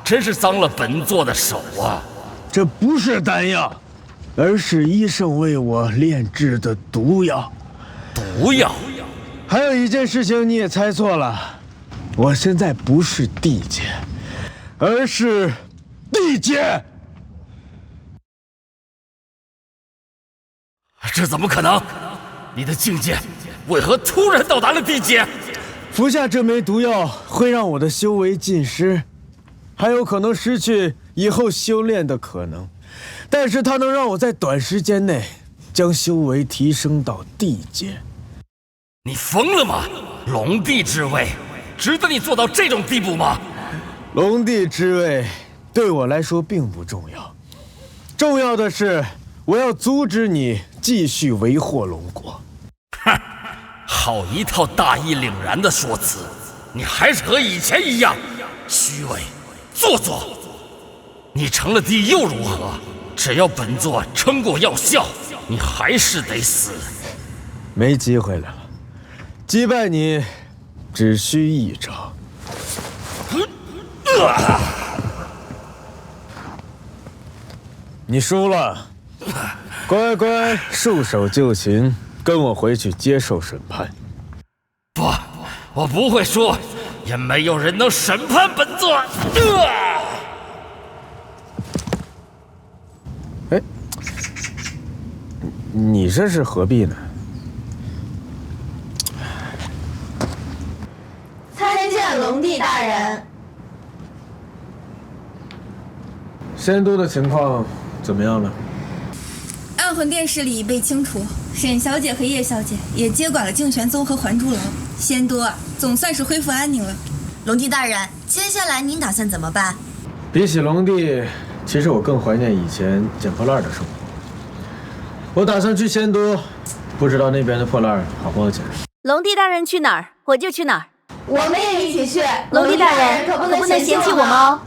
真是脏了本座的手啊！这不是丹药，而是医生为我炼制的毒药。毒药？还有一件事情你也猜错了，我现在不是地阶，而是地阶。这怎么可能？你的境界为何突然到达了地阶？服下这枚毒药会让我的修为尽失，还有可能失去以后修炼的可能，但是它能让我在短时间内将修为提升到地阶。你疯了吗？龙帝之位，值得你做到这种地步吗？龙帝之位对我来说并不重要，重要的是我要阻止你继续为祸龙国。哼，好一套大义凛然的说辞，你还是和以前一样虚伪做作。你成了帝又如何？只要本座撑过药效，你还是得死。没机会了，击败你只需一招。你输了。乖乖束手就擒，跟我回去接受审判。不，我不会输，也没有人能审判本座。哎，你这是何必呢？参见龙帝大人。仙都的情况怎么样了？暗魂殿势力已被清除，沈小姐和叶小姐也接管了静玄宗和还珠楼。仙都总算是恢复安宁了。龙帝大人，接下来您打算怎么办？比起龙帝，其实我更怀念以前捡破烂的生活。我打算去仙都，不知道那边的破烂好不好捡。龙帝大人去哪儿，我就去哪儿。我们也一起去。龙帝大人可不能嫌弃我们哦。